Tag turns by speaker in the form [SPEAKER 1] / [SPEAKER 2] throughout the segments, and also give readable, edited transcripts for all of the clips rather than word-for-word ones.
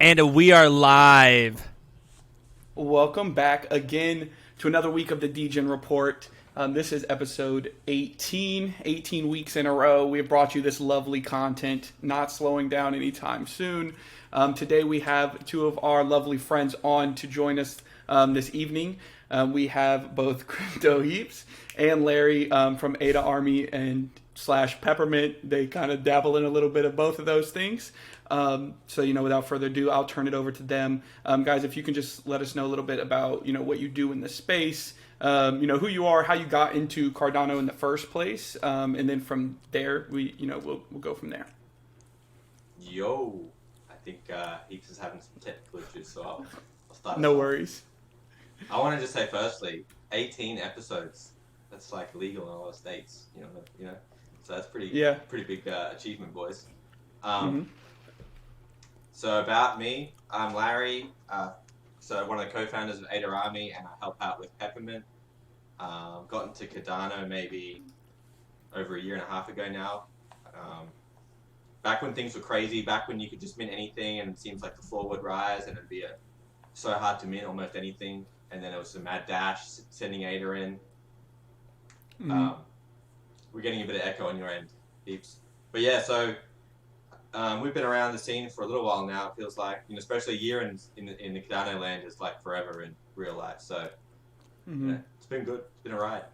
[SPEAKER 1] And we are live.
[SPEAKER 2] Welcome back again to another week of the Degen Report. This is episode 18. 18 weeks in a row. We have brought you this lovely content, not slowing down anytime soon. Today we have two of our lovely friends on to join us this evening. We have both Crypto Heaps and Larry from Ada Army and / Peppermint. They kind of dabble in a little bit of both of those things. So, without further ado, I'll turn it over to them. Guys, if you can just let us know a little bit about, what you do in the space, who you are, how you got into Cardano in the first place. And then from there, we'll go from there.
[SPEAKER 3] Yo, I think Heaps is having some technical issues, so I'll start.
[SPEAKER 2] No worries.
[SPEAKER 3] I want to just say, firstly, 18 episodes. That's like legal in a lot of states, So that's pretty big achievement, boys. So about me, I'm Larry. So one of the co-founders of Ada Army, and I help out with Peppermint. Got into Cardano maybe over a year and a half ago now. Back when things were crazy, back when you could just mint anything, and it seems like the floor would rise, and it'd be so hard to mint almost anything. And then it was a mad dash sending Ada in. We're getting a bit of echo on your end, Heaps. But yeah, so we've been around the scene for a little while now. It feels like, especially a year in the Cardano land is like forever in real life. So it's been good. It's been a ride.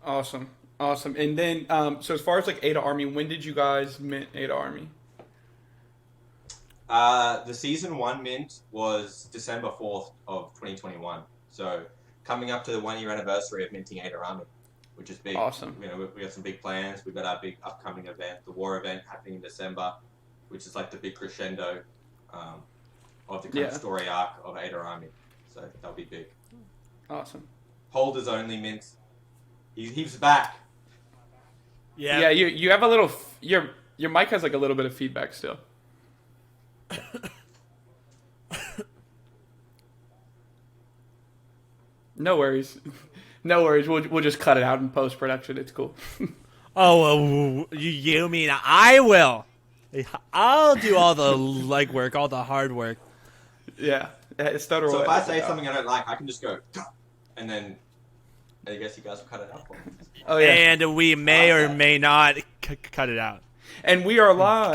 [SPEAKER 2] Awesome. And then, so as far as like Ada Army, when did you guys mint Ada Army?
[SPEAKER 3] The season 1 mint was December 4th of 2021. So coming up to the 1 year anniversary of minting Ada Army, which is big.
[SPEAKER 2] Awesome.
[SPEAKER 3] We got some big plans. We've got our big upcoming event, the War event, happening in December, which is like the big crescendo of the kind of story arc of Ada Army. So that'll be big.
[SPEAKER 2] Awesome.
[SPEAKER 3] Holders only mint. He's back.
[SPEAKER 2] Yeah. Yeah. You have a little. Your mic has like a little bit of feedback still. No worries. No worries. We'll just cut it out in post production. It's cool.
[SPEAKER 1] You mean I will? I'll do all the legwork, all the hard work.
[SPEAKER 2] Yeah. Stutter
[SPEAKER 3] So
[SPEAKER 2] away.
[SPEAKER 3] if I say something I don't like, I can just go, and then I guess you guys will cut it out for me.
[SPEAKER 2] Oh yeah.
[SPEAKER 1] And we may or may not cut it out.
[SPEAKER 2] And we are live.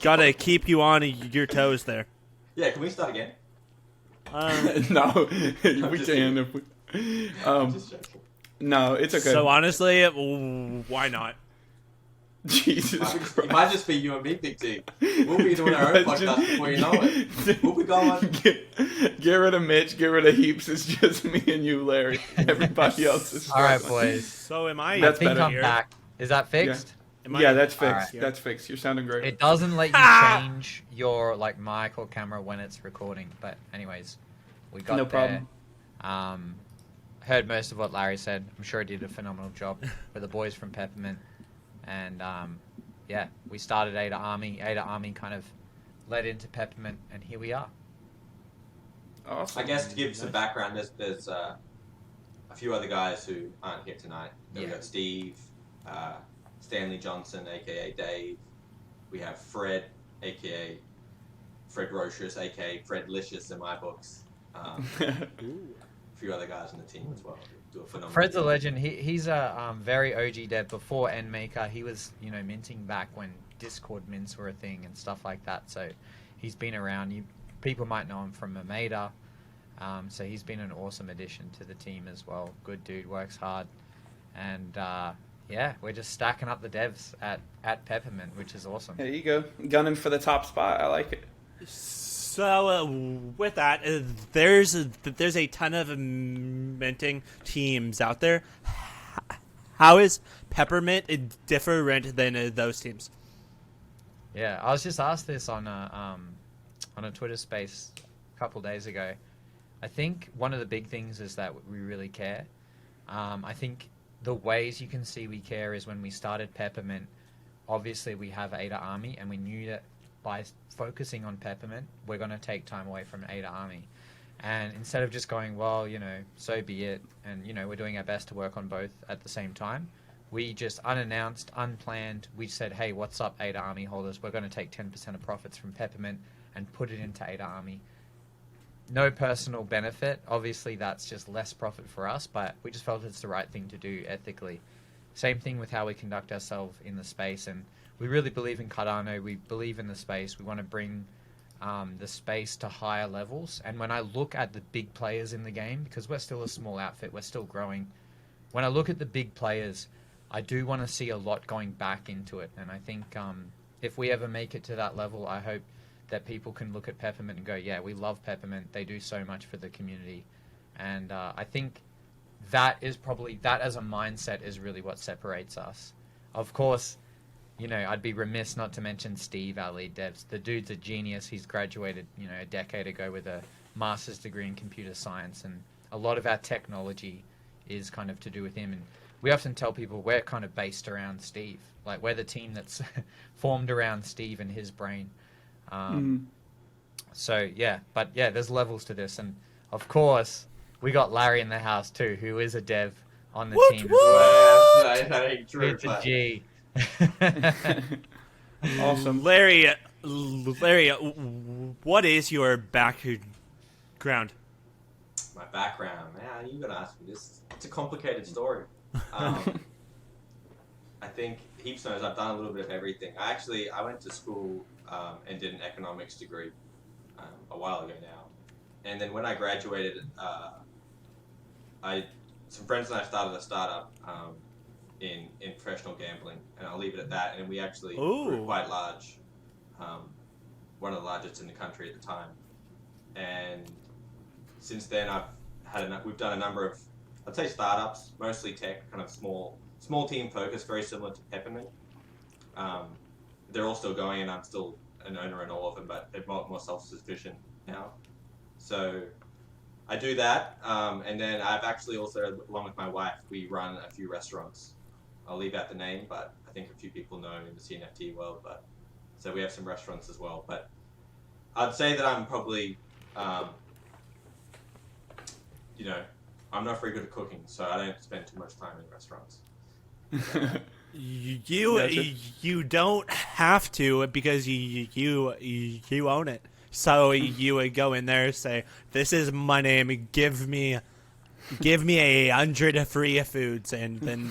[SPEAKER 1] Gotta keep you on your toes there.
[SPEAKER 3] Yeah, can we start again?
[SPEAKER 2] No, we can. If we,
[SPEAKER 3] Just joking.
[SPEAKER 2] no, it's okay.
[SPEAKER 1] So honestly, why not?
[SPEAKER 2] Jesus Christ.
[SPEAKER 3] It might just be you and me, Big T. We'll be doing our own podcast before you know it. We'll be going.
[SPEAKER 2] Get rid of Mitch. Get rid of Heaps. It's just me and you, Larry. Everybody else is.
[SPEAKER 4] All right, boys.
[SPEAKER 1] So am I?
[SPEAKER 2] That's
[SPEAKER 4] I think
[SPEAKER 2] better.
[SPEAKER 4] I'm back. Is that fixed?
[SPEAKER 2] Yeah, that's fixed.
[SPEAKER 4] Alright.
[SPEAKER 2] That's fixed. You're sounding great.
[SPEAKER 4] It doesn't let you change your mic or camera when it's recording. But anyways, we got
[SPEAKER 2] No
[SPEAKER 4] there.
[SPEAKER 2] problem.
[SPEAKER 4] Heard most of what Larry said. I'm sure he did a phenomenal job for the boys from Peppermint. And yeah, we started Ada Army. Ada Army kind of led into Peppermint, and here we are.
[SPEAKER 2] Awesome.
[SPEAKER 3] I guess to give some background, there's a few other guys who aren't here tonight. We've got Steve, Stanley Johnson, aka Dave. We have Fred, aka Fred Rochus, aka Fred Licious in my books. A few other guys on the team as well. Do a phenomenal
[SPEAKER 4] Fred's a
[SPEAKER 3] job.
[SPEAKER 4] legend. He's a very OG dev. Before NMaker, he was minting back when Discord mints were a thing and stuff like that. So he's been around. People might know him from Amada. So he's been an awesome addition to the team as well. Good dude, works hard, and yeah, we're just stacking up the devs at Peppermint, which is awesome.
[SPEAKER 2] There you go. Gunning for the top spot. I like it.
[SPEAKER 1] So with that, there's a ton of minting teams out there. How is Peppermint different than those teams?
[SPEAKER 4] Yeah, I was just asked this on a Twitter space a couple days ago. I think one of the big things is that we really care. I think the ways you can see we care is when we started Peppermint. Obviously, we have Ada Army, and we knew that by focusing on Peppermint, we're going to take time away from Ada Army. And instead of just going, well, so be it, and, we're doing our best to work on both at the same time, We just unannounced, unplanned. We said, hey, what's up, Ada Army holders? We're going to take 10% of profits from Peppermint and put it into Ada Army. No personal benefit. Obviously, that's just less profit for us, but we just felt it's the right thing to do ethically. Same thing with how we conduct ourselves in the space. And we really believe in Cardano. We believe in the space. We want to bring the space to higher levels. And when I look at the big players in the game, because we're still a small outfit, we're still growing. When I look at the big players, I do want to see a lot going back into it. And I think if we ever make it to that level, I hope that people can look at Peppermint and go, yeah, we love Peppermint. They do so much for the community. And I think that is probably, that as a mindset is really what separates us. Of course, you know, I'd be remiss not to mention Steve, our lead devs. The dude's a genius. He's graduated, you know, a decade ago with a master's degree in computer science. And a lot of our technology is kind of to do with him. And we often tell people we're kind of based around Steve. Like, we're the team that's formed around Steve and his brain. So yeah, but yeah, there's levels to this, and of course we got Larry in the house too, who is a dev on the team as well.
[SPEAKER 3] That ain't true.
[SPEAKER 4] It's a G.
[SPEAKER 2] Awesome.
[SPEAKER 1] Larry, what is your background?
[SPEAKER 3] My background, man, you gotta ask me this. It's a complicated story. I think Heaps knows I've done a little bit of everything. I went to school and did an economics degree a while ago now. And then when I graduated, some friends and I started a startup in professional gambling, and I'll leave it at that. And we actually grew quite large, one of the largest in the country at the time. And since then, we've done a number of, I'd say, startups, mostly tech, kind of small team focus, very similar to Peppermint. They're all still going, and I'm still an owner in all of them, but they're more self-sufficient now. So I do that, and then I've actually also, along with my wife, we run a few restaurants. I'll leave out the name, but I think a few people know in the CNFT world. But so we have some restaurants as well. But I'd say that I'm probably, you know, I'm not very good at cooking, so I don't spend too much time in restaurants.
[SPEAKER 1] You don't have to, because you own it. So you would go in there and say, "This is my name. Give me 100 free foods," and then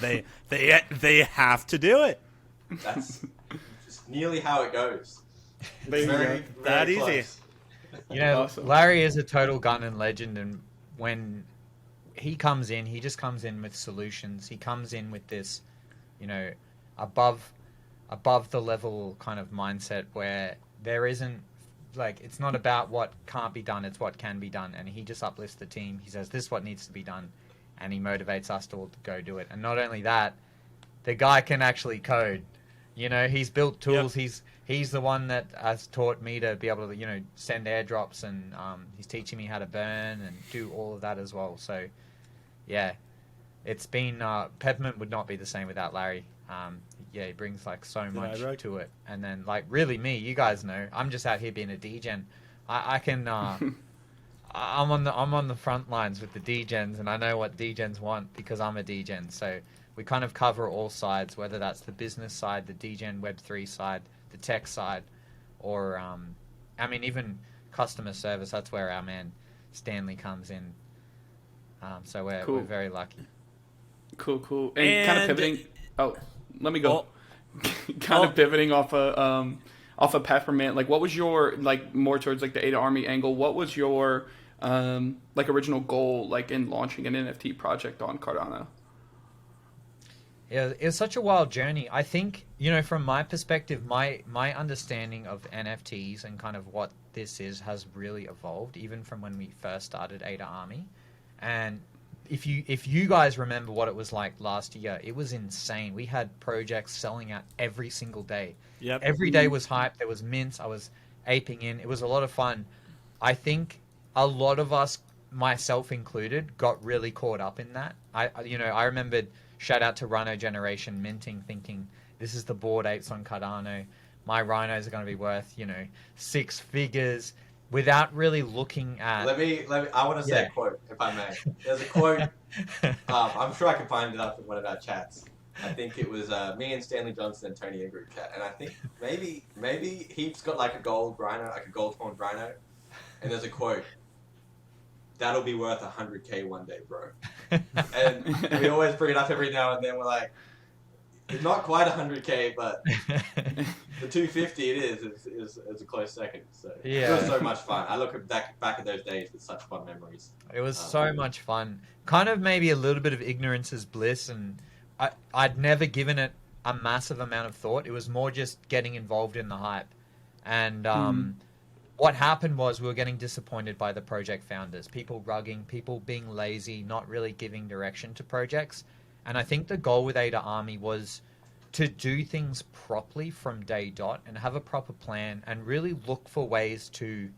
[SPEAKER 1] they have to do it.
[SPEAKER 3] That's just nearly how it goes.
[SPEAKER 2] Very
[SPEAKER 1] that easy.
[SPEAKER 3] close.
[SPEAKER 4] You know,
[SPEAKER 2] Awesome.
[SPEAKER 4] Larry is a total gun and legend, and when he comes in, he just comes in with solutions. He comes in with this, you know, above the level kind of mindset where there isn't, like, it's not about what can't be done, it's what can be done. And he just uplifts the team. He says, this is what needs to be done. And he motivates us to all to go do it. And not only that, the guy can actually code. You know, he's built tools. Yep. He's the one that has taught me to be able to, you know, send airdrops, and he's teaching me how to burn and do all of that as well. So, yeah, it's been, Peppermint would not be the same without Larry. Yeah, he brings like so much to it. And then, like, really me, you guys know, I'm just out here being a Degen. I can, I'm on the front lines with the Degens, and I know what Degens want because I'm a Degen. So we kind of cover all sides, whether that's the business side, the Degen Web3 side, the tech side, or, I mean, even customer service. That's where our man Stanley comes in. So we're very lucky.
[SPEAKER 2] Cool. And kind of pivoting. Oh, let me go. Kind of pivoting off of Peppermint. Like, what was your, like, more towards like the Ada Army angle? What was your like original goal, like, in launching an NFT project on Cardano?
[SPEAKER 4] Yeah, it was such a wild journey. I think, you know, from my perspective, my understanding of NFTs and kind of what this is has really evolved, even from when we first started Ada Army. And if you guys remember what it was like last year, it was insane. We had projects selling out every single day.
[SPEAKER 1] Yep.
[SPEAKER 4] Every day was hype. There was mints. I was aping in. It was a lot of fun. I think a lot of us, myself included, got really caught up in that. I remembered, shout out to Rhino Generation, minting, thinking this is the Bored Apes on Cardano. My rhinos are going to be worth, you know, 6 figures, without really looking at...
[SPEAKER 3] Let me. I want to say a quote, if I may. There's a quote. I'm sure I can find it up in one of our chats. I think it was me and Stanley Johnson and Tony in group chat, and I think maybe Heaps got like a gold rhino, like a gold horned rhino, and there's a quote, "That'll be worth 100K one day, bro." And we always bring it up every now and then. We're like, it's not quite 100K, but the 250 it is a close second. So
[SPEAKER 4] Yeah.
[SPEAKER 3] it was so much fun. I look back at those days with such fun memories.
[SPEAKER 4] It was so much fun. Kind of maybe a little bit of ignorance is bliss, and I'd never given it a massive amount of thought. It was more just getting involved in the hype. And what happened was we were getting disappointed by the project founders. People rugging, people being lazy, not really giving direction to projects. And I think the goal with Ada Army was to do things properly from day dot and have a proper plan and really look for ways to...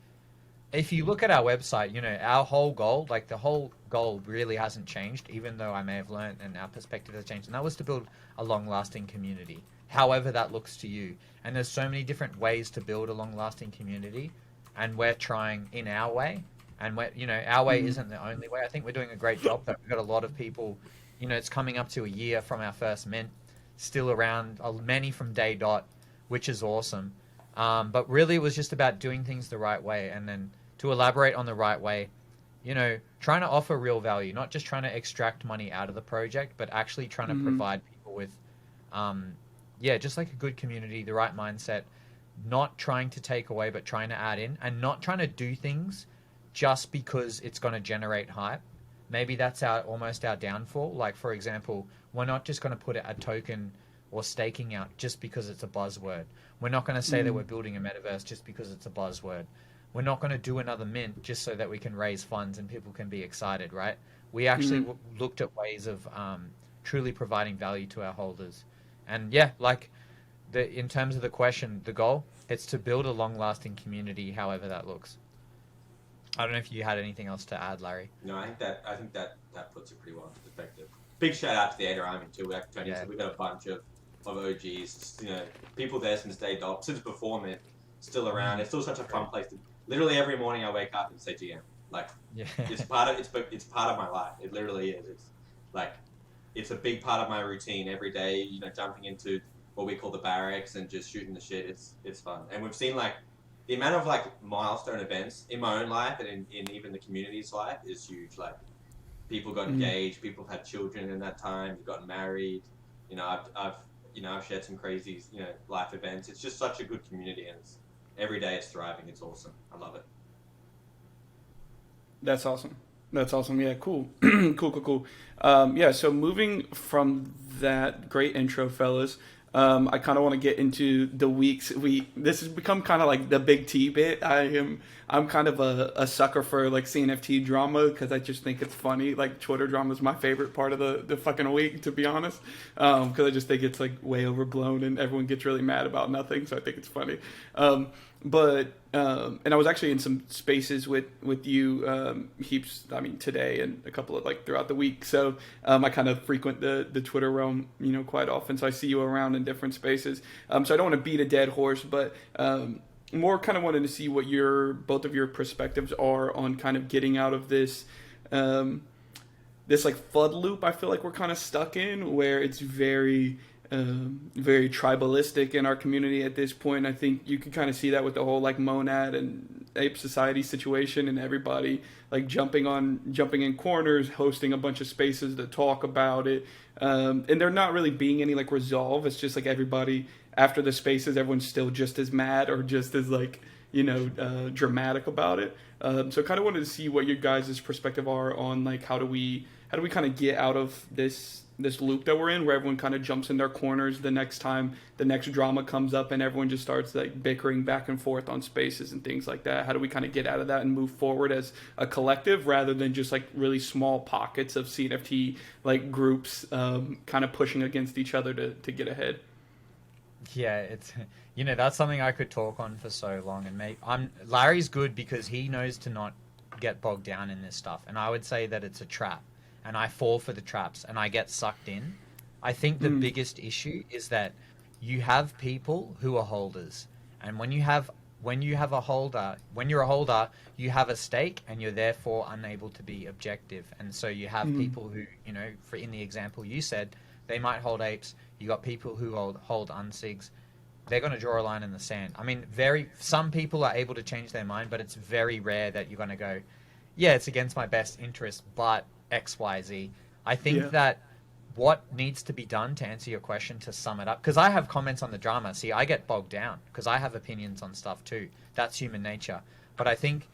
[SPEAKER 4] If you look at our website, you know, our whole goal, like the whole goal really hasn't changed, even though I may have learned and our perspective has changed. And that was to build a long-lasting community, however that looks to you. And there's so many different ways to build a long-lasting community. And we're trying in our way. And we're, you know, our way isn't the only way. I think we're doing a great job. But we've got a lot of people, you know, it's coming up to a year from our first mint, still around, many from day dot, which is awesome. But really it was just about doing things the right way. And then to elaborate on the right way, you know, trying to offer real value, not just trying to extract money out of the project, but actually trying to provide people with, just like a good community, the right mindset, not trying to take away, but trying to add in, and not trying to do things just because it's going to generate hype. Maybe that's almost our downfall. Like, for example, we're not just going to put a token or staking out just because it's a buzzword. We're not going to say that we're building a metaverse just because it's a buzzword. We're not going to do another mint just so that we can raise funds and people can be excited, right? We actually looked at ways of truly providing value to our holders. And yeah, like in terms of the question, the goal, it's to build a long-lasting community, however that looks. I don't know if you had anything else to add, Larry.
[SPEAKER 3] No, I think that puts it pretty well into perspective. Big shout out to the Ada Army too. Like Tony said, we've got a bunch of OGs, you know, people there since day dot, since before Mint, still around. It's still such a fun place to. Literally every morning I wake up and say GM. Like, it's part of my life. It literally is. It's like, it's a big part of my routine every day. You know, jumping into what we call the barracks and just shooting the shit. It's fun. And we've seen like the amount of like milestone events in my own life and in even the community's life is huge. Like, people got engaged, people have had children in that time, gotten married. You know, I've shared some crazy, you know, life events. It's just such a good community, and every day it's thriving. It's awesome. I love it.
[SPEAKER 2] That's awesome. Yeah, cool. Cool. So moving from that great intro, fellas, I kind of want to get into the weeks. This has become kind of like the big T bit. I'm kind of a sucker for like CNFT drama because I just think it's funny. Like, Twitter drama is my favorite part of the fucking week, to be honest. Because I just think it's like way overblown and everyone gets really mad about nothing. So I think it's funny. And I was actually in some spaces with you, Heaps, I mean, today and a couple of like throughout the week. So I kind of frequent the Twitter realm, you know, quite often. So I see you around in different spaces. So I don't want to beat a dead horse, but more kind of wanted to see what both of your perspectives are on kind of getting out of this like FUD loop I feel like we're kind of stuck in, where it's very tribalistic in our community at this point. I think you can kind of see that with the whole like Monad and Ape Society situation, and everybody like jumping in corners, hosting a bunch of spaces to talk about it, and there not really being any like resolve. It's just like everybody after the spaces, everyone's still just as mad or just as like, you know, dramatic about it. So kind of wanted to see what your guys' perspective are on like how do we kind of get out of this loop that we're in, where everyone kind of jumps in their corners the next time the next drama comes up and everyone just starts like bickering back and forth on spaces and things like that. How do we kind of get out of that and move forward as a collective rather than just like really small pockets of CNFT like groups kind of pushing against each other to get ahead? Yeah,
[SPEAKER 4] it's, you know, that's something I could talk on for so long. And Larry's good because he knows to not get bogged down in this stuff. And I would say that it's a trap. And I fall for the traps and I get sucked in. I think the biggest issue is that you have people who are holders. And when you're a holder, you have a stake and you're therefore unable to be objective. And so you have people who, you know, in the example you said, They might hold apes. You got people who hold unsigs. They're going to draw a line in the sand. I mean, some people are able to change their mind, but it's very rare that you're going to go, yeah, it's against my best interest, but X, Y, Z. I think that what needs to be done, to answer your question, to sum it up, because I have comments on the drama. See, I get bogged down because I have opinions on stuff too. That's human nature. But I think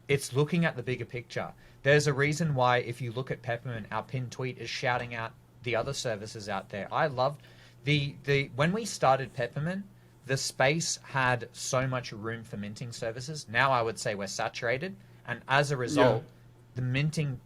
[SPEAKER 4] it's looking at the bigger picture. There's a reason why, if you look at Peppermint, our pinned tweet is shouting out the other services out there. I loved when we started Peppermint, the space had so much room for minting services. Now I would say we're saturated, and as a result, the minting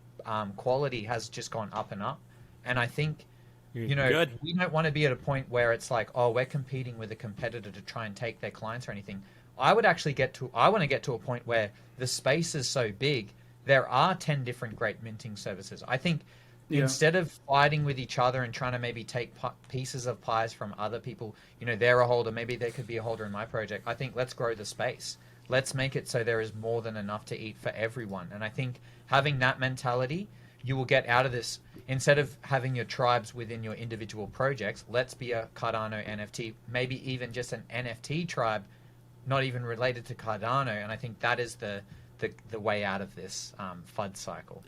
[SPEAKER 4] quality has just gone up and up. And I think, we don't want to be at a point where it's like, oh, we're competing with a competitor to try and take their clients or anything. I want to get to a point where the space is so big, there are 10 different great minting services. I think instead of fighting with each other and trying to maybe take pieces of pies from other people, they're a holder, maybe there could be a holder in my project. I think let's grow the space. Let's make it so there is more than enough to eat for everyone. And I think having that mentality, you will get out of this. Instead of having your tribes within your individual projects, let's be a Cardano NFT, maybe even just an NFT tribe, not even related to Cardano. And I think that is the way out of this FUD cycle.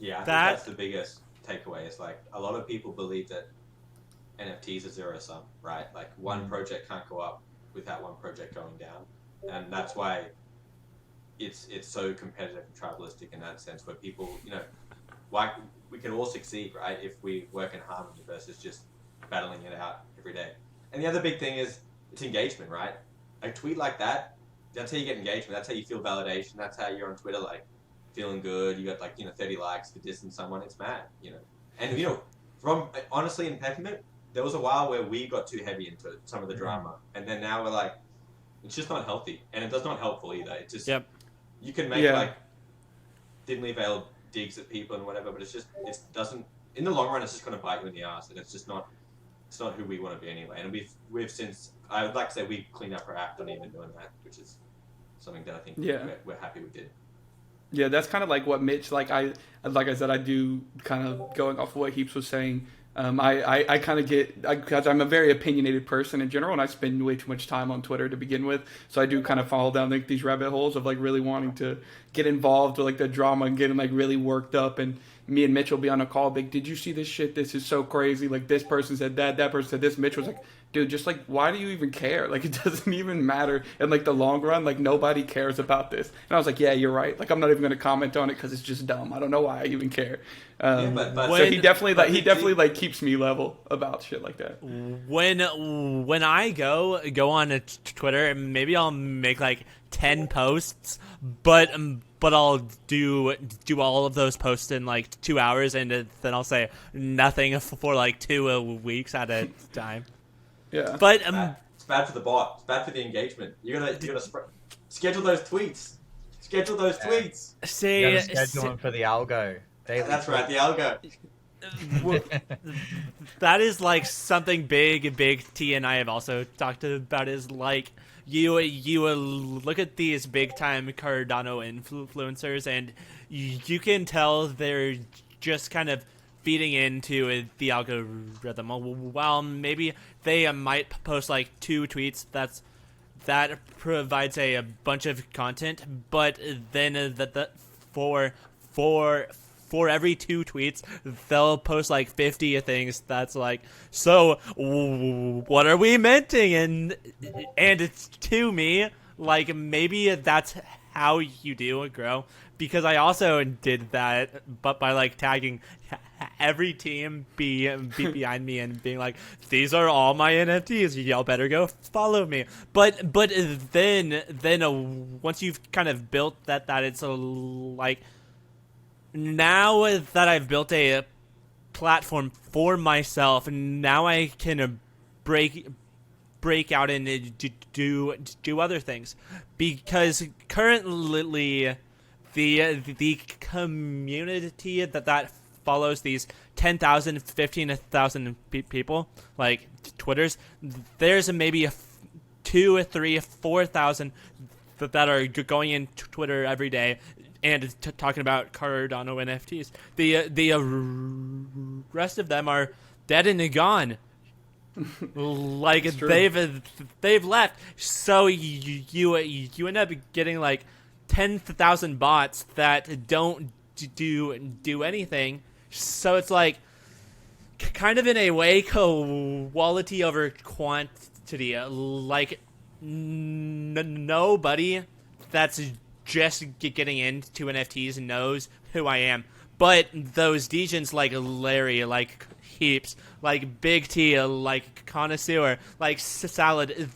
[SPEAKER 3] Yeah, I think that's the biggest takeaway. It's like a lot of people believe that NFTs are zero sum, right? Like one project can't go up without one project going down. And that's why it's so competitive and tribalistic in that sense, where people, why we can all succeed, right, if we work in harmony versus just battling it out every day. And the other big thing is it's engagement, right? A tweet like that, that's how you get engagement. That's how you feel validation. That's how you're on Twitter, like, feeling good. You got, 30 likes for dissing someone. It's mad, And, from, honestly, in Peppermint, there was a while where we got too heavy into some of the drama. And then now we're like, it's just not healthy. And it does not helpful either. It's just, you can make, thinly veiled digs at people and whatever, but it doesn't, in the long run, it's just going to bite you in the ass. And it's just not, it's not who we want to be anyway. And we've since, I would like to say we cleaned up our act on even doing that, which is something that I think we're happy we did.
[SPEAKER 2] Yeah, that's kind of like what Mitch, like I said, I do kind of going off of what Heaps was saying. I kind of get, because I'm a very opinionated person in general, and I spend way too much time on Twitter to begin with. So I do kind of fall down these rabbit holes of really wanting to get involved with the drama and getting really worked up. And me and Mitch will be on a call, did you see this shit? This is so crazy. This person said that person said this. Mitch was like, dude, just why do you even care? It doesn't even matter in the long run. Nobody cares about this. And I was like, yeah, you're right. I'm not even going to comment on it because it's just dumb. I don't know why I even care. So he definitely keeps me level about shit like that.
[SPEAKER 1] When I go on Twitter, maybe I'll make 10 posts, but I'll do all of those posts in 2 hours, and then I'll say nothing for 2 weeks at a time.
[SPEAKER 2] Yeah,
[SPEAKER 1] but
[SPEAKER 3] it's bad for the bot. It's bad for the engagement. You're gonna schedule those tweets. Schedule those tweets.
[SPEAKER 4] Schedule them for the algo.
[SPEAKER 3] That's right, the algo.
[SPEAKER 1] That is something big T and I have also talked about, is you look at these big time Cardano influencers, and you can tell they're just kind of feeding into the algorithm. While maybe they might post 2 tweets that provides a bunch of content, but then for every 2 tweets, they'll post 50 things that's so what are we minting? And it's, to me, maybe that's how you do grow, because I also did that, but by tagging every team behind me and being these are all my NFTs, y'all better go follow me. But then once you've kind of built that it's now that I've built a platform for myself, now I can break out and do other things, because currently the community that follows these 10,000, 15,000 people, Twitters, there's maybe 2, 3, 4,000 that are going in Twitter every day and talking about Cardano NFTs. The rest of them are dead and gone. Like they've left. So you end up getting like 10,000 bots that don't do anything. So it's like kind of in a way quality over quantity. Like nobody that's just getting into NFTs knows who I am. But those Degens like Larry, like Heaps, like Big T, like Connoisseur, like Salad,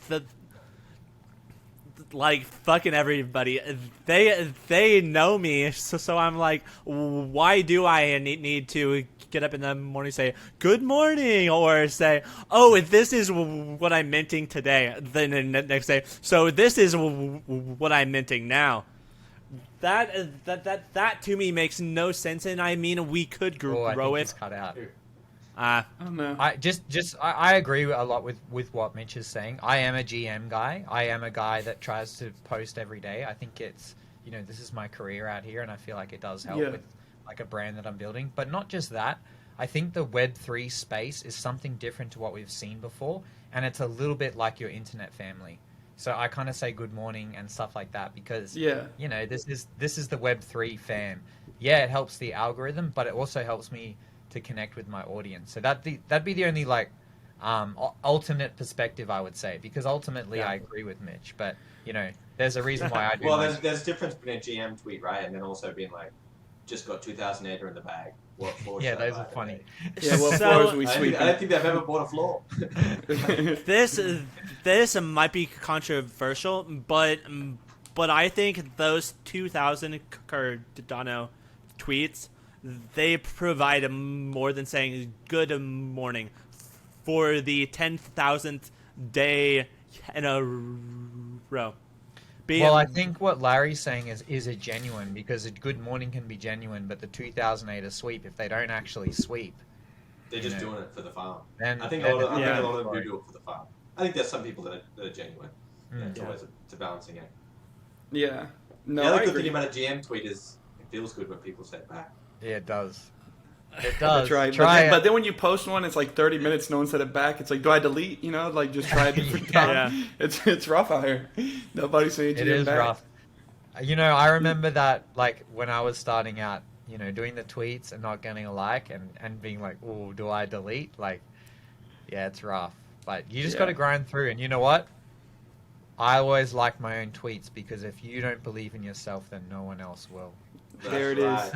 [SPEAKER 1] like fucking everybody, they know me. So I'm like, why do I need to get up in the morning and say good morning, or say, oh, this is what I'm minting today, then the next day, so this is what I'm minting now. That to me makes no sense, and I mean we could grow
[SPEAKER 4] I think
[SPEAKER 1] it.
[SPEAKER 4] it's cut out.
[SPEAKER 2] I don't know.
[SPEAKER 4] I agree a lot with what Mitch is saying. I am a GM guy. I am a guy that tries to post every day. I think it's, this is my career out here, and I feel like it does help with like a brand that I'm building. But not just that. I think the Web3 space is something different to what we've seen before, and it's a little bit like your internet family. So I kind of say good morning and stuff like that because, this is the Web3 fam. Yeah, it helps the algorithm, but it also helps me to connect with my audience. So that'd be the only alternate perspective I would say, because ultimately I agree with Mitch, but there's a reason why I do.
[SPEAKER 3] Well, there's a difference between a GM tweet, right, and then also being like, just got 2,000 ADA in the bag. What floor?
[SPEAKER 4] Yeah, those are funny.
[SPEAKER 2] Yeah, what floors we sweeping?
[SPEAKER 3] I don't think they've ever bought a floor.
[SPEAKER 1] This might be controversial, but I think those 2,000 Cardano tweets, they provide more than saying good morning for the 10,000th day in a row.
[SPEAKER 4] Well, I think what Larry's saying is a genuine, because a good morning can be genuine, but the 2008 sweep, if they don't actually sweep,
[SPEAKER 3] they're just doing it for the farm.
[SPEAKER 4] And
[SPEAKER 3] I think a lot of them do it for the farm. I think there's some people that are genuine. It's always a balancing act.
[SPEAKER 2] Yeah. No,
[SPEAKER 3] the other
[SPEAKER 2] I
[SPEAKER 3] good
[SPEAKER 2] agree.
[SPEAKER 3] thing about a GM tweet is it feels good when people say it back.
[SPEAKER 4] Yeah, it does. It does.
[SPEAKER 2] That's right. But then when you post one, it's like 30 minutes, no one said it back. It's like, do I delete? Just try a different time. It's rough out here. Nobody's saying
[SPEAKER 4] it is back. Rough. I remember that, like, when I was starting out, doing the tweets and not getting a like and being like, oh, do I delete? Like, yeah, it's rough. But you just got to grind through. And you know what? I always like my own tweets, because if you don't believe in yourself, then no one else will.
[SPEAKER 2] There it is.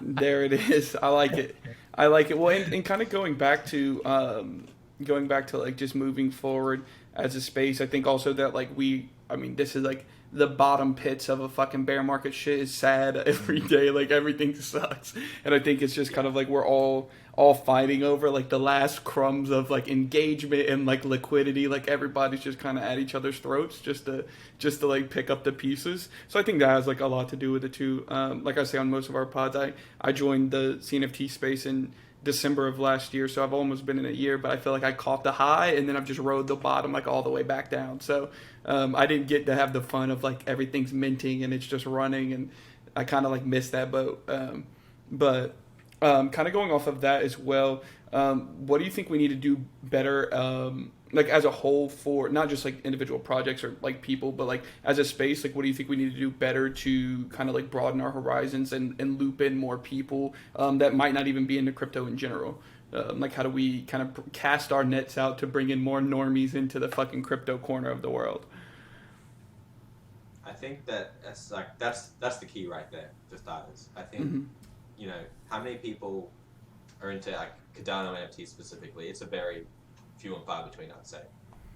[SPEAKER 2] There it is. I like it. Well, and kind of going back to like just moving forward as a space, I think also that like this is like the bottom pits of a fucking bear market. Shit is sad every day. Like everything sucks. And I think it's just kind of like we're all fighting over like the last crumbs of like engagement and like liquidity. Like everybody's just kind of at each other's throats just to like pick up the pieces. So I think that has like a lot to do with it too. Like I say on most of our pods, I joined the CNFT space in December of last year, so I've almost been in a year, but I feel like I caught the high and then I've just rode the bottom like all the way back down. So I didn't get to have the fun of like everything's minting and it's just running, and I kind of like missed that boat. But kind of going off of that as well, what do you think we need to do better, like as a whole, for not just like individual projects or like people, but like as a space? Like what do you think we need to do better to kind of like broaden our horizons and loop in more people that might not even be into crypto in general? Like how do we kind of cast our nets out to bring in more normies into the fucking crypto corner of the world?
[SPEAKER 3] I think that's the key right there for starters. I think how many people are into like Cardano NFT specifically? It's a very few and far between, I'd say.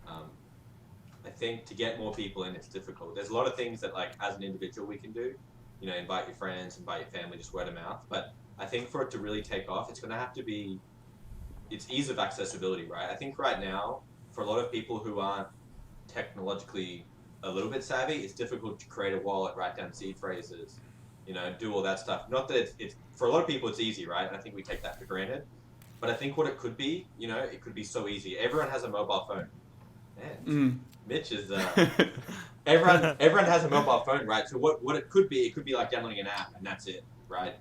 [SPEAKER 3] I think to get more people in, it's difficult. There's a lot of things that like as an individual we can do, invite your friends, invite your family, just word of mouth. But I think for it to really take off, it's going to have to be, it's ease of accessibility, right? I think right now, for a lot of people who aren't technologically a little bit savvy, it's difficult to create a wallet, write down seed phrases, do all that stuff. Not that it's for a lot of people it's easy, right? And I think we take that for granted. But I think what it could be, it could be so easy. Everyone has a mobile phone. Man, Mitch is everyone has a mobile phone, right? So what it could be like downloading an app and that's it, right?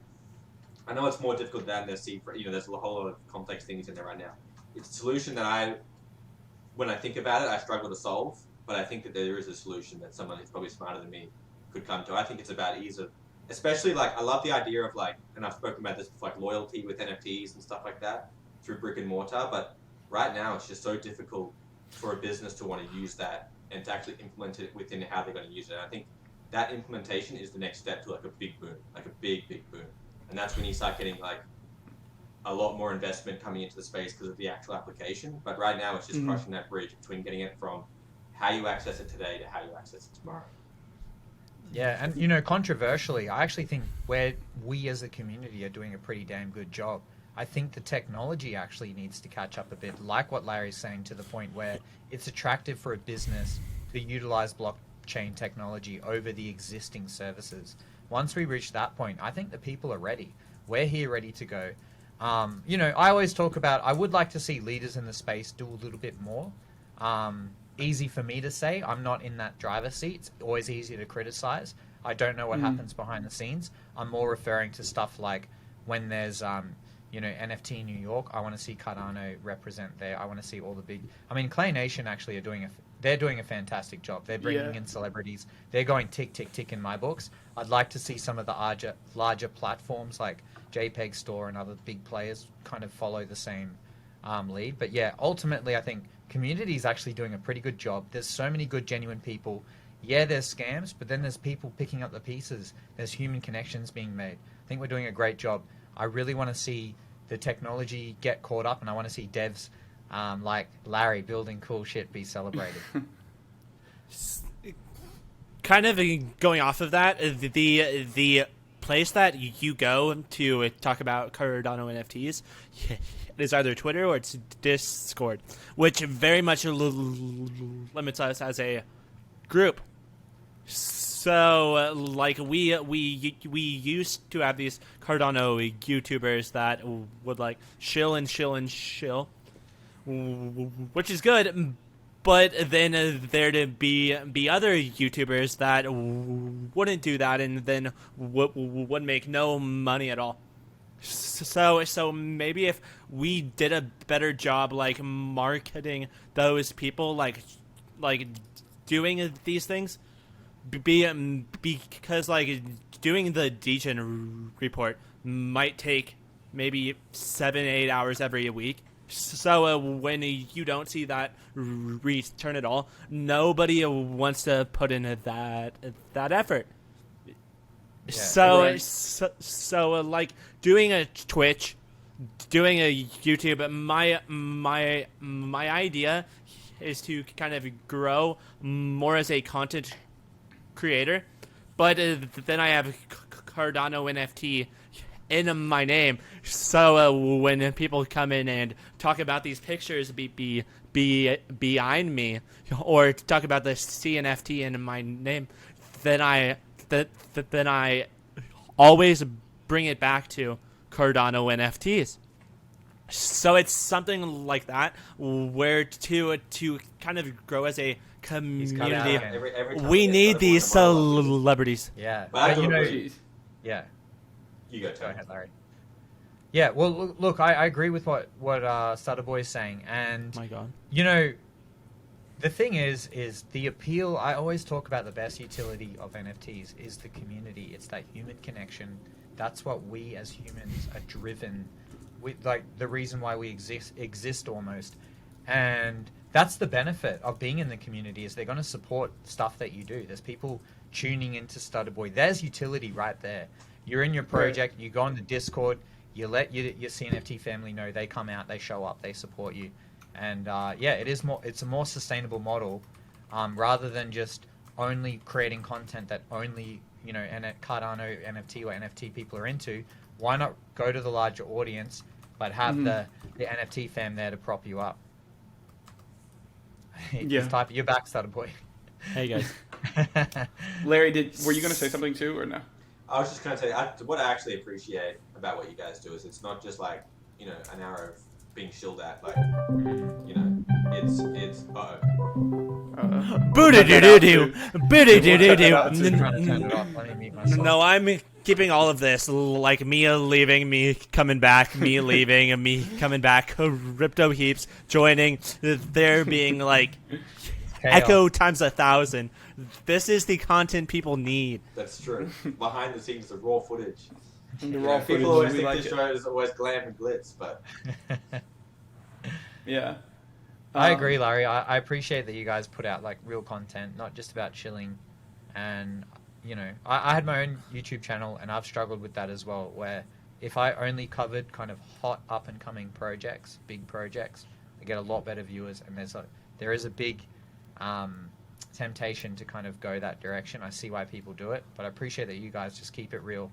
[SPEAKER 3] I know it's more difficult than the C. There's a whole lot of complex things in there right now. It's a solution that when I think about it, I struggle to solve. But I think that there is a solution that someone who's probably smarter than me could come to. I think it's about ease of, especially like I love the idea of like, and I've spoken about this with like loyalty with NFTs and stuff like that through brick and mortar. But right now, it's just so difficult for a business to want to use that and to actually implement it within how they're going to use it. And I think that implementation is the next step to like a big boom, like a big boom. And that's when you start getting like a lot more investment coming into the space because of the actual application. But right now, it's just crushing that bridge between getting it from how you access it today to how you access it tomorrow.
[SPEAKER 4] Yeah, and controversially, I actually think we as a community are doing a pretty damn good job. I think the technology actually needs to catch up a bit, like what Larry's saying, to the point where it's attractive for a business to utilize blockchain technology over the existing services. Once we reach that point, I think the people are ready. We're here ready to go. I always talk about, I would like to see leaders in the space do a little bit more. Easy for me to say. I'm not in that driver's seat. It's always easy to criticize. I don't know what happens behind the scenes. I'm more referring to stuff like when there's NFT New York. I want to see Cardano represent there. I want to see all the big. I mean, Clay Nation actually are doing a fantastic job. They're bringing in celebrities. They're going tick tick tick in my books. I'd like to see some of the larger platforms like JPEG Store and other big players kind of follow the same lead. But yeah, ultimately, I think community is actually doing a pretty good job. There's so many good, genuine people. Yeah, there's scams, but then there's people picking up the pieces. There's human connections being made. I think we're doing a great job. I really want to see the technology get caught up, and I want to see devs like Larry building cool shit be celebrated.
[SPEAKER 1] Kind of going off of that, the place that you go to talk about Cardano NFTs is either Twitter or it's Discord, which very much limits us as a group. So, like we used to have these Cardano YouTubers that would like shill, which is good. But then there'd be other YouTubers that wouldn't do that and then would make no money at all. So maybe if we did a better job like marketing those people, like doing these things, because like doing the Degen report might take maybe 7-8 hours every week. So when you don't see that return at all, nobody wants to put in that effort.
[SPEAKER 2] Yeah,
[SPEAKER 1] So like doing a Twitch, doing a YouTube. My idea is to kind of grow more as a content creator, but then I have Cardano NFT in my name, so when people come in and talk about these pictures be behind me, or talk about the CNFT in my name, then I always bring it back to Cardano NFTs. So it's something like that, where to kind of grow as a community,
[SPEAKER 3] Every time
[SPEAKER 1] we
[SPEAKER 3] I get
[SPEAKER 1] need
[SPEAKER 3] started
[SPEAKER 1] these
[SPEAKER 3] on a model like this-
[SPEAKER 1] celebrities.
[SPEAKER 4] Yeah,
[SPEAKER 3] But I
[SPEAKER 4] but
[SPEAKER 2] Jeez.
[SPEAKER 4] yeah.
[SPEAKER 3] You go,
[SPEAKER 4] Go
[SPEAKER 3] Tony.
[SPEAKER 4] ahead, Larry. Yeah, well, look, I agree with what Starter Boy is saying, and
[SPEAKER 1] My God.
[SPEAKER 4] the thing is the appeal. I always talk about the best utility of NFTs is the community. It's that human connection. That's what we as humans are driven with, like the reason why we exist almost, and that's the benefit of being in the community is they're going to support stuff that you do. There's people tuning into Starter Boy. There's utility right there. You're in your project. You go on the Discord. You let your CNFT family know. They come out. They show up. They support you. And it's a more sustainable model, rather than just only creating content that only Cardano NFT or NFT people are into. Why not go to the larger audience, but have the NFT fam there to prop you up?
[SPEAKER 2] Yeah.
[SPEAKER 4] You're back, Starter Boy.
[SPEAKER 1] Hey guys.
[SPEAKER 2] Larry, were you going to say something too, or no?
[SPEAKER 3] I was just going to tell you, what I actually appreciate about what you guys do is it's not just like, an hour of being shilled at. Like, you know, it's
[SPEAKER 1] Booty doo doo doo. Booty doo doo doo.
[SPEAKER 4] I'm trying to turn it off. Let me mute myself.
[SPEAKER 1] No, I'm keeping all of this, like me leaving, me coming back, me leaving, and me coming back. Ripto Heaps joining. There being like
[SPEAKER 4] Chaos.
[SPEAKER 1] echo times 1,000. This is the content people need.
[SPEAKER 3] That's true. Behind the scenes, the raw footage.
[SPEAKER 2] The
[SPEAKER 3] You
[SPEAKER 2] raw
[SPEAKER 3] know,
[SPEAKER 2] footage,
[SPEAKER 3] people always
[SPEAKER 2] we
[SPEAKER 3] think
[SPEAKER 2] like
[SPEAKER 3] this
[SPEAKER 2] it.
[SPEAKER 3] show is always glam and glitz, but
[SPEAKER 2] Yeah.
[SPEAKER 4] I agree, Larry. I appreciate that you guys put out like real content, not just about chilling. And you know, I had my own YouTube channel, and I've struggled with that as well. Where if I only covered kind of hot up and coming projects, big projects, I get a lot better viewers. And there is a big temptation to kind of go that direction. I see why people do it, but I appreciate that you guys just keep it real,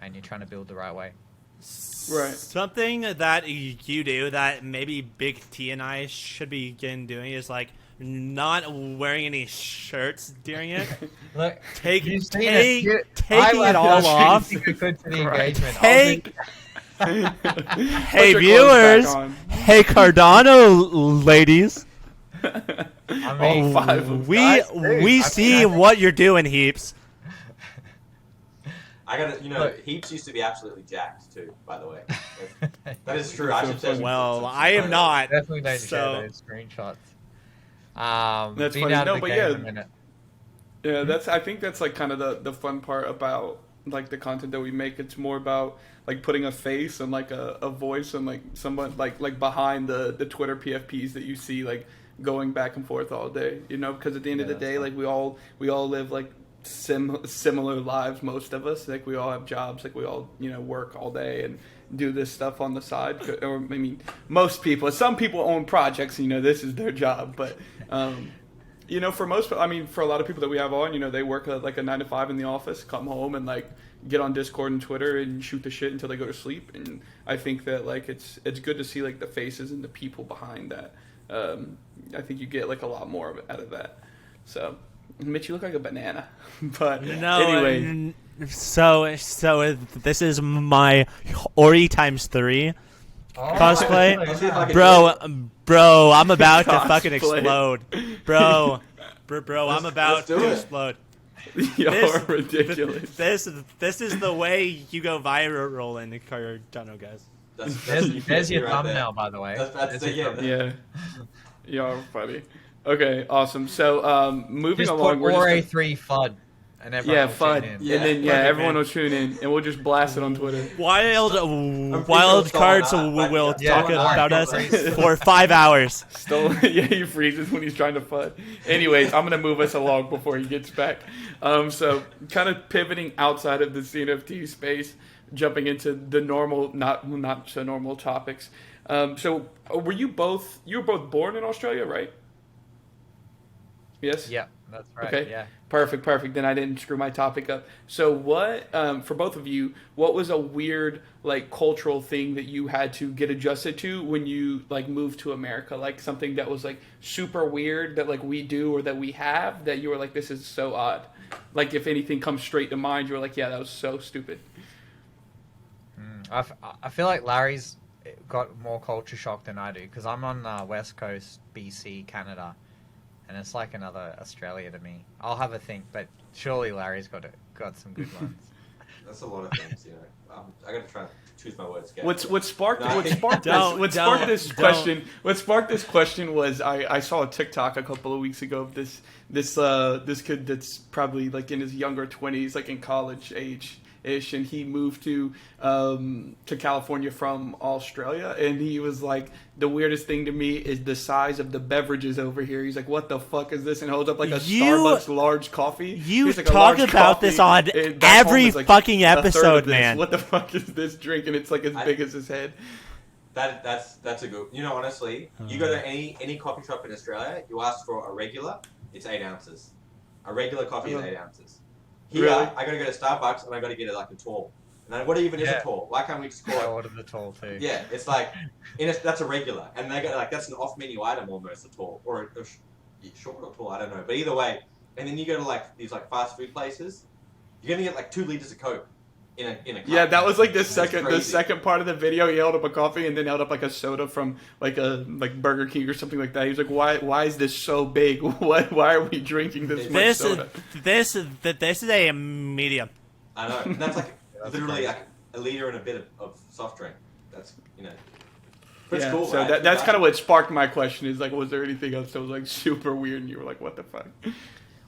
[SPEAKER 4] and you're trying to build the right way.
[SPEAKER 2] Right.
[SPEAKER 1] Something that you do that maybe Big T and I should begin doing is like not wearing any shirts during it.
[SPEAKER 4] Look,
[SPEAKER 1] Taking
[SPEAKER 4] you've seen
[SPEAKER 1] it
[SPEAKER 4] I
[SPEAKER 1] all
[SPEAKER 4] feel
[SPEAKER 1] off.
[SPEAKER 4] good to the
[SPEAKER 2] Right.
[SPEAKER 4] engagement.
[SPEAKER 1] Take
[SPEAKER 2] Put
[SPEAKER 1] hey
[SPEAKER 2] your clothes
[SPEAKER 1] viewers,
[SPEAKER 2] back on.
[SPEAKER 1] hey Cardano ladies.
[SPEAKER 4] I mean,
[SPEAKER 2] All five of them.
[SPEAKER 1] We
[SPEAKER 4] Guys, dude,
[SPEAKER 1] we
[SPEAKER 4] I
[SPEAKER 1] see
[SPEAKER 4] think-
[SPEAKER 1] what you're doing, Heaps.
[SPEAKER 3] I gotta, you know,
[SPEAKER 4] Look.
[SPEAKER 3] Heaps used to be absolutely jacked too. By the way, that is true. I should say.
[SPEAKER 1] Well, I am not.
[SPEAKER 4] Definitely don't
[SPEAKER 1] So-
[SPEAKER 4] share those screenshots.
[SPEAKER 2] That's
[SPEAKER 4] been
[SPEAKER 2] funny.
[SPEAKER 4] out
[SPEAKER 2] No,
[SPEAKER 4] of the
[SPEAKER 2] but
[SPEAKER 4] game
[SPEAKER 2] yeah.
[SPEAKER 4] a minute.
[SPEAKER 2] Yeah, I think that's like kind of the fun part about like the content that we make. It's more about like putting a face and like a voice and like someone like behind the Twitter PFPs that you see like going back and forth all day. You know, because at the end of the
[SPEAKER 4] that's
[SPEAKER 2] day,
[SPEAKER 4] fun.
[SPEAKER 2] like we all live like similar lives. Most of us, like we all have jobs. Like we all work all day and do this stuff on the side. Or I mean, most people. Some people own projects. This is their job, but. For most, I mean, for a lot of people that we have on, they work like a 9 to 5 in the office, come home and like get on Discord and Twitter and shoot the shit until they go to sleep. And I think that like it's good to see like the faces and the people behind that. I think you get like a lot more out of that. So, Mitch, you look like a banana. But
[SPEAKER 1] No,
[SPEAKER 2] anyway,
[SPEAKER 1] so this is my Ori times 3 cosplay.
[SPEAKER 3] Let's see if I can
[SPEAKER 1] Bro, I'm about to
[SPEAKER 2] Cosplay.
[SPEAKER 1] fucking explode. Bro, I'm about
[SPEAKER 3] let's do
[SPEAKER 1] to
[SPEAKER 3] it.
[SPEAKER 1] explode.
[SPEAKER 2] you're ridiculous.
[SPEAKER 1] This is the way you go viral in Cardano, guys.
[SPEAKER 4] There's your
[SPEAKER 3] right
[SPEAKER 4] thumbnail, by the way.
[SPEAKER 3] That's about to say, yeah.
[SPEAKER 2] Yeah, you're funny. Okay, awesome. So, moving
[SPEAKER 4] Just
[SPEAKER 2] along,
[SPEAKER 4] put
[SPEAKER 2] we're
[SPEAKER 4] Ore
[SPEAKER 2] just
[SPEAKER 4] 3 FUD, and everyone
[SPEAKER 2] yeah,
[SPEAKER 4] will
[SPEAKER 2] FUD,
[SPEAKER 4] tune in.
[SPEAKER 3] Yeah.
[SPEAKER 2] and then
[SPEAKER 1] Perfect,
[SPEAKER 2] everyone
[SPEAKER 1] man.
[SPEAKER 2] will tune in, and we'll just blast it on Twitter.
[SPEAKER 1] Wild
[SPEAKER 3] sure
[SPEAKER 1] cards
[SPEAKER 3] Stolen Art,
[SPEAKER 1] will
[SPEAKER 3] yeah,
[SPEAKER 1] talk
[SPEAKER 4] Stolen
[SPEAKER 1] about
[SPEAKER 4] Art,
[SPEAKER 1] us
[SPEAKER 4] please.
[SPEAKER 1] for 5 hours.
[SPEAKER 2] Yeah, he freezes when he's trying to FUD. Anyways, I'm gonna move us along before he gets back. So kind of pivoting outside of the CNFT space, jumping into the normal, not so normal topics. So were you both born in Australia, right? Yes.
[SPEAKER 4] Yeah, that's right.
[SPEAKER 2] Okay.
[SPEAKER 4] Yeah.
[SPEAKER 2] Perfect. Then I didn't screw my topic up. So what, for both of you, what was a weird, like, cultural thing that you had to get adjusted to when you, like, moved to America? Like, something that was, like, super weird that, like, we do or that we have that you were like, this is so odd. Like, if anything comes straight to mind, you were like, yeah, that was so stupid.
[SPEAKER 4] I feel like Larry's got more culture shock than I do, because I'm on West Coast, BC, Canada, and it's like another Australia to me. I'll have a think, but surely Larry's got some good ones.
[SPEAKER 3] That's a lot of things, I gotta try and choose my words.
[SPEAKER 2] What sparked
[SPEAKER 3] No, I think-
[SPEAKER 2] this question was I saw a TikTok a couple of weeks ago of this kid that's probably like in his younger 20s, like in college age ish, and he moved to California from Australia, and he was like, the weirdest thing to me is the size of the beverages over here. He's like, what the fuck is this? And holds up like a Starbucks large coffee.
[SPEAKER 1] You
[SPEAKER 2] He's like, a
[SPEAKER 1] talk
[SPEAKER 2] large
[SPEAKER 1] about
[SPEAKER 2] coffee,
[SPEAKER 1] this on
[SPEAKER 2] and back home
[SPEAKER 1] every
[SPEAKER 2] is, like,
[SPEAKER 1] fucking
[SPEAKER 2] a third of
[SPEAKER 1] episode,
[SPEAKER 2] this.
[SPEAKER 1] man.
[SPEAKER 2] What the fuck is this drink? And it's like as big as his head.
[SPEAKER 3] That's a good. Honestly, you go to any coffee shop in Australia, you ask for a regular, it's 8 ounces. A regular coffee is 8 ounces. Here,
[SPEAKER 2] Really?
[SPEAKER 3] I gotta go to Starbucks and I gotta get it like a tall. And then what even is a tall? Why can't we just
[SPEAKER 4] I
[SPEAKER 3] call it?
[SPEAKER 4] ordered the tall too.
[SPEAKER 3] Yeah, it's like that's a regular, and they got like that's an off-menu item almost, a tall or short or tall, I don't know. But either way, and then you go to like these like fast food places, you're gonna get like 2 liters of Coke. in a cup.
[SPEAKER 2] Yeah, that was like the
[SPEAKER 3] That's crazy.
[SPEAKER 2] second part of the video. He held up a coffee and then held up like a soda from like Burger King or something like that. He was like, "Why is this so big? Why are we drinking this much soda?"
[SPEAKER 1] This is a medium.
[SPEAKER 3] I know. And that's like
[SPEAKER 4] That's
[SPEAKER 3] literally
[SPEAKER 4] crazy.
[SPEAKER 3] like a liter and a bit of soft drink. That's But it's
[SPEAKER 2] Yeah,
[SPEAKER 3] cool,
[SPEAKER 2] so
[SPEAKER 3] right?
[SPEAKER 2] that's kind of what sparked my question. Is like, was there anything else that was like super weird? And you were like, "What the fuck?"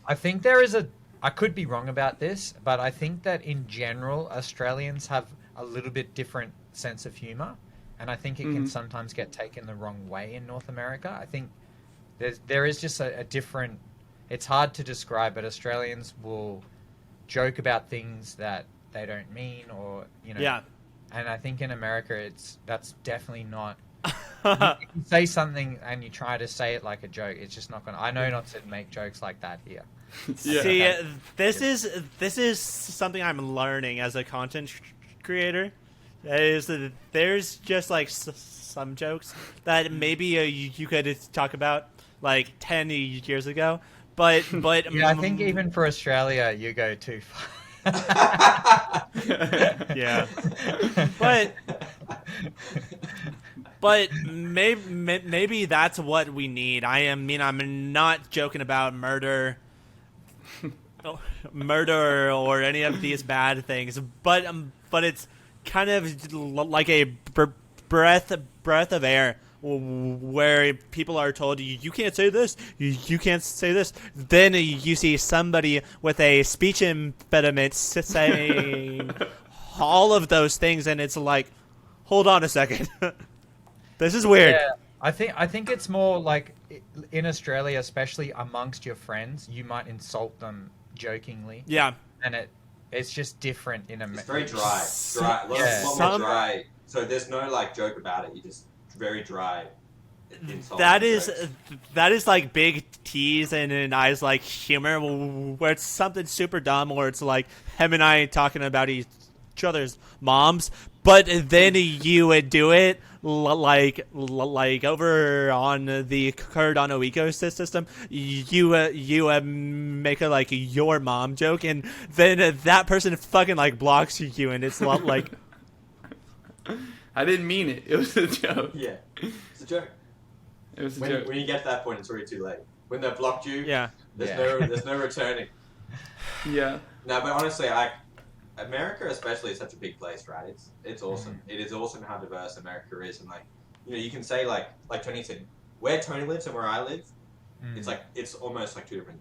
[SPEAKER 4] I think there is I could be wrong about this, but I think that in general, Australians have a little bit different sense of humor, and I think it can sometimes get taken the wrong way in North America. I think there is just a different. It's hard to describe, but Australians will joke about things that they don't mean, or
[SPEAKER 1] Yeah.
[SPEAKER 4] And I think in America, that's definitely not. You can say something and you try to say it like a joke. It's just not gonna. I know not to make jokes like that here.
[SPEAKER 2] Yeah.
[SPEAKER 1] See, this is something I'm learning as a content creator. Is that there's just like some jokes that maybe you could talk about like 10 years ago, but
[SPEAKER 4] Yeah, I think even for Australia, you go too far.
[SPEAKER 1] yeah, but maybe that's what we need. I'm not joking about murder or any of these bad things, but it's kind of like a breath of air where people are told you can't say this, you can't say this. Then you see somebody with a speech impediment saying all of those things, and it's like, hold on a second, this is weird.
[SPEAKER 4] Yeah, I think it's more like in Australia, especially amongst your friends, you might insult them jokingly.
[SPEAKER 1] Yeah.
[SPEAKER 4] And it's just different in
[SPEAKER 3] It's
[SPEAKER 4] America.
[SPEAKER 3] very dry. A lot more dry. So there's no like joke about it. You just very dry.
[SPEAKER 1] That is like big T's and I's like humor, where it's something super dumb, or it's like him and I talking about each other's moms, but then you would do it like over on the Cardano ecosystem. You make a like your mom joke, and then that person fucking like blocks you, and it's like.
[SPEAKER 2] I didn't mean it. It was a joke.
[SPEAKER 3] Yeah, it's a joke.
[SPEAKER 2] It was a
[SPEAKER 3] When
[SPEAKER 2] joke.
[SPEAKER 3] you get to that point, it's already too late. When they've blocked you,
[SPEAKER 1] Yeah.
[SPEAKER 3] there's no returning.
[SPEAKER 2] Yeah.
[SPEAKER 3] No, but honestly, America especially is such a big place, right? It's awesome. It is awesome how diverse America is, and like you can say like Tony said, where Tony lives and where I live, it's almost like two different.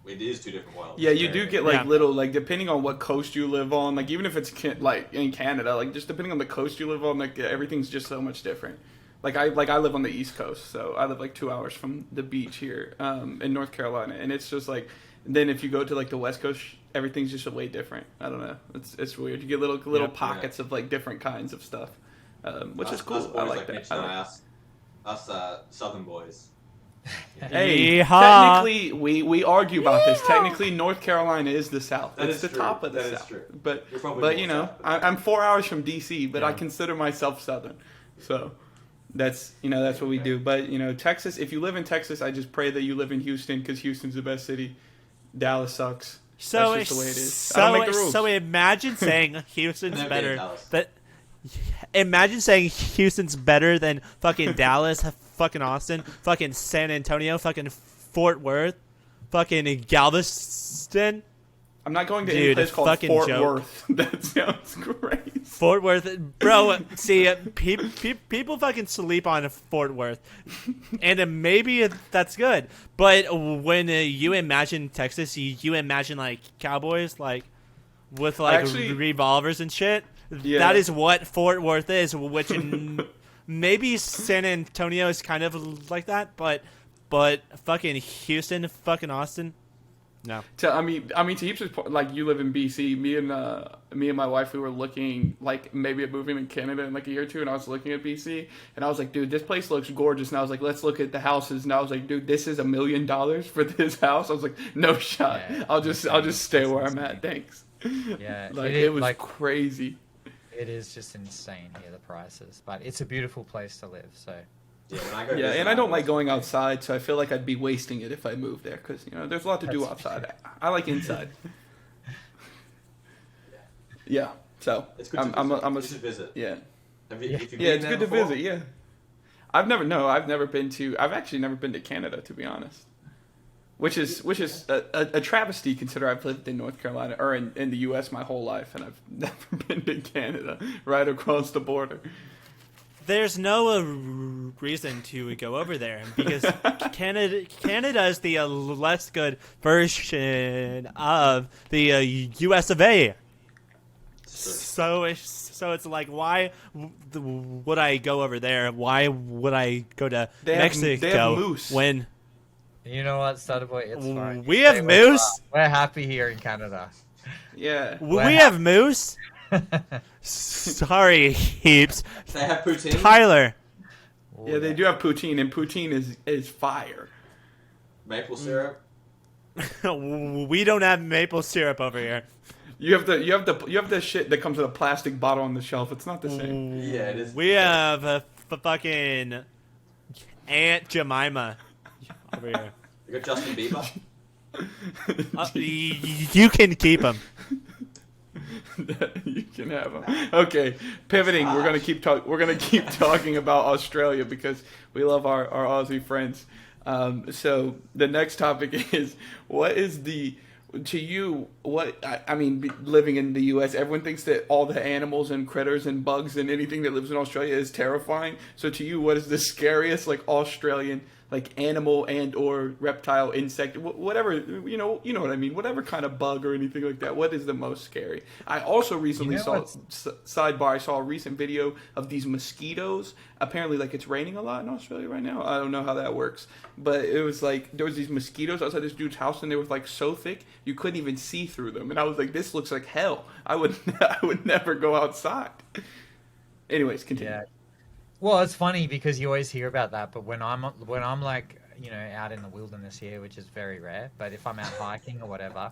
[SPEAKER 3] It is two different worlds.
[SPEAKER 2] Yeah, you do get like
[SPEAKER 1] Yeah.
[SPEAKER 2] little, like depending on what coast you live on, like even if it's like in Canada, like just depending on the coast you live on, like everything's just so much different. Like I live on the East Coast, so I live like 2 hours from the beach here in North Carolina, and it's just like. Then if you go to like the West Coast, everything's just way different. I don't know. It's weird. You get little pockets of like different kinds of stuff, which is cool.
[SPEAKER 3] Us boys
[SPEAKER 2] I like that.
[SPEAKER 3] Mitch and us Southern boys.
[SPEAKER 2] Hey,
[SPEAKER 1] Yeehaw.
[SPEAKER 2] technically, we argue about this. Technically, North Carolina is the South.
[SPEAKER 3] That
[SPEAKER 2] It's
[SPEAKER 3] is
[SPEAKER 2] the
[SPEAKER 3] true.
[SPEAKER 2] top of the
[SPEAKER 3] That is
[SPEAKER 2] South.
[SPEAKER 3] true.
[SPEAKER 2] But
[SPEAKER 3] You're probably
[SPEAKER 2] but
[SPEAKER 3] more
[SPEAKER 2] you know,
[SPEAKER 3] South than
[SPEAKER 2] I'm 4 hours from DC, but I
[SPEAKER 4] Yeah.
[SPEAKER 2] consider myself Southern. So that's that's what we do. But Texas. If you live in Texas, I just pray that you live in Houston because Houston's the best city. Dallas sucks.
[SPEAKER 1] So
[SPEAKER 2] That's just the way it is. I don't make the rules.
[SPEAKER 1] So imagine saying Houston's
[SPEAKER 3] Never been
[SPEAKER 1] better.
[SPEAKER 3] to Dallas.
[SPEAKER 1] That imagine saying Houston's better than fucking Dallas, fucking Austin, fucking San Antonio, fucking Fort Worth, fucking Galveston.
[SPEAKER 2] I'm not going to any
[SPEAKER 1] Dude,
[SPEAKER 2] place called
[SPEAKER 1] fucking
[SPEAKER 2] Fort
[SPEAKER 1] joke.
[SPEAKER 2] Worth. That sounds great.
[SPEAKER 1] Fort Worth, bro. See, people fucking sleep on Fort Worth, and maybe that's good. But when you imagine Texas, you imagine like cowboys, like with like
[SPEAKER 2] Actually-
[SPEAKER 1] revolvers and shit.
[SPEAKER 2] Yeah.
[SPEAKER 1] That is what Fort Worth is. Which maybe San Antonio is kind of like that, but fucking Houston, fucking Austin. No.
[SPEAKER 2] I mean, to Heaps' point, like you live in BC. Me and my wife, we were looking like maybe at moving in Canada in like a year or two, and I was looking at BC, and I was like, dude, this place looks gorgeous. And I was like, let's look at the houses, and I was like, dude, this is $1 million for this house. I was like, no shot.
[SPEAKER 4] Yeah,
[SPEAKER 2] I'll just stay where I'm at. Thanks.
[SPEAKER 4] Yeah,
[SPEAKER 2] Like
[SPEAKER 4] it
[SPEAKER 2] it
[SPEAKER 4] is,
[SPEAKER 2] was
[SPEAKER 4] like,
[SPEAKER 2] crazy.
[SPEAKER 4] it is just insane here, the prices. But it's a beautiful place to live. So
[SPEAKER 3] Yeah, when I go
[SPEAKER 2] Yeah,
[SPEAKER 3] visit
[SPEAKER 2] and I
[SPEAKER 3] my
[SPEAKER 2] don't like
[SPEAKER 3] boys-
[SPEAKER 2] going outside, so I feel like I'd be wasting it if I moved there because there's a lot to do
[SPEAKER 4] That's
[SPEAKER 2] outside. I like inside. Yeah. So
[SPEAKER 3] It's good to visit.
[SPEAKER 2] I'm a
[SPEAKER 3] You should visit.
[SPEAKER 2] yeah.
[SPEAKER 3] If you've
[SPEAKER 2] Yeah,
[SPEAKER 3] been
[SPEAKER 2] it's
[SPEAKER 3] there
[SPEAKER 2] good to
[SPEAKER 3] before?
[SPEAKER 2] visit. Yeah, I've actually never been to Canada, to be honest. Which is a travesty, consider I've lived in North Carolina or in the U.S. my whole life, and I've never been to Canada, right across the border.
[SPEAKER 1] There's no reason to go over there because Canada is the less good version of the U.S. of A. So it's like, why would I go over there? Why would I go to Mexico
[SPEAKER 2] they have moose.
[SPEAKER 1] when
[SPEAKER 4] You know what, Stutterboy? It's fine.
[SPEAKER 1] we
[SPEAKER 4] You
[SPEAKER 1] have
[SPEAKER 4] stay where you
[SPEAKER 1] moose?
[SPEAKER 4] are. We're happy here in Canada.
[SPEAKER 2] Yeah.
[SPEAKER 1] We have moose? Sorry, Heaps.
[SPEAKER 3] They have poutine.
[SPEAKER 1] Tyler.
[SPEAKER 2] Yeah, they do have poutine, and poutine is fire.
[SPEAKER 3] Maple syrup.
[SPEAKER 1] We don't have maple syrup over here.
[SPEAKER 2] You have the shit that comes in a plastic bottle on the shelf. It's not the same.
[SPEAKER 3] Yeah, it is.
[SPEAKER 1] We have a fucking Aunt Jemima over here.
[SPEAKER 3] You got Justin Bieber.
[SPEAKER 1] You can keep him.
[SPEAKER 2] You can have them. Okay, pivoting. We're gonna keep talking about Australia because we love our Aussie friends. So the next topic is I mean, living in the U.S., everyone thinks that all the animals and critters and bugs and anything that lives in Australia is terrifying. So to you, what is the scariest Australian animal and or reptile, insect, whatever, you know what I mean, whatever kind of bug or anything like that? What is the most scary? I also recently sidebar, I saw a recent video of these mosquitoes. Apparently, it's raining a lot in Australia right now. I don't know how that works, but it was there was these mosquitoes outside this dude's house, and they were so thick you couldn't even see through them. And I was like, this looks like hell. I would never go outside. Anyways, continue.
[SPEAKER 4] Yeah. Well, it's funny because you always hear about that, but when I'm out in the wilderness here, which is very rare, but if I'm out hiking or whatever,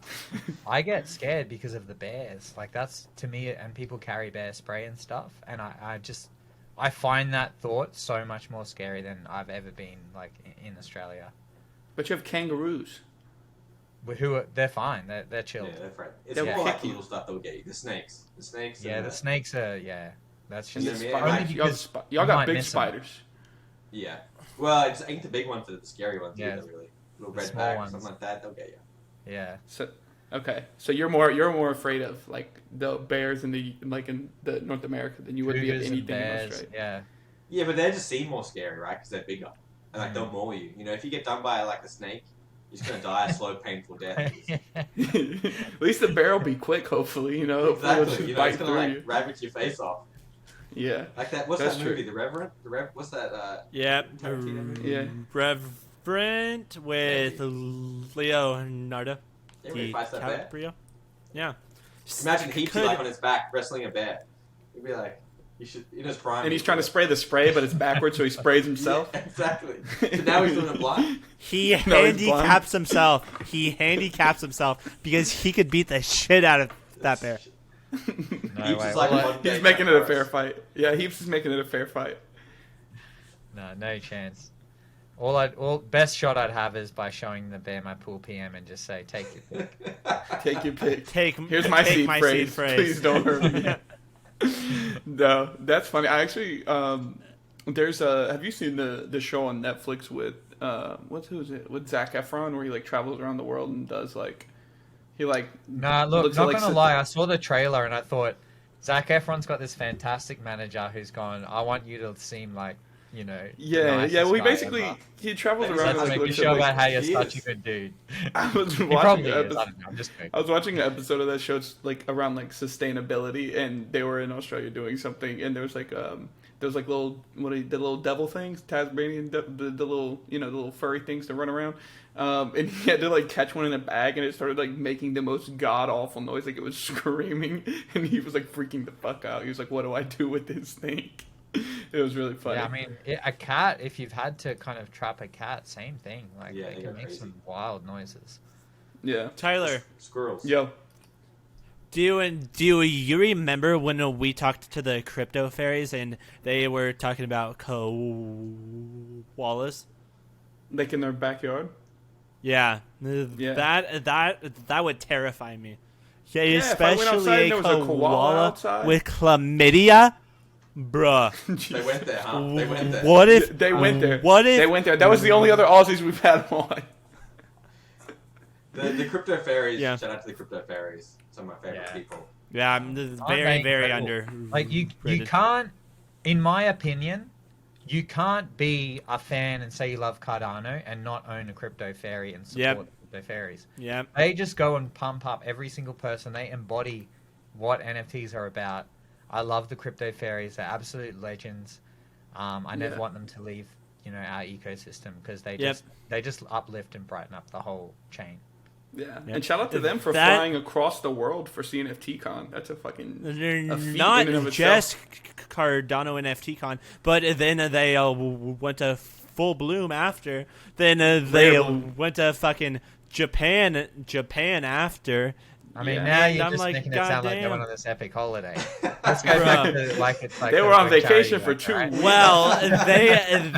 [SPEAKER 4] I get scared because of the bears. That's to me, and people carry bear spray and stuff, and I find that thought so much more scary than I've ever been in Australia.
[SPEAKER 2] But you have kangaroos.
[SPEAKER 4] But they're fine. They're chilled.
[SPEAKER 3] Yeah, they're fine. It's
[SPEAKER 2] They're
[SPEAKER 3] more
[SPEAKER 2] picky.
[SPEAKER 3] little stuff that will get you. The snakes.
[SPEAKER 4] Yeah, the snakes are That's
[SPEAKER 2] And
[SPEAKER 4] just
[SPEAKER 3] the
[SPEAKER 2] spiders.
[SPEAKER 3] only
[SPEAKER 2] Y'all got big
[SPEAKER 4] miss 'em.
[SPEAKER 2] spiders.
[SPEAKER 3] Yeah. Well, I ain't the big ones, the scary ones.
[SPEAKER 4] Yeah.
[SPEAKER 3] Either, really. Little
[SPEAKER 4] The
[SPEAKER 3] red
[SPEAKER 4] small
[SPEAKER 3] back,
[SPEAKER 4] ones.
[SPEAKER 3] something like that. They'll get you.
[SPEAKER 4] yeah.
[SPEAKER 2] So, okay, so you're more afraid of the bears in the North America than you would be of
[SPEAKER 4] Cougars and
[SPEAKER 2] anything in
[SPEAKER 4] bears.
[SPEAKER 2] Australia.
[SPEAKER 4] Yeah.
[SPEAKER 3] Yeah, but they just seem more scary, right? Because they're bigger and they'll maul you. If you get done by a snake, you're just gonna die a slow, painful death.
[SPEAKER 2] At least the bear will be quick, hopefully. Hopefully it'll just
[SPEAKER 3] Exactly.
[SPEAKER 2] bite
[SPEAKER 3] It's gonna
[SPEAKER 2] through you.
[SPEAKER 3] ravage your face off.
[SPEAKER 2] Yeah.
[SPEAKER 3] Like that. What's
[SPEAKER 2] That's
[SPEAKER 3] that movie? The Reverend. What's that?
[SPEAKER 1] Yeah.
[SPEAKER 3] Tarantino movie?
[SPEAKER 2] Yeah.
[SPEAKER 1] Reverend with Leonardo
[SPEAKER 3] Yeah, where he fights that bear.
[SPEAKER 1] DiCaprio. Yeah.
[SPEAKER 3] Imagine Heaps
[SPEAKER 1] Could-
[SPEAKER 3] on his back wrestling a bear. He'd be like, you should in his prime.
[SPEAKER 2] And he's trying to spray the spray, but it's backwards, so he sprays himself.
[SPEAKER 3] Yeah, exactly. So now he's doing it blind.
[SPEAKER 1] He
[SPEAKER 2] No, he's
[SPEAKER 1] handicaps himself. He handicaps himself because he could beat the shit out of that bear.
[SPEAKER 4] No
[SPEAKER 3] Heaps
[SPEAKER 4] way.
[SPEAKER 3] is like
[SPEAKER 4] Well,
[SPEAKER 3] one day
[SPEAKER 2] He's making it a
[SPEAKER 3] Paris.
[SPEAKER 2] fair fight. Yeah, Heaps is making it a fair fight.
[SPEAKER 4] no chance. All best shot I'd have is by showing the bear my pool PM and just say, take your pick.
[SPEAKER 2] Take your pick.
[SPEAKER 1] Here's
[SPEAKER 2] my seed phrase. Please don't hurt me. No, that's funny. I actually, there's have you seen the show on Netflix with who is it, with Zac Efron, where he travels around the world and does
[SPEAKER 4] Nah, look,
[SPEAKER 2] looks
[SPEAKER 4] not
[SPEAKER 2] like
[SPEAKER 4] gonna lie, I saw the trailer and I thought Zac Efron's got this fantastic manager who's gone, I want you to seem like, the nicest
[SPEAKER 2] well,
[SPEAKER 4] guy
[SPEAKER 2] basically
[SPEAKER 4] ever.
[SPEAKER 2] he travels
[SPEAKER 3] Let's
[SPEAKER 2] around
[SPEAKER 4] Let's
[SPEAKER 2] and
[SPEAKER 4] make a
[SPEAKER 2] looks
[SPEAKER 4] show
[SPEAKER 2] at,
[SPEAKER 4] about how you're
[SPEAKER 3] he
[SPEAKER 4] such
[SPEAKER 3] is.
[SPEAKER 4] a good dude.
[SPEAKER 2] I was
[SPEAKER 4] He
[SPEAKER 2] watching
[SPEAKER 4] probably
[SPEAKER 2] an
[SPEAKER 4] is.
[SPEAKER 2] episode.
[SPEAKER 4] I don't know. I'm just joking.
[SPEAKER 2] I was watching an episode of that show. It's around sustainability, and they were in Australia doing something, and there was little the little devil things, Tasmanian the little the little furry things that run around, and he had to catch one in a bag, and it started making the most god awful noise, it was screaming, and he was freaking the fuck out. He was like, "What do I do with this thing?" It was really funny.
[SPEAKER 4] Yeah, I mean, a cat, if you've had to kind of trap a cat, same thing.
[SPEAKER 3] Yeah,
[SPEAKER 4] they
[SPEAKER 3] they go
[SPEAKER 4] can make
[SPEAKER 3] crazy.
[SPEAKER 4] some wild noises.
[SPEAKER 2] Yeah.
[SPEAKER 1] Tyler,
[SPEAKER 3] Squirrels.
[SPEAKER 2] Yo.
[SPEAKER 1] do you remember when we talked to the crypto fairies and they were talking about koalas?
[SPEAKER 2] In their backyard.
[SPEAKER 1] Yeah,
[SPEAKER 2] Yeah.
[SPEAKER 1] that would terrify me. Yeah,
[SPEAKER 2] if I went outside
[SPEAKER 1] especially
[SPEAKER 2] and
[SPEAKER 1] a
[SPEAKER 2] there was a koala outside.
[SPEAKER 1] with chlamydia, bruh.
[SPEAKER 3] They went there, huh? They went there.
[SPEAKER 1] What if
[SPEAKER 2] They went there.
[SPEAKER 1] What if
[SPEAKER 2] They went there. That was the only other Aussies we've had on.
[SPEAKER 3] The crypto fairies.
[SPEAKER 1] Yeah.
[SPEAKER 3] Shout out to the crypto fairies. Some of my favorite
[SPEAKER 4] Yeah.
[SPEAKER 3] people.
[SPEAKER 1] Yeah,
[SPEAKER 4] Aren't
[SPEAKER 1] very,
[SPEAKER 4] they
[SPEAKER 1] very
[SPEAKER 4] incredible?
[SPEAKER 1] under.
[SPEAKER 4] Like you can't, in my opinion, you can't be a fan and say you love Cardano and not own a crypto fairy and support
[SPEAKER 1] Yep.
[SPEAKER 4] the crypto fairies.
[SPEAKER 1] Yeah.
[SPEAKER 4] They just go and pump up every single person. They embody what NFTs are about. I love the crypto fairies. They're absolute legends. I never want them to leave, our ecosystem because they just uplift and brighten up the whole chain.
[SPEAKER 2] Yeah,
[SPEAKER 1] Yep.
[SPEAKER 2] and shout out to them for flying across the world for CNFT Con. That's a fucking
[SPEAKER 1] They're
[SPEAKER 2] a feat
[SPEAKER 1] not
[SPEAKER 2] in and of
[SPEAKER 1] just
[SPEAKER 2] itself.
[SPEAKER 1] Cardano and FT Con, but then they went to full bloom after. Then they
[SPEAKER 2] Bloom.
[SPEAKER 1] went to fucking Japan after.
[SPEAKER 4] I mean,
[SPEAKER 2] Yeah.
[SPEAKER 4] now
[SPEAKER 1] And
[SPEAKER 4] you're
[SPEAKER 1] I'm
[SPEAKER 4] just
[SPEAKER 1] like,
[SPEAKER 4] making it sound like they
[SPEAKER 1] goddamn.
[SPEAKER 4] went on this epic holiday. Let's go back to like it's like
[SPEAKER 2] They
[SPEAKER 4] a
[SPEAKER 2] were on
[SPEAKER 4] big
[SPEAKER 2] vacation
[SPEAKER 4] charity
[SPEAKER 2] for
[SPEAKER 4] work,
[SPEAKER 2] 2
[SPEAKER 4] right?
[SPEAKER 2] weeks.
[SPEAKER 1] Well,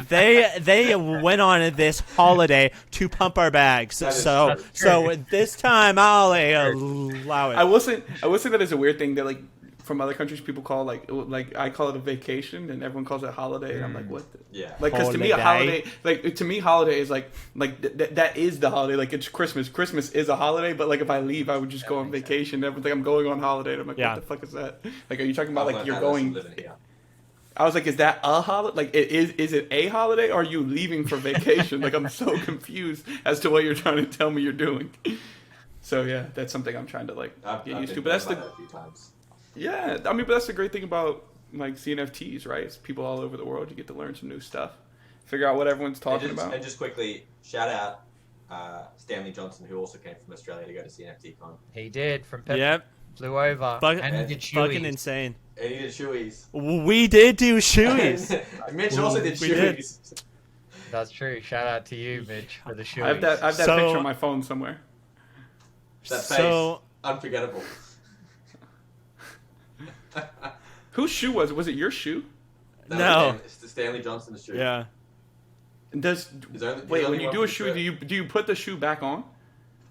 [SPEAKER 1] they went on this holiday to pump our bags.
[SPEAKER 3] That is
[SPEAKER 1] So this time I'll allow it.
[SPEAKER 2] I will say that it's a weird thing that like from other countries people call like I call it a vacation and everyone calls it a holiday and I'm like what?
[SPEAKER 3] Yeah.
[SPEAKER 2] Like because to me a
[SPEAKER 1] Holiday.
[SPEAKER 2] holiday is like that is the holiday. Like it's Christmas. Christmas is a holiday, but like if I leave, I would just go on vacation. Everything I'm going on holiday. And I'm like,
[SPEAKER 1] Yeah.
[SPEAKER 2] what the fuck is that? Like, are you talking about
[SPEAKER 3] I've
[SPEAKER 2] like
[SPEAKER 3] learned
[SPEAKER 2] you're
[SPEAKER 3] that
[SPEAKER 2] going?
[SPEAKER 3] lesson living here.
[SPEAKER 2] I was like, is that a holiday? Like, is it a holiday? Or are you leaving for vacation? Like, I'm so confused as to what you're trying to tell me you're doing. So yeah, that's something I'm trying to like
[SPEAKER 3] I've
[SPEAKER 2] get used to.
[SPEAKER 3] been
[SPEAKER 2] But that's
[SPEAKER 3] told
[SPEAKER 2] the
[SPEAKER 3] about that a few times.
[SPEAKER 2] yeah. I mean, but that's the great thing about like CNFTs, right? It's people all over the world. You get to learn some new stuff, figure out what everyone's talking about.
[SPEAKER 3] And just quickly, shout out Stanley Johnson, who also came from Australia to go to CNFT Con.
[SPEAKER 4] He did from Peppermint.
[SPEAKER 1] Yep.
[SPEAKER 4] Flew over
[SPEAKER 1] Fuck-
[SPEAKER 4] and he did
[SPEAKER 1] Fucking
[SPEAKER 4] shoeies.
[SPEAKER 1] insane.
[SPEAKER 3] And he did shoeies.
[SPEAKER 1] We did do shoeies.
[SPEAKER 3] Mitch also did
[SPEAKER 1] We did.
[SPEAKER 3] shoeies.
[SPEAKER 4] That's true. Shout out to you, Mitch, for the shoeies.
[SPEAKER 2] I have that
[SPEAKER 1] So-
[SPEAKER 2] picture on my phone somewhere.
[SPEAKER 3] That face,
[SPEAKER 1] So
[SPEAKER 3] unforgettable.
[SPEAKER 2] Whose shoe was it? Was it your shoe?
[SPEAKER 3] That
[SPEAKER 1] No.
[SPEAKER 3] was it's the Stanley Johnson shoe.
[SPEAKER 1] yeah.
[SPEAKER 2] And does
[SPEAKER 3] He's only
[SPEAKER 2] wait when
[SPEAKER 3] one
[SPEAKER 2] you do
[SPEAKER 3] from
[SPEAKER 2] a shoe,
[SPEAKER 3] the
[SPEAKER 2] do you put the shoe back on?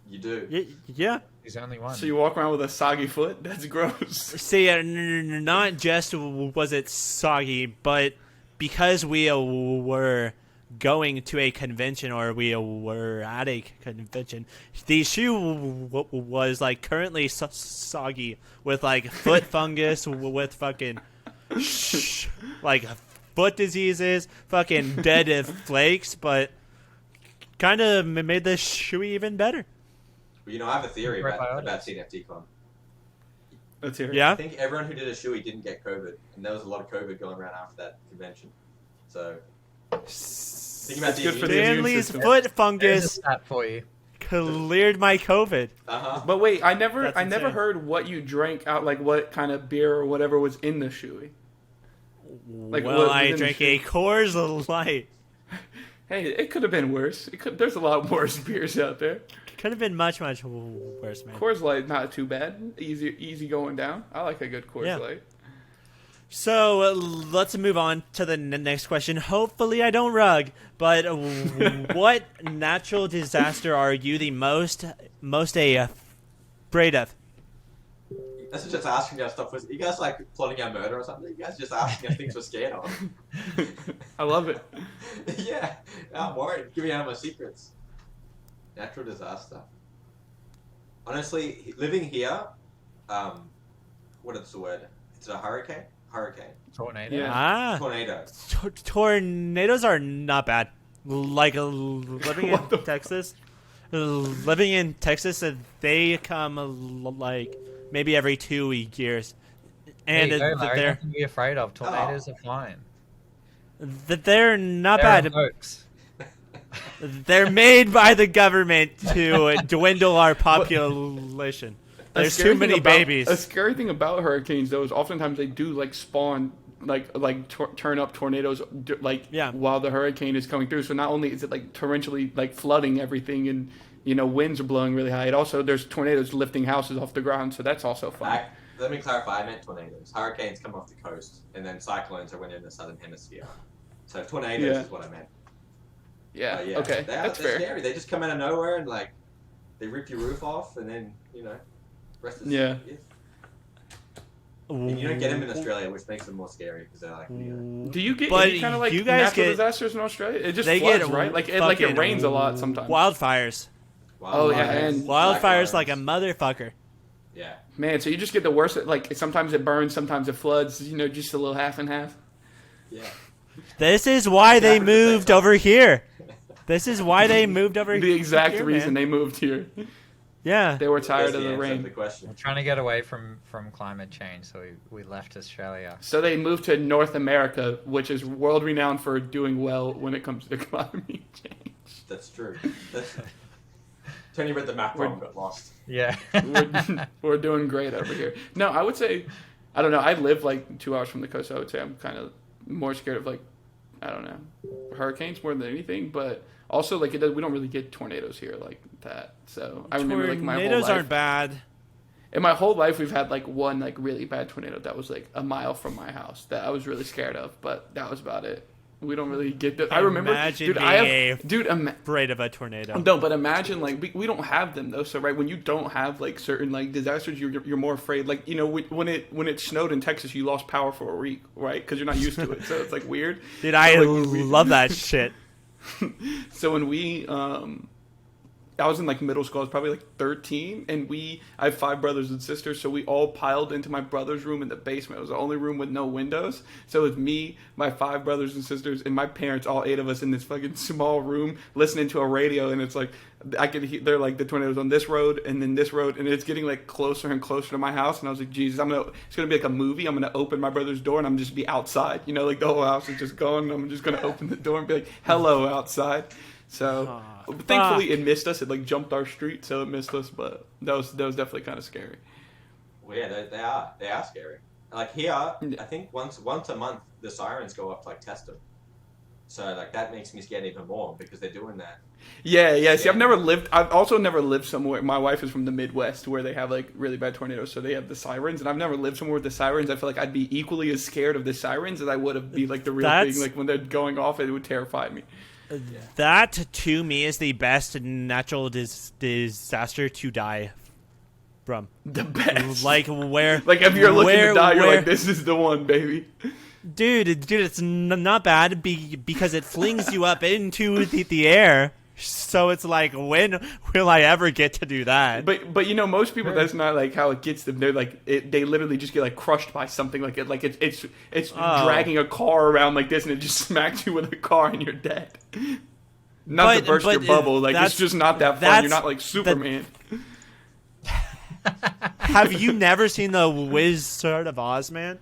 [SPEAKER 3] You do.
[SPEAKER 1] Yeah.
[SPEAKER 4] He's only one.
[SPEAKER 2] So you walk around with a soggy foot? That's gross.
[SPEAKER 1] See, not just was it soggy, but because we were going to a convention or we were at a convention, the shoe was like currently soggy with like foot fungus, with fucking like foot diseases, fucking dead flakes, but kind of made the shoe even better.
[SPEAKER 3] Well, I have a theory about
[SPEAKER 4] Probiotics.
[SPEAKER 3] CNFT Con.
[SPEAKER 2] Let's hear it.
[SPEAKER 3] I
[SPEAKER 1] Yeah.
[SPEAKER 3] think everyone who did a shoey didn't get COVID, and there was a lot of COVID going around after that convention. So, think about
[SPEAKER 2] That's good for the
[SPEAKER 3] immune
[SPEAKER 2] immune
[SPEAKER 1] Stanley's
[SPEAKER 2] system.
[SPEAKER 1] foot
[SPEAKER 4] There's a
[SPEAKER 1] fungus
[SPEAKER 4] stat for you.
[SPEAKER 1] cleared my COVID.
[SPEAKER 2] But wait, I never
[SPEAKER 1] That's insane.
[SPEAKER 2] heard what you drank out, like what kind of beer or whatever was in the shoey. Like,
[SPEAKER 1] Well,
[SPEAKER 2] what
[SPEAKER 1] I
[SPEAKER 2] was in the
[SPEAKER 1] drank
[SPEAKER 2] shoe?
[SPEAKER 1] a Coors Light.
[SPEAKER 2] Hey, it could have been worse. There's a lot worse beers out there.
[SPEAKER 1] Could have been much, much worse, man.
[SPEAKER 2] Coors Light not too bad. Easy going down. I like a good Coors
[SPEAKER 1] Yeah.
[SPEAKER 2] Light.
[SPEAKER 1] So let's move on to the next question. Hopefully, I don't rug. But what natural disaster are you the most afraid of?
[SPEAKER 3] That's just asking us stuff. You guys like plotting our murder or something? You guys just asking us things we're scared of.
[SPEAKER 2] I love it.
[SPEAKER 3] Yeah, I'm worried. Give me out my secrets. Natural disaster. Honestly, living here, what is the word? Is it a hurricane? Hurricane.
[SPEAKER 4] Tornado.
[SPEAKER 2] Yeah.
[SPEAKER 1] Ah,
[SPEAKER 3] Tornado.
[SPEAKER 1] tornadoes are not bad. Like living
[SPEAKER 2] What the
[SPEAKER 1] in Texas, they come like maybe every 2 years, and
[SPEAKER 4] There you go, Larry.
[SPEAKER 1] they're
[SPEAKER 4] Nothing to be afraid of. Tornadoes are fine.
[SPEAKER 1] they're not
[SPEAKER 4] They're
[SPEAKER 1] bad.
[SPEAKER 4] a hoax.
[SPEAKER 1] They're made by the government to dwindle our population. There's too many babies.
[SPEAKER 2] A scary thing about hurricanes, though, is oftentimes they do like spawn, turn up tornadoes, while the hurricane is coming through. So not only is it like torrentially like flooding everything, and winds are blowing really high. It also there's tornadoes lifting houses off the ground. So that's also fun.
[SPEAKER 3] Let me clarify. I meant tornadoes. Hurricanes come off the coast, and then cyclones are when they're in the southern hemisphere. So tornadoes is what I meant.
[SPEAKER 2] Yeah.
[SPEAKER 3] Yeah.
[SPEAKER 2] Okay.
[SPEAKER 3] They're
[SPEAKER 2] That's fair.
[SPEAKER 3] scary. They just come out of nowhere and they rip your roof off, and then Rest is
[SPEAKER 2] Yeah.
[SPEAKER 3] And you don't get them in Australia, which makes them more scary because they're like weird.
[SPEAKER 2] Do you get
[SPEAKER 1] But
[SPEAKER 2] any kind of like
[SPEAKER 1] you guys
[SPEAKER 2] natural
[SPEAKER 1] get-
[SPEAKER 2] disasters in Australia? It just
[SPEAKER 1] They
[SPEAKER 2] floods,
[SPEAKER 1] get
[SPEAKER 2] right? Like it rains a lot sometimes.
[SPEAKER 1] Wildfires.
[SPEAKER 2] Oh, yeah, and
[SPEAKER 1] Wildfires like a motherfucker.
[SPEAKER 3] Yeah.
[SPEAKER 2] Man, so you just get the worst. Like sometimes it burns, sometimes it floods. You know, just a little half and half.
[SPEAKER 3] Yeah.
[SPEAKER 1] This is why they
[SPEAKER 3] Exactly the same
[SPEAKER 1] moved
[SPEAKER 3] time.
[SPEAKER 1] over here. This is why they moved over here.
[SPEAKER 2] The exact reason
[SPEAKER 1] man.
[SPEAKER 2] they moved here.
[SPEAKER 1] Yeah.
[SPEAKER 2] They were tired
[SPEAKER 3] That's
[SPEAKER 2] of the
[SPEAKER 3] answer to
[SPEAKER 2] rain.
[SPEAKER 3] the question.
[SPEAKER 4] We're trying to get away from climate change, so we left Australia.
[SPEAKER 2] So they moved to North America, which is world renowned for doing well when it comes to climate change.
[SPEAKER 3] That's true. Tony read the map wrong, got lost.
[SPEAKER 4] Yeah.
[SPEAKER 2] We're doing great over here. No, I would say, I don't know. I live like 2 hours from the coast, so I would say I'm kind of more scared of like, I don't know, hurricanes more than anything. But also like we don't really get tornadoes here like that. So I remember like my whole
[SPEAKER 1] Tornadoes
[SPEAKER 2] life.
[SPEAKER 1] aren't bad.
[SPEAKER 2] In my whole life, we've had like one like really bad tornado that was like a mile from my house that I was really scared of, but that was about it. We don't really get that. I remember,
[SPEAKER 1] Imagine
[SPEAKER 2] dude.
[SPEAKER 1] being
[SPEAKER 2] Dude,
[SPEAKER 1] afraid of a tornado.
[SPEAKER 2] no, but imagine like we don't have them though. So right when you don't have like certain like disasters, you're more afraid. Like you know when it snowed in Texas, you lost power for a week, right? Because you're not used to it. So it's like weird.
[SPEAKER 1] Dude, I
[SPEAKER 2] So, like,
[SPEAKER 1] love that shit.
[SPEAKER 2] So when we I was in like middle school. I was probably like 13, and I have 5 brothers and sisters, so we all piled into my brother's room in the basement. It was the only room with no windows. So it was me, my 5 brothers and sisters, and my parents, all 8 of us in this fucking small room listening to a radio, and it's like I could hear they're like the tornadoes on this road and then this road, and it's getting like closer and closer to my house, and I was like, Jesus, it's gonna be like a movie. I'm gonna open my brother's door and I'm just be outside, you know, like the whole house is just going. I'm just gonna open the door and be like, hello outside. So thankfully it missed us. It like jumped our street, so it missed us. But that was definitely kind of scary.
[SPEAKER 3] Well, yeah, they are scary. Like here, I think once a month the sirens go up to like test them. So like that makes me scared even more because they're doing that.
[SPEAKER 2] Yeah. See, I've also never lived somewhere. My wife is from the Midwest where they have like really bad tornadoes, so they have the sirens. And I've never lived somewhere with the sirens. I feel like I'd be equally as scared of the sirens as I would have be like the real thing. Like when they're going off, it would terrify me.
[SPEAKER 1] That to me is the best natural disaster to die from.
[SPEAKER 2] The best.
[SPEAKER 1] Like where?
[SPEAKER 2] Like if you're looking to die, you're
[SPEAKER 1] where-
[SPEAKER 2] like, this is the one, baby.
[SPEAKER 1] Dude, it's not bad because it flings you up into the air. So it's like, when will I ever get to do that?
[SPEAKER 2] But you know, most people, that's not like how it gets them. They're like they literally just get like crushed by something like it. Like it's dragging a car around like this, and it just smacks you with a car, and you're dead. Not to burst your bubble. Like it's just not that fun. You're not like Superman.
[SPEAKER 1] Have you never seen the Wizard of Oz, man?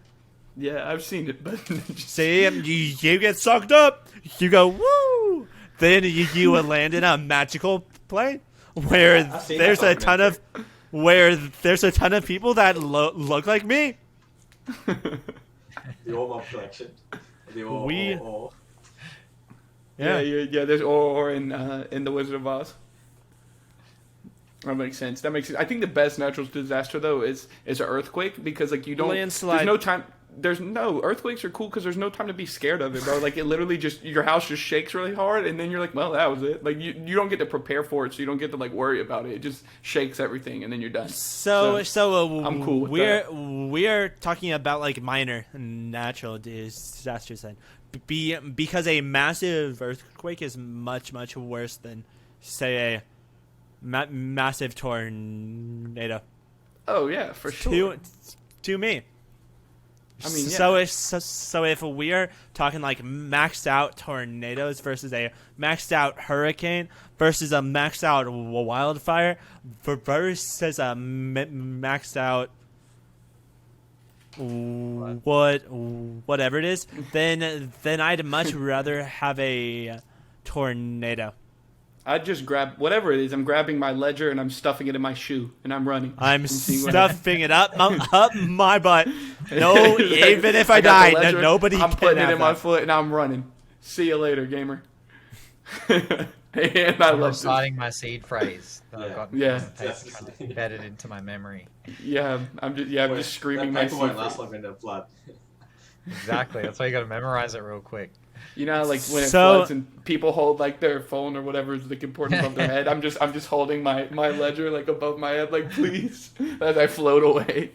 [SPEAKER 2] Yeah, I've seen it, but
[SPEAKER 1] See, you get sucked up. You go woo. Then you would land in a magical plane where
[SPEAKER 3] I've seen
[SPEAKER 1] there's
[SPEAKER 3] that
[SPEAKER 1] a ton of people that look like me.
[SPEAKER 3] The all mob collection. The all.
[SPEAKER 1] We-
[SPEAKER 3] all.
[SPEAKER 2] yeah. There's or in the Wizard of Oz. That makes sense. I think the best natural disaster though is an earthquake because like you don't.
[SPEAKER 1] Landslide.
[SPEAKER 2] There's no time. There's no earthquakes are cool because there's no time to be scared of it, bro. Like it literally just your house just shakes really hard, and then you're like, well, that was it. Like you don't get to prepare for it, so you don't get to like worry about it. It just shakes everything, and then you're done.
[SPEAKER 1] So
[SPEAKER 2] I'm cool with
[SPEAKER 1] we are talking about like minor natural disasters then, because a massive earthquake is much worse than say a massive tornado.
[SPEAKER 2] Oh yeah, for sure.
[SPEAKER 1] To me.
[SPEAKER 2] I mean,
[SPEAKER 1] so if we are talking like maxed out tornadoes versus a maxed out hurricane versus a maxed out wildfire versus a maxed out whatever it is, then I'd much rather have a tornado.
[SPEAKER 2] I'd just grab whatever it is. I'm grabbing my ledger and I'm stuffing it in my shoe and I'm running.
[SPEAKER 1] I'm
[SPEAKER 2] and seeing what
[SPEAKER 1] stuffing it up my butt. No, even if I
[SPEAKER 2] got the
[SPEAKER 1] die,
[SPEAKER 2] ledger,
[SPEAKER 1] nobody
[SPEAKER 2] I'm
[SPEAKER 1] can
[SPEAKER 2] putting it
[SPEAKER 1] have
[SPEAKER 2] in my
[SPEAKER 1] that.
[SPEAKER 2] foot and I'm running. See you later, gamer. And I
[SPEAKER 4] I'm
[SPEAKER 2] love this.
[SPEAKER 4] reciting my seed phrase that I've
[SPEAKER 3] Yeah.
[SPEAKER 4] got
[SPEAKER 2] Yeah.
[SPEAKER 4] embedded into my memory.
[SPEAKER 2] Yeah, I'm just screaming my
[SPEAKER 3] That paper won't
[SPEAKER 2] seed
[SPEAKER 3] last
[SPEAKER 2] phrase.
[SPEAKER 3] long in the flood.
[SPEAKER 4] Exactly. That's why you got to memorize it real quick.
[SPEAKER 2] You know, how, like when it
[SPEAKER 1] So-
[SPEAKER 2] floods and people hold like their phone or whatever is like important above their head. I'm just holding my ledger like above my head, like please, as I float away.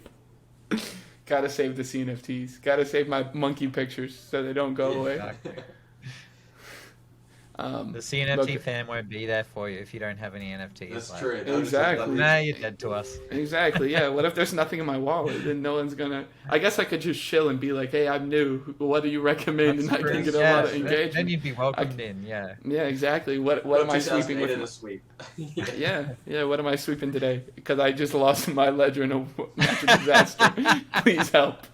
[SPEAKER 2] Gotta save the CNFTs. Gotta save my monkey pictures so they don't go away.
[SPEAKER 4] Exactly. The
[SPEAKER 2] The
[SPEAKER 4] CNFT fan won't be there for you if you don't have any NFTs.
[SPEAKER 3] That's
[SPEAKER 4] like,
[SPEAKER 3] true. That was-
[SPEAKER 2] Exactly.
[SPEAKER 4] Nah, you're dead to us.
[SPEAKER 2] Exactly. Yeah. What if there's nothing in my wallet? Then no one's gonna. I guess I could just chill and be like, "Hey, I'm new. What do you recommend?"
[SPEAKER 4] That's
[SPEAKER 2] and I
[SPEAKER 4] true.
[SPEAKER 2] can get a
[SPEAKER 4] Yeah,
[SPEAKER 2] lot of
[SPEAKER 4] then
[SPEAKER 2] engagement.
[SPEAKER 4] you'd be welcomed in, yeah.
[SPEAKER 2] Yeah. Exactly. What am I sweeping with?
[SPEAKER 3] in a sweep.
[SPEAKER 2] Yeah. What am I sweeping today? Because I just lost my ledger in a natural disaster. Please help.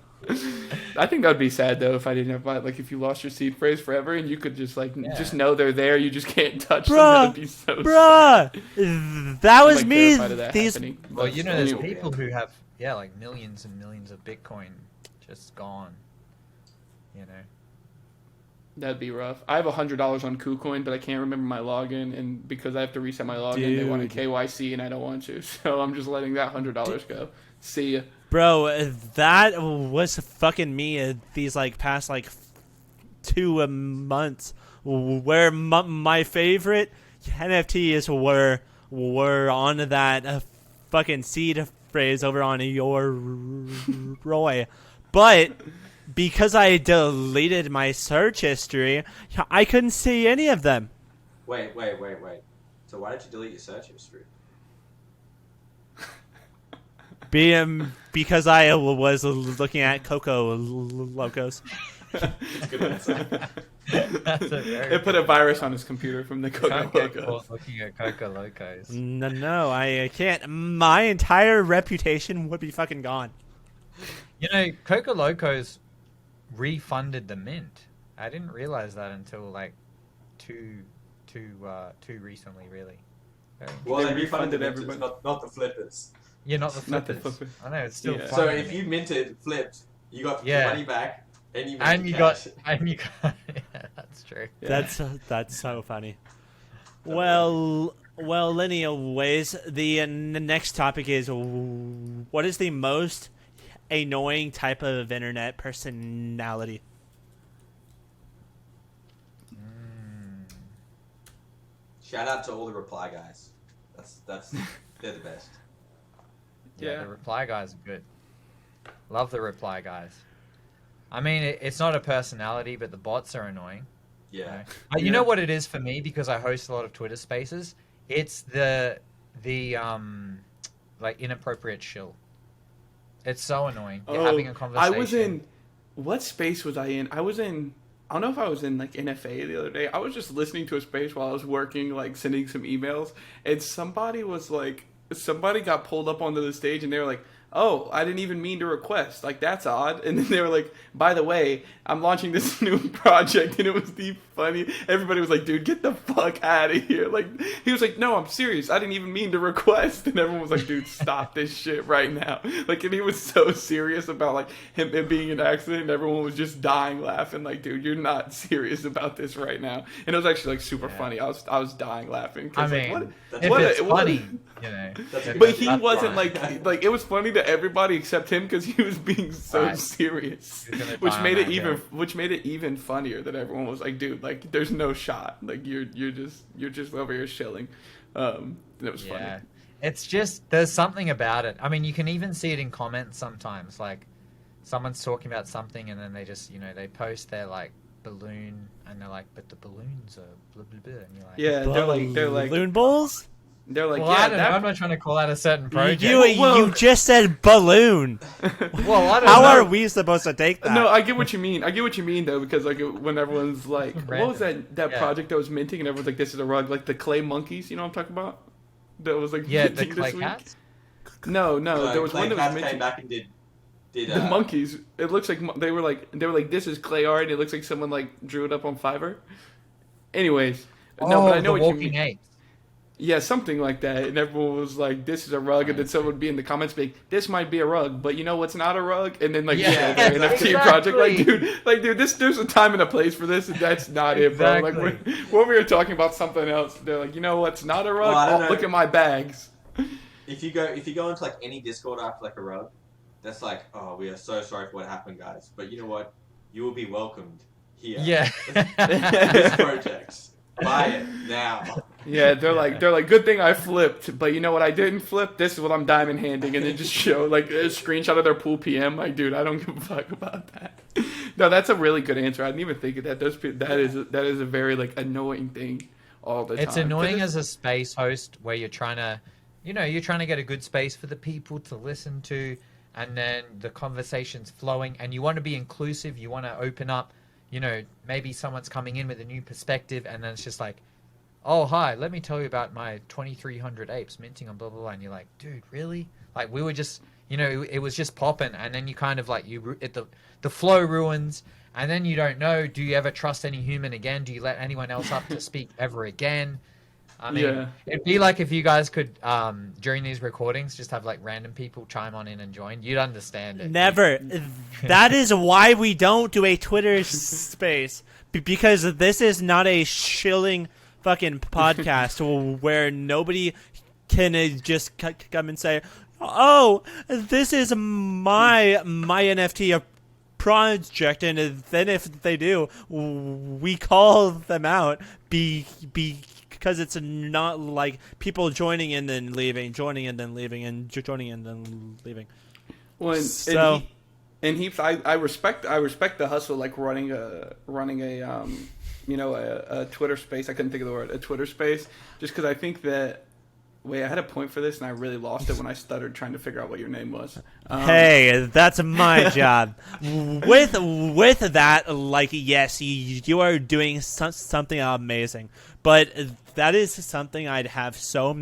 [SPEAKER 2] I think that would be sad though if I didn't have my like if you lost your seed phrase forever and you could just like just know they're there, you just can't touch them.
[SPEAKER 1] Bruh,
[SPEAKER 2] That'd be so sad.
[SPEAKER 1] that was
[SPEAKER 2] I'm, like,
[SPEAKER 1] me.
[SPEAKER 2] terrified of that
[SPEAKER 1] These
[SPEAKER 2] happening.
[SPEAKER 4] Well, you know, there's
[SPEAKER 2] Anyway.
[SPEAKER 4] people who have, like millions and millions of Bitcoin just gone. You know?
[SPEAKER 2] That'd be rough. I have $100 on KuCoin, but I can't remember my login, and because I have to reset my login, they want a
[SPEAKER 1] Dude.
[SPEAKER 2] KYC, and I don't want to, so I'm just letting that $100 go. See ya.
[SPEAKER 1] Bro, that was fucking me these like past like 2 months where my favorite NFTs were on that fucking seed phrase over on your Roy, but because I deleted my search history, I couldn't see any of them.
[SPEAKER 3] Wait. So why did you delete your search history?
[SPEAKER 1] Because I was looking at Coco Locos.
[SPEAKER 3] Good answer.
[SPEAKER 4] That's a very
[SPEAKER 2] It put a virus on his computer from the
[SPEAKER 4] Can't
[SPEAKER 2] Coco
[SPEAKER 4] get
[SPEAKER 2] Locos.
[SPEAKER 4] caught looking at Coco Locos.
[SPEAKER 1] No, I can't. My entire reputation would be fucking gone.
[SPEAKER 4] You know, Coco Locos refunded the mint. I didn't realize that until like too recently, really. Very
[SPEAKER 3] Well,
[SPEAKER 2] They
[SPEAKER 3] they refunded
[SPEAKER 2] refunded
[SPEAKER 3] everybody,
[SPEAKER 2] everybody.
[SPEAKER 3] not the flippers.
[SPEAKER 4] Yeah, not the
[SPEAKER 2] Not the
[SPEAKER 4] flippers.
[SPEAKER 2] flippers.
[SPEAKER 4] I know it's still
[SPEAKER 2] Yeah.
[SPEAKER 4] fun.
[SPEAKER 3] So if you minted, flipped, you got your
[SPEAKER 4] Yeah.
[SPEAKER 3] money back, and you
[SPEAKER 4] and
[SPEAKER 3] made
[SPEAKER 4] you
[SPEAKER 3] cash.
[SPEAKER 4] got yeah, that's true.
[SPEAKER 2] Yeah.
[SPEAKER 1] That's so funny. Well, anyways, the next topic is what is the most annoying type of internet personality?
[SPEAKER 3] Shout out to all the reply guys. That's they're the best.
[SPEAKER 4] Yeah,
[SPEAKER 2] Yeah.
[SPEAKER 4] the reply guys are good. Love the reply guys. I mean, it's not a personality, but the bots are annoying.
[SPEAKER 3] Yeah.
[SPEAKER 4] You know what it is for me, because I host a lot of Twitter Spaces. It's the like inappropriate shill. It's so annoying. You're having a conversation.
[SPEAKER 2] I was in. What space was I in? I don't know if I was in like NFA the other day. I was just listening to a space while I was working, like sending some emails, and somebody got pulled up onto the stage, and they were like, "Oh, I didn't even mean to request. Like, that's odd." And then they were like, "By the way, I'm launching this new project," and it was the funny. Everybody was like, "Dude, get the fuck out of here!" Like, he was like, "No, I'm serious. I didn't even mean to request," and everyone was like, "Dude, stop this shit right now!" Like, and he was so serious about like it being an accident, and everyone was just dying laughing. Like, "Dude, you're not serious about this right now." And it was actually like super funny. I was dying laughing. 'Cause,
[SPEAKER 4] I
[SPEAKER 2] like,
[SPEAKER 4] mean,
[SPEAKER 2] what-
[SPEAKER 4] if
[SPEAKER 2] what-
[SPEAKER 4] it's
[SPEAKER 2] what-
[SPEAKER 4] funny, you know.
[SPEAKER 3] That's a
[SPEAKER 2] but
[SPEAKER 3] good-
[SPEAKER 2] he
[SPEAKER 3] that's
[SPEAKER 2] wasn't
[SPEAKER 3] fine.
[SPEAKER 2] like it was funny to everybody except him because he was being so
[SPEAKER 4] Right.
[SPEAKER 2] serious,
[SPEAKER 4] He was gonna
[SPEAKER 2] which
[SPEAKER 4] die
[SPEAKER 2] made
[SPEAKER 4] on
[SPEAKER 2] it
[SPEAKER 4] that
[SPEAKER 2] even
[SPEAKER 4] hill.
[SPEAKER 2] funnier that everyone was like, "Dude, like there's no shot, like you're just over here shilling," and it was funny.
[SPEAKER 4] Yeah. It's just, there's something about it. I mean, you can even see it in comments sometimes. Like, someone's talking about something and then they just, they post their, like, balloon and they're like, but the balloons are blah, blah, blah. And you're like,
[SPEAKER 2] Yeah, they're like
[SPEAKER 1] Balloon Bulls?
[SPEAKER 4] well,
[SPEAKER 2] yeah,
[SPEAKER 4] I don't know.
[SPEAKER 2] that
[SPEAKER 4] I'm not trying to call out a certain project.
[SPEAKER 1] You just said balloon.
[SPEAKER 4] Well, I don't
[SPEAKER 1] How
[SPEAKER 4] know.
[SPEAKER 1] are we supposed to take that?
[SPEAKER 2] No, I get what you mean. I get what you mean though, because like when everyone's like, what was that
[SPEAKER 4] Yeah.
[SPEAKER 2] project that was minting, and everyone's like, "This is a rug," like the clay monkeys. You know what I'm talking about? That was like
[SPEAKER 4] Yeah, the
[SPEAKER 2] minting
[SPEAKER 4] clay
[SPEAKER 2] this week.
[SPEAKER 4] cats?
[SPEAKER 2] No, there was
[SPEAKER 3] Clay
[SPEAKER 2] one that was
[SPEAKER 3] Cats
[SPEAKER 2] minting.
[SPEAKER 3] came back and did
[SPEAKER 2] The monkeys. It looks like they were like this is clay art. And it looks like someone like drew it up on Fiverr. Anyways, no, but I know
[SPEAKER 4] the
[SPEAKER 2] what you
[SPEAKER 4] walking
[SPEAKER 2] mean.
[SPEAKER 4] apes.
[SPEAKER 2] Yeah, something like that. And everyone was like, "This is a rug," and then someone would be in the comments being, "This might be a rug, but you know what's not a rug?" And then like
[SPEAKER 4] Yeah,
[SPEAKER 2] their NFT project,
[SPEAKER 4] exactly.
[SPEAKER 2] like dude, there's a time and a place for this, and that's not it, bro. Like
[SPEAKER 4] Exactly.
[SPEAKER 2] when we were talking about something else, they're like, "You know what's not a rug?
[SPEAKER 3] Well, I don't
[SPEAKER 2] Oh,
[SPEAKER 3] know.
[SPEAKER 2] look at my bags."
[SPEAKER 3] If you go into like any Discord after like a rug, that's like, "Oh, we are so sorry for what happened, guys. But you know what? You will be welcomed here.
[SPEAKER 4] Yeah.
[SPEAKER 3] This projects. Buy it now.
[SPEAKER 2] Yeah, they're like, good thing I flipped, but you know what I didn't flip? This is what I'm diamond handing, and they just show like a screenshot of their pool PM. Like, dude, I don't give a fuck about that. No, that's a really good answer. I didn't even think of that. That is a very like annoying thing all the time.
[SPEAKER 4] It's annoying as a space host where you're trying to, you're trying to get a good space for the people to listen to, and then the conversation's flowing, and you want to be inclusive. You want to open up, maybe someone's coming in with a new perspective, and then it's just like, oh, hi, let me tell you about my 2,300 apes minting on blah, blah, blah. And you're like, dude, really? Like, we were just, it was just popping. And then you kind of like, the flow ruins. And then you don't know, do you ever trust any human again? Do you let anyone else up to speak ever again? I mean, It'd be like if you guys could, during these recordings, just have like random people chime on in and join. You'd understand it.
[SPEAKER 1] Never. That is why we don't do a Twitter space. Because this is not a shilling fucking podcast where nobody can just come and say, oh, this is my NFT project, and then if they do, we call them out because it's not like people joining and then leaving, joining and then leaving, and joining and then leaving.
[SPEAKER 2] Well, and Heaps, I respect the hustle, like running a Twitter space. I couldn't think of the word, a Twitter space, just because I think that. Wait, I had a point for this, and I really lost it when I stuttered trying to figure out what your name was.
[SPEAKER 1] Hey, that's my job. With that, like, yes, you are doing something amazing, but that is something I'd have so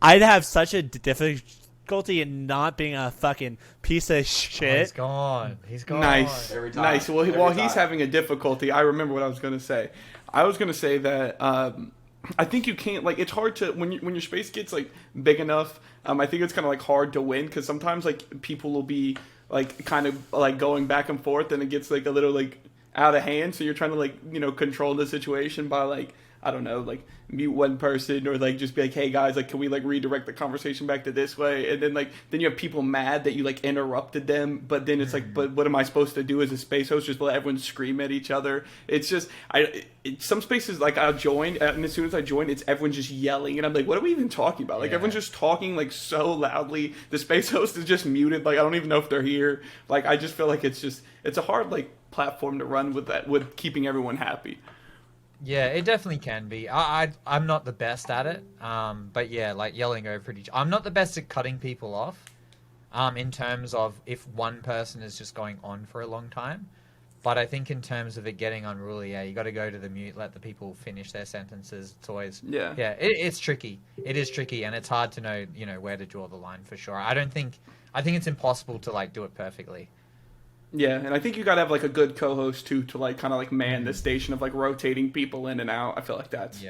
[SPEAKER 1] I'd have such a difficulty in not being a fucking piece of shit.
[SPEAKER 4] Oh, he's gone.
[SPEAKER 2] Nice.
[SPEAKER 3] Every time.
[SPEAKER 2] Nice. Well,
[SPEAKER 3] Every
[SPEAKER 2] while
[SPEAKER 3] time.
[SPEAKER 2] he's having a difficulty, I remember what I was going to say. I was going to say that I think you can't, like, it's hard to, when your space gets, like, big enough, I think it's kind of, like, hard to win, because sometimes, like, people will be, like, kind of, like, going back and forth, and it gets, like, a little, like, out of hand, so you're trying to, like, control the situation by, like, I don't know, like, mute one person, or, like, just be like, hey, guys, like, can we, like, redirect the conversation back to this way? And then, like, then you have people mad that you, like, interrupted them, but then it's like, but what am I supposed to do as a space host? Just let everyone scream at each other? It's just, some spaces, like, I'll join, and as soon as I join, it's everyone just yelling, and I'm like, what are we even talking about? Like, everyone's just talking, like, so loudly. The space host is just muted. Like, I don't even know if they're here. Like, I just feel like it's a hard, like, platform to run with keeping everyone happy.
[SPEAKER 4] Yeah, it definitely can be. I'm not the best at it, but yeah, like yelling over each. I'm not the best at cutting people off, in terms of if one person is just going on for a long time. But I think in terms of it getting unruly, you got to go to the mute, let the people finish their sentences. It's always it's tricky. It is tricky, and it's hard to know where to draw the line for sure. I think it's impossible to like do it perfectly.
[SPEAKER 2] Yeah, and I think you gotta have like a good co-host too to like kind of like man the station of like rotating people in and out. I feel like that's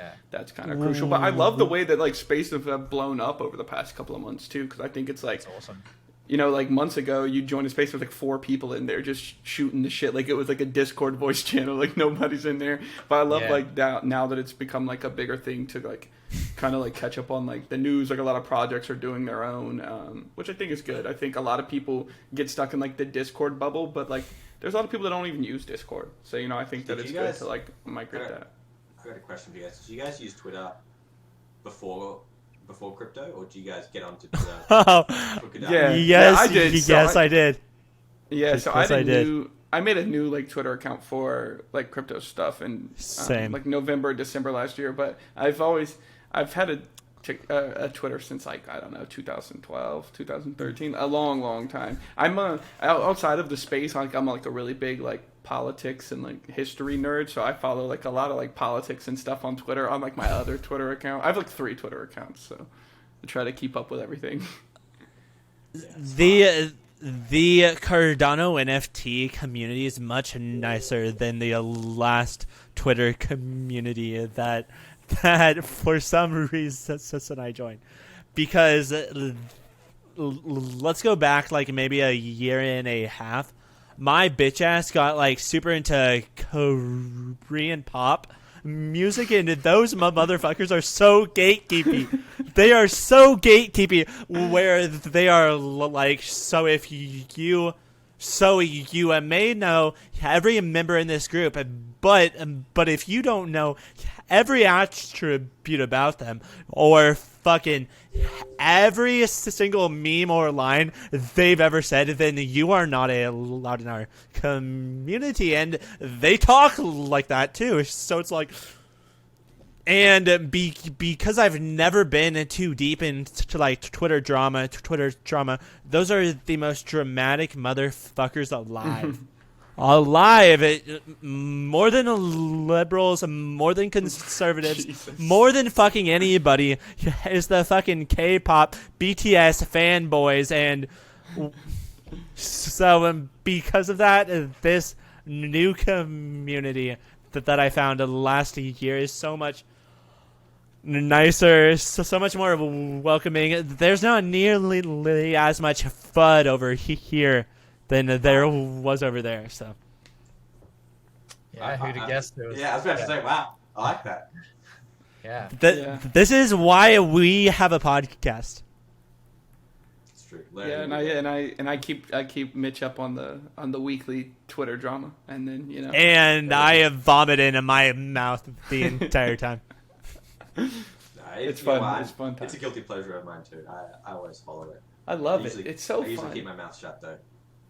[SPEAKER 2] kind of crucial. But I love the way that like spaces have blown up over the past couple of months too, because I think it's like
[SPEAKER 4] awesome.
[SPEAKER 2] Like months ago, you joined a space with like 4 people in there just shooting the shit. Like it was like a Discord voice channel, like nobody's in there. But I love like that now that it's become like a bigger thing to like kind of like catch up on like the news. Like a lot of projects are doing their own, which I think is good. I think a lot of people get stuck in like the Discord bubble, but like there's a lot of people that don't even use Discord. So I think that it's good to like migrate that.
[SPEAKER 3] I got a question for you guys. Did you guys use Twitter before crypto, or do you guys get onto Twitter?
[SPEAKER 1] Yes,
[SPEAKER 2] I did.
[SPEAKER 1] Yes, I did.
[SPEAKER 2] Yeah, so I made a new like Twitter account for like crypto stuff in like November, December last year. But I've had a Twitter since like I don't know 2012, 2013, a long time. I'm outside of the space. Like I'm like a really big like politics and like history nerd, so I follow like a lot of like politics and stuff on Twitter on like my other Twitter account. I have like 3 Twitter accounts, so I try to keep up with everything.
[SPEAKER 1] The Cardano NFT community is much nicer than the last Twitter community that for some reason I joined, because let's go back like maybe a year and a half. My bitch ass got like super into Korean pop music, and those motherfuckers are so gatekeepy. They are so gatekeepy, where they are like, so if you So you may know every member in this group, but if you don't know every attribute about them, or fucking every single meme or line they've ever said, then you are not allowed in our community. And they talk like that too. So it's like, and because I've never been too deep into like Twitter drama, those are the most dramatic motherfuckers alive. More than liberals, more than conservatives,
[SPEAKER 2] Jesus.
[SPEAKER 1] more than fucking anybody is the fucking K-pop BTS fanboys. And so because of that, this new community that I found last year is so much nicer, so much more welcoming. There's not nearly as much FUD over here than there was over there. So
[SPEAKER 4] Yeah, who'd have guessed it was?
[SPEAKER 3] Yeah, I was about to say, wow, I like that.
[SPEAKER 4] Yeah.
[SPEAKER 1] This is why we have a podcast.
[SPEAKER 3] It's true.
[SPEAKER 2] Yeah, and I keep Mitch up on the weekly Twitter drama, and then
[SPEAKER 1] And I have vomit in my mouth the entire time.
[SPEAKER 3] No,
[SPEAKER 2] It's
[SPEAKER 3] you know
[SPEAKER 2] fun.
[SPEAKER 3] what?
[SPEAKER 2] It's fun time.
[SPEAKER 3] It's a guilty pleasure of mine too. I always follow it.
[SPEAKER 2] I love
[SPEAKER 3] I
[SPEAKER 2] it.
[SPEAKER 3] usually-
[SPEAKER 2] It's so
[SPEAKER 3] I usually
[SPEAKER 2] fun.
[SPEAKER 3] keep my mouth shut though.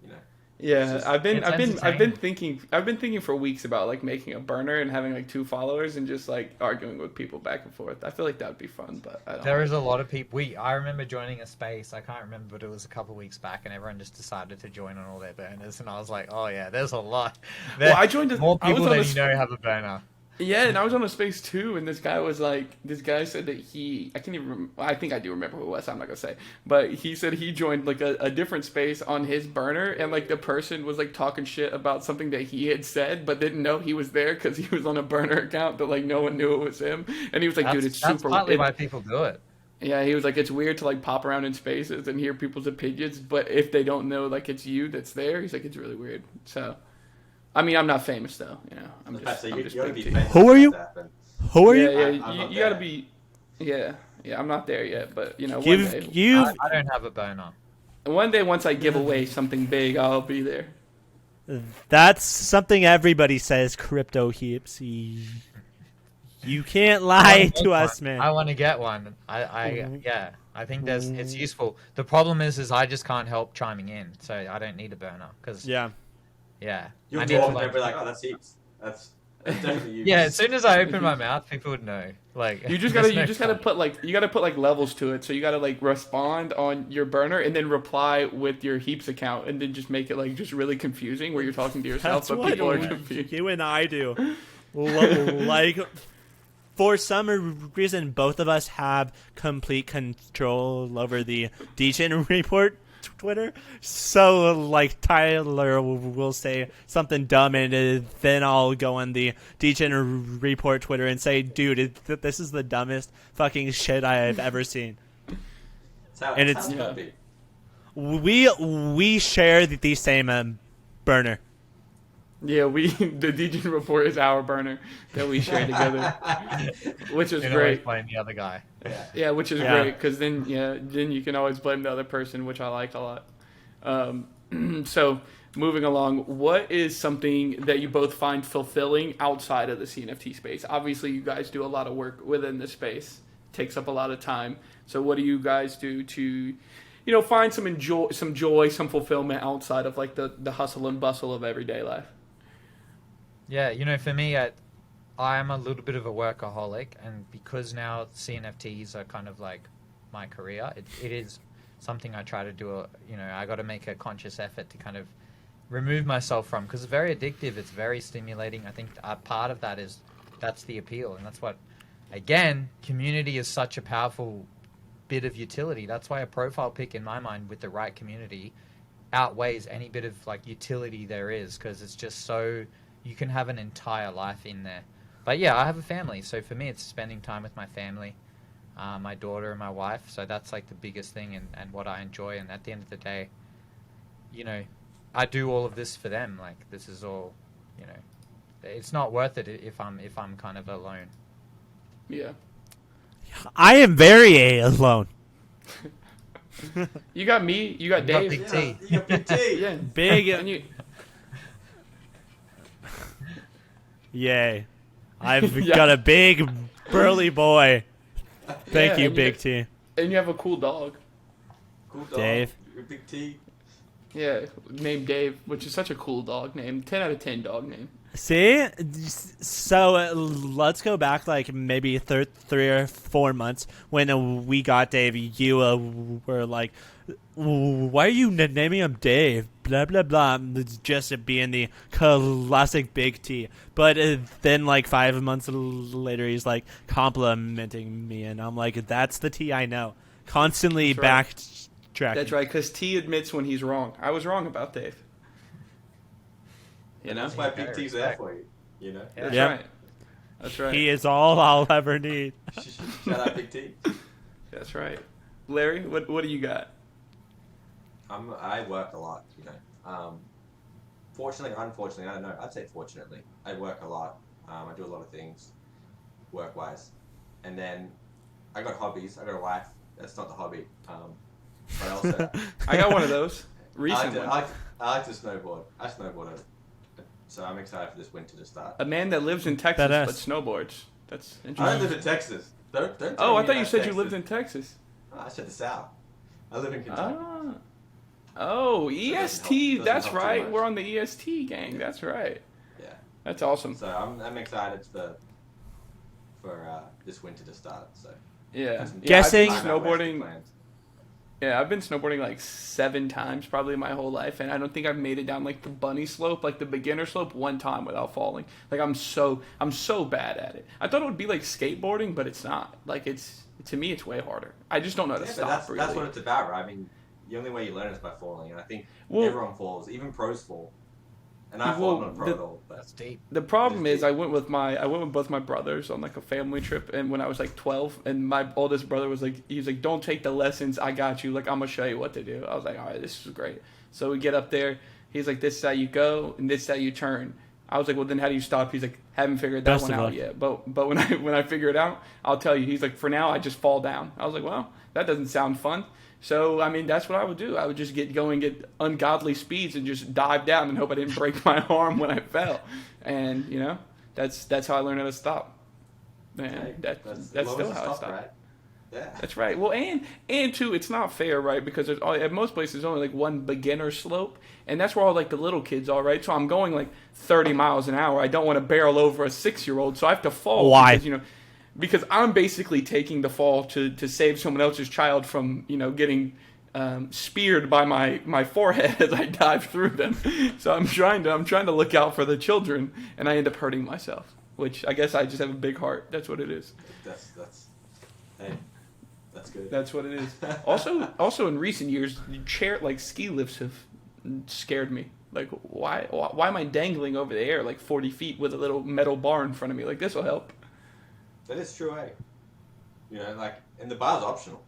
[SPEAKER 3] You know.
[SPEAKER 2] Yeah,
[SPEAKER 3] It's
[SPEAKER 2] I've been
[SPEAKER 4] entertaining.
[SPEAKER 2] thinking for weeks about like making a burner and having like 2 followers and just like arguing with people back and forth. I feel like that would be fun, but I don't.
[SPEAKER 4] There is a lot of people. I remember joining a space. I can't remember, but it was a couple of weeks back, and everyone just decided to join on all their burners. And I was like, oh yeah, there's a lot.
[SPEAKER 2] Well, I joined.
[SPEAKER 4] More
[SPEAKER 2] I was
[SPEAKER 4] people
[SPEAKER 2] on
[SPEAKER 4] than
[SPEAKER 2] a
[SPEAKER 4] you know have a burner.
[SPEAKER 2] Yeah, and I was on a space too, and this guy said that I can't even remember, I think I do remember who it was, I'm not gonna say, but he said he joined like a different space on his burner, and like the person was like talking shit about something that he had said, but didn't know he was there because he was on a burner account that like no one knew it was him, and he was like, dude, it's
[SPEAKER 4] That's
[SPEAKER 2] super
[SPEAKER 4] partly
[SPEAKER 2] weird.
[SPEAKER 4] why people do it.
[SPEAKER 2] Yeah, he was like, it's weird to like pop around in spaces and hear people's opinions, but if they don't know like it's you that's there, he's like, it's really weird. So I mean, I'm not famous though, I'm just
[SPEAKER 3] you
[SPEAKER 2] big
[SPEAKER 3] gotta be
[SPEAKER 2] too.
[SPEAKER 3] famous
[SPEAKER 1] Who are
[SPEAKER 3] for
[SPEAKER 1] you?
[SPEAKER 3] that to happen.
[SPEAKER 1] Who are you?
[SPEAKER 2] Yeah,
[SPEAKER 3] I'm not
[SPEAKER 2] you gotta
[SPEAKER 3] there.
[SPEAKER 2] be. Yeah, I'm not there yet, but one day.
[SPEAKER 4] I don't have a burner.
[SPEAKER 2] One day, once I give away something big, I'll be there.
[SPEAKER 1] That's something everybody says. Crypto Heaps. You can't lie to us, man.
[SPEAKER 4] I want to get one. I think it's useful. The problem is I just can't help chiming in, so I don't need a burner because
[SPEAKER 1] Yeah.
[SPEAKER 3] You'll
[SPEAKER 4] I need
[SPEAKER 3] go
[SPEAKER 4] to,
[SPEAKER 3] up and be like, oh, that's heaps. That's definitely you.
[SPEAKER 4] Yeah, as soon as I open my mouth, people would know. Like
[SPEAKER 2] You just gotta put like levels to it. So you gotta like respond on your burner and then reply with your Heaps account, and then just make it like just really confusing where you're talking to yourself,
[SPEAKER 1] That's
[SPEAKER 2] but
[SPEAKER 1] what
[SPEAKER 2] people are confused.
[SPEAKER 1] you and I do. Like, for some reason, both of us have complete control over the Degen report Twitter. So, like, Tyler will say something dumb, and then I'll go on the Degen report Twitter and say, dude, this is the dumbest fucking shit I have ever seen. And it's we share the same burner.
[SPEAKER 2] Yeah, the Degen report is our burner that we share together, which is
[SPEAKER 4] you can always
[SPEAKER 2] great.
[SPEAKER 4] blame the other guy.
[SPEAKER 2] Yeah, which is
[SPEAKER 1] Yeah.
[SPEAKER 2] great because then you can always blame the other person, which I like a lot. So moving along, what is something that you both find fulfilling outside of the CNFT space? Obviously, you guys do a lot of work within the space. It takes up a lot of time. So what do you guys do to, find some joy, some fulfillment outside of like the hustle and bustle of everyday life?
[SPEAKER 4] Yeah, for me, I am a little bit of a workaholic, and because now CNFTs are kind of like my career, it is something I try to do. I got to make a conscious effort to kind of remove myself from, because it's very addictive. It's very stimulating. I think a part of that's the appeal, and that's what, again, community is such a powerful bit of utility. That's why a profile pic in my mind with the right community outweighs any bit of like utility there is, because it's just so. You can have an entire life in there. But yeah, I have a family. So for me, it's spending time with my family, my daughter and my wife. So that's like the biggest thing and what I enjoy. And at the end of the day, I do all of this for them. Like this is all, it's not worth it if I'm kind of alone.
[SPEAKER 2] Yeah.
[SPEAKER 1] I am very alone.
[SPEAKER 2] You got me. You got
[SPEAKER 4] You got
[SPEAKER 2] Dave.
[SPEAKER 4] Big T.
[SPEAKER 3] You got Big T.
[SPEAKER 2] Yeah.
[SPEAKER 1] Big.
[SPEAKER 2] And you,
[SPEAKER 1] Yay. I've
[SPEAKER 2] Yeah.
[SPEAKER 1] got a big, burly boy. Thank
[SPEAKER 2] Yeah,
[SPEAKER 1] you,
[SPEAKER 2] and
[SPEAKER 1] Big T.
[SPEAKER 2] and you have a cool dog.
[SPEAKER 3] Cool dog.
[SPEAKER 1] Dave.
[SPEAKER 3] You're Big T.
[SPEAKER 2] Yeah, named Dave, which is such a cool dog name. 10 out of 10 dog name.
[SPEAKER 1] See? So let's go back like maybe 3 or 4 months when we got Dave. You were like, why are you naming him Dave? Blah, blah, blah. Just being the classic Big T. But then like 5 months later, he's like complimenting me. And I'm like, that's the T I know. Constantly
[SPEAKER 2] That's right.
[SPEAKER 1] backtracking.
[SPEAKER 2] That's right, because T admits when he's wrong. I was wrong about Dave. You know?
[SPEAKER 3] That's why
[SPEAKER 4] Yeah,
[SPEAKER 3] Big T's there
[SPEAKER 4] respect.
[SPEAKER 3] for you. You know.
[SPEAKER 2] That's
[SPEAKER 1] Yep.
[SPEAKER 2] right. That's right.
[SPEAKER 1] He is all I'll ever need.
[SPEAKER 3] Shout out Big T.
[SPEAKER 2] That's right. Larry, what do you got?
[SPEAKER 3] I work a lot, you know. Fortunately or unfortunately, I don't know. I'd say fortunately. I work a lot. I do a lot of things, work-wise. And then I got hobbies. I got a wife. That's not the hobby. But also,
[SPEAKER 2] I got one of those
[SPEAKER 3] I
[SPEAKER 2] recently.
[SPEAKER 3] like to snowboard. I snowboard. So I'm excited for this winter to start.
[SPEAKER 2] A man that lives in Texas
[SPEAKER 1] Badass.
[SPEAKER 2] but snowboards. That's
[SPEAKER 3] I don't
[SPEAKER 2] interesting.
[SPEAKER 3] live in Texas. Don't tell
[SPEAKER 2] Oh, I
[SPEAKER 3] me
[SPEAKER 2] thought you
[SPEAKER 3] about
[SPEAKER 2] said
[SPEAKER 3] Texas.
[SPEAKER 2] you lived in Texas.
[SPEAKER 3] Oh, I said the South. I live in Kentucky.
[SPEAKER 2] Ah. Oh, EST.
[SPEAKER 3] doesn't
[SPEAKER 2] That's
[SPEAKER 3] help too
[SPEAKER 2] right.
[SPEAKER 3] much.
[SPEAKER 2] We're on the EST gang. That's right.
[SPEAKER 3] Yeah.
[SPEAKER 2] That's awesome.
[SPEAKER 3] So I'm excited for this winter to start. So
[SPEAKER 2] Yeah.
[SPEAKER 1] Guessing-
[SPEAKER 2] I've been snowboarding.
[SPEAKER 3] Plans.
[SPEAKER 2] Yeah, I've been snowboarding like 7 times probably my whole life, and I don't think I've made it down like the bunny slope, like the beginner slope, one time without falling. Like I'm so bad at it. I thought it would be like skateboarding, but it's not. Like to me, it's way harder. I just don't know how to
[SPEAKER 3] Yeah,
[SPEAKER 2] stop.
[SPEAKER 3] but that's
[SPEAKER 2] really.
[SPEAKER 3] what it's about, right? I mean, the only way you learn is by falling, and I think
[SPEAKER 2] Well-
[SPEAKER 3] everyone falls, even pros fall. And I
[SPEAKER 2] Well,
[SPEAKER 3] fall, I'm not a pro
[SPEAKER 2] the-
[SPEAKER 3] at all. But
[SPEAKER 4] That's deep.
[SPEAKER 2] The problem
[SPEAKER 3] Just
[SPEAKER 2] is I went with both my brothers on like a family trip, and when I was like 12, and my oldest brother was like, he's like, don't take the lessons, I got you, like I'm gonna show you what to do. I was like, all right, this is great. So we get up there, he's like, this is how you go and this is how you turn. I was like, well then how do you stop? He's like, haven't figured that
[SPEAKER 1] Best
[SPEAKER 2] one
[SPEAKER 1] of
[SPEAKER 2] out
[SPEAKER 1] luck.
[SPEAKER 2] yet. But when I figure it out, I'll tell you. He's like, for now I just fall down. I was like, well, that doesn't sound fun. So, I mean, that's what I would do. I would just get ungodly speeds and just dive down and hope I didn't break my arm when I fell. And, you know, that's how I learned how to stop.
[SPEAKER 3] hey,
[SPEAKER 2] And that's
[SPEAKER 3] as long
[SPEAKER 2] still
[SPEAKER 3] as
[SPEAKER 2] how I
[SPEAKER 3] it's
[SPEAKER 2] stop.
[SPEAKER 3] right? Yeah.
[SPEAKER 2] That's right. Well, and too, it's not fair, right? Because at most places there's only like one beginner slope, and that's where all like the little kids are, right? So I'm going like 30 miles an hour. I don't want to barrel over a 6-year-old, so I have to fall.
[SPEAKER 1] Why?
[SPEAKER 2] Because I'm basically taking the fall to save someone else's child from getting speared by my forehead as I dive through them. So I'm trying to look out for the children, and I end up hurting myself. Which I guess I just have a big heart. That's what it is.
[SPEAKER 3] Hey, that's good.
[SPEAKER 2] That's what it is. Also in recent years, ski lifts have scared me. Like, why am I dangling over the air like 40 feet with a little metal bar in front of me? Like, this will help.
[SPEAKER 3] That is true, eh? And the bar's optional.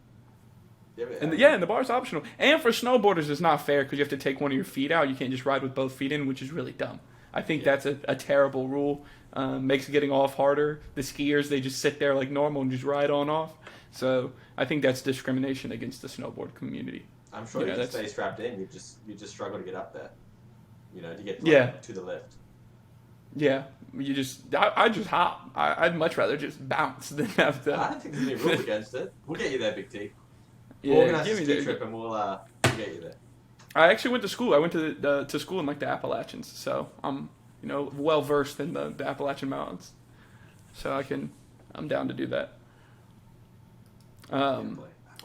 [SPEAKER 2] And the bar's optional. And for snowboarders, it's not fair because you have to take one of your feet out. You can't just ride with both feet in, which is really dumb. I think that's a terrible rule. Makes getting off harder. The skiers, they just sit there like normal and just ride on off. So I think that's discrimination against the snowboard community.
[SPEAKER 3] I'm sure you just stay strapped in. You just struggle to get up there. To get to the lift.
[SPEAKER 2] Yeah, I just hop. I'd much rather just bounce than have to.
[SPEAKER 3] I don't think there's any rule against it. We'll get you there, Big T.
[SPEAKER 2] Yeah,
[SPEAKER 3] We'll organize
[SPEAKER 2] give
[SPEAKER 3] a
[SPEAKER 2] me
[SPEAKER 3] ski
[SPEAKER 2] the-
[SPEAKER 3] trip and we'll get you there.
[SPEAKER 2] I actually went to school. I went to school in like the Appalachians, so I'm well versed in the Appalachian Mountains. So I'm down to do that.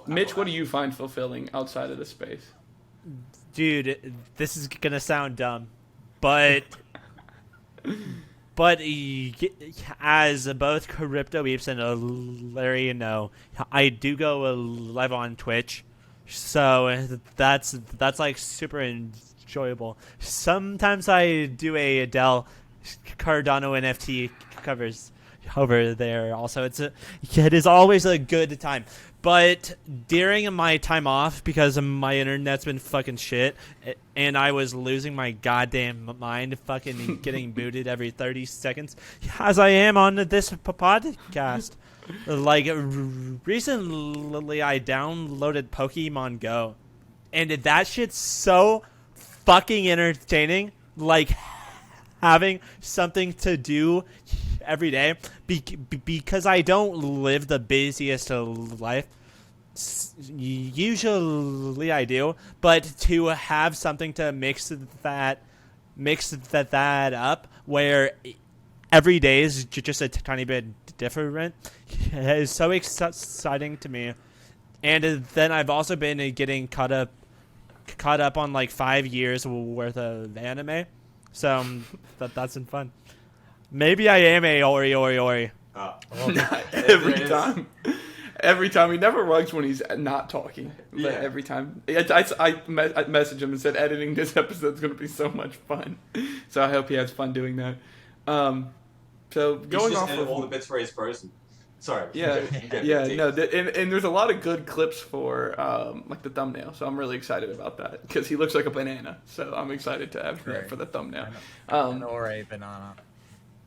[SPEAKER 2] Mitch, what do you find fulfilling outside of the space?
[SPEAKER 1] Dude, this is gonna sound dumb, but as both Crypto Heaps and Larry know, I do go live on Twitch, so that's like super enjoyable. Sometimes I do a Adele Cardano NFT covers over there. Also, it is always a good time. But during my time off, because my internet's been fucking shit, and I was losing my goddamn mind, fucking getting booted every 30 seconds, as I am on this podcast. Like recently, I downloaded Pokemon Go, and that shit's so fucking entertaining. Like having something to do every day, because I don't live the busiest life. Usually I do, but to have something to mix that up, where every day is just a tiny bit different, is so exciting to me. And then I've also been getting caught up on like 5 years worth of anime, so that's been fun. Maybe I am a Ori.
[SPEAKER 2] Every time he never rugs when he's not talking, but
[SPEAKER 3] Yeah.
[SPEAKER 2] every time I messaged him and said editing this episode is going to be so much fun, so I hope he has fun doing that. So going off of
[SPEAKER 3] all the bits where he's frozen. Sorry.
[SPEAKER 2] yeah, and there's a lot of good clips for like the thumbnail, so I'm really excited about that because he looks like a banana, so I'm excited to have that for the thumbnail.
[SPEAKER 4] Or a banana.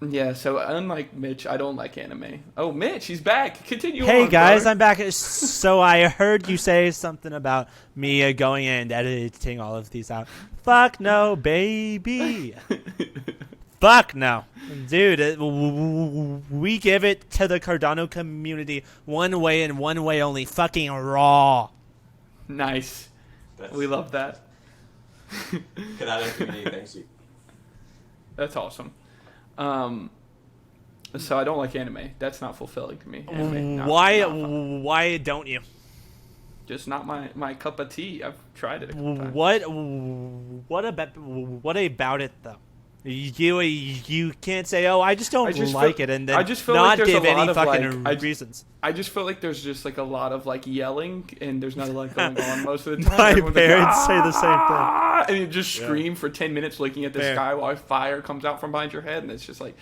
[SPEAKER 2] Yeah, so unlike Mitch, I don't like anime. Oh, Mitch, he's back. Continue.
[SPEAKER 1] Hey
[SPEAKER 2] on,
[SPEAKER 1] guys,
[SPEAKER 2] brother.
[SPEAKER 1] I'm back. So I heard you say something about me going and editing all of these out. Fuck no, baby. Fuck no. Dude, we give it to the Cardano community one way and one way only. Fucking raw.
[SPEAKER 2] Nice. We love that.
[SPEAKER 3] Cardano community, thanks you.
[SPEAKER 2] That's awesome. So I don't like anime. That's not fulfilling to me. Anime, not fun.
[SPEAKER 1] Why don't you?
[SPEAKER 2] Just not my cup of tea. I've tried it a couple times.
[SPEAKER 1] What about it though? You can't say, oh, I just don't like it, and then
[SPEAKER 2] I just feel
[SPEAKER 1] not
[SPEAKER 2] like there's
[SPEAKER 1] give
[SPEAKER 2] a lot
[SPEAKER 1] any
[SPEAKER 2] of,
[SPEAKER 1] fucking
[SPEAKER 2] like,
[SPEAKER 1] reasons.
[SPEAKER 2] I just feel like there's just like a lot of like yelling, and there's not a lot going on most of the time.
[SPEAKER 1] My
[SPEAKER 2] Everyone's
[SPEAKER 1] parents
[SPEAKER 2] like,
[SPEAKER 1] say the same thing.
[SPEAKER 2] "Ah!" And you just scream for 10 minutes looking at the sky while fire comes out from behind your head, and it's just like,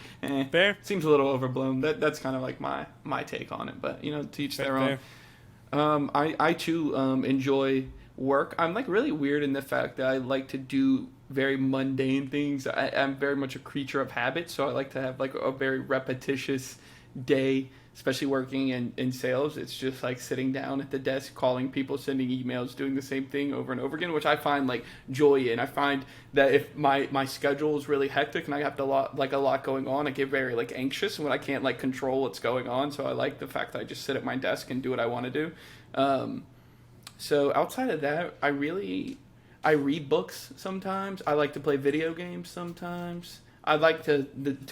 [SPEAKER 1] Fair.
[SPEAKER 2] Seems a little overblown. That's kind of like my take on it, but to each their own. I too enjoy work. I'm like really weird in the fact that I like to do very mundane things. I'm very much a creature of habit, so I like to have like a very repetitious day, especially working in sales. It's just like sitting down at the desk, calling people, sending emails, doing the same thing over and over again, which I find like joy in. I find that if my schedule is really hectic and I have a lot going on, I get very like anxious when I can't like control what's going on. So I like the fact that I just sit at my desk and do what I want to do. So outside of that, I read books sometimes. I like to play video games sometimes. I like to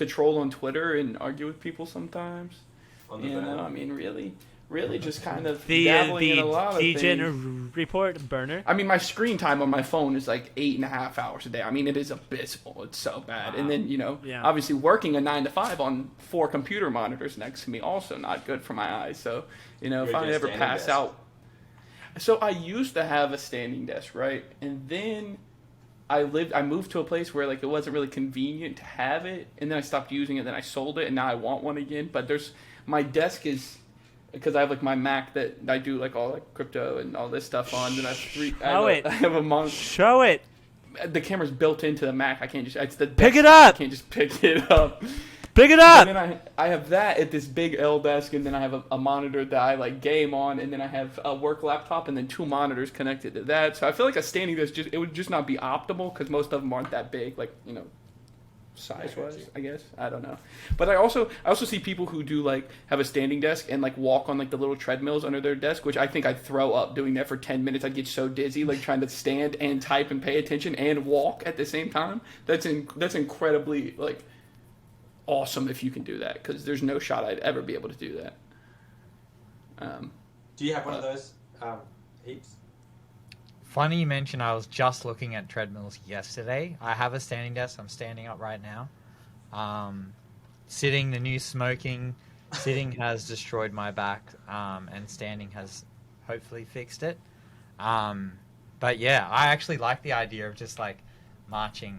[SPEAKER 2] troll on Twitter and argue with people sometimes. I mean, really just kind of dabbling in a lot of
[SPEAKER 1] Degen
[SPEAKER 2] things.
[SPEAKER 1] report burner.
[SPEAKER 2] I mean, my screen time on my phone is like 8.5 hours a day. I mean, it is abysmal. It's so bad. And then, obviously working a 9 to 5 on 4 computer monitors next to me, also not good for my eyes. So, if I ever pass out. So I used to have a standing desk, right? And then I moved to a place where like it wasn't really convenient to have it, and then I stopped using it, then I sold it, and now I want one again. But my desk is, because I have like my Mac that I do like all like crypto and all this stuff on, and I have a monitor.
[SPEAKER 1] Show it.
[SPEAKER 2] The camera's built into the Mac. I can't just
[SPEAKER 1] pick it up.
[SPEAKER 2] I can't just pick it up.
[SPEAKER 1] Pick it up.
[SPEAKER 2] And then I have that at this big L desk, and then I have a monitor that I like game on, and then I have a work laptop, and then 2 monitors connected to that. So I feel like a standing desk it would just not be optimal because most of them aren't that big, like size wise. I guess I don't know. But I also see people who do like have a standing desk and like walk on like the little treadmills under their desk, which I think I'd throw up doing that for 10 minutes. I'd get so dizzy like trying to stand and type and pay attention and walk at the same time. That's incredibly like awesome if you can do that, because there's no shot I'd ever be able to do that.
[SPEAKER 3] Do you have one of those, Heaps?
[SPEAKER 4] Funny you mention, I was just looking at treadmills yesterday. I have a standing desk. I'm standing up right now. Sitting, the new smoking. Sitting has destroyed my back, and standing has hopefully fixed it. But yeah, I actually like the idea of just like marching.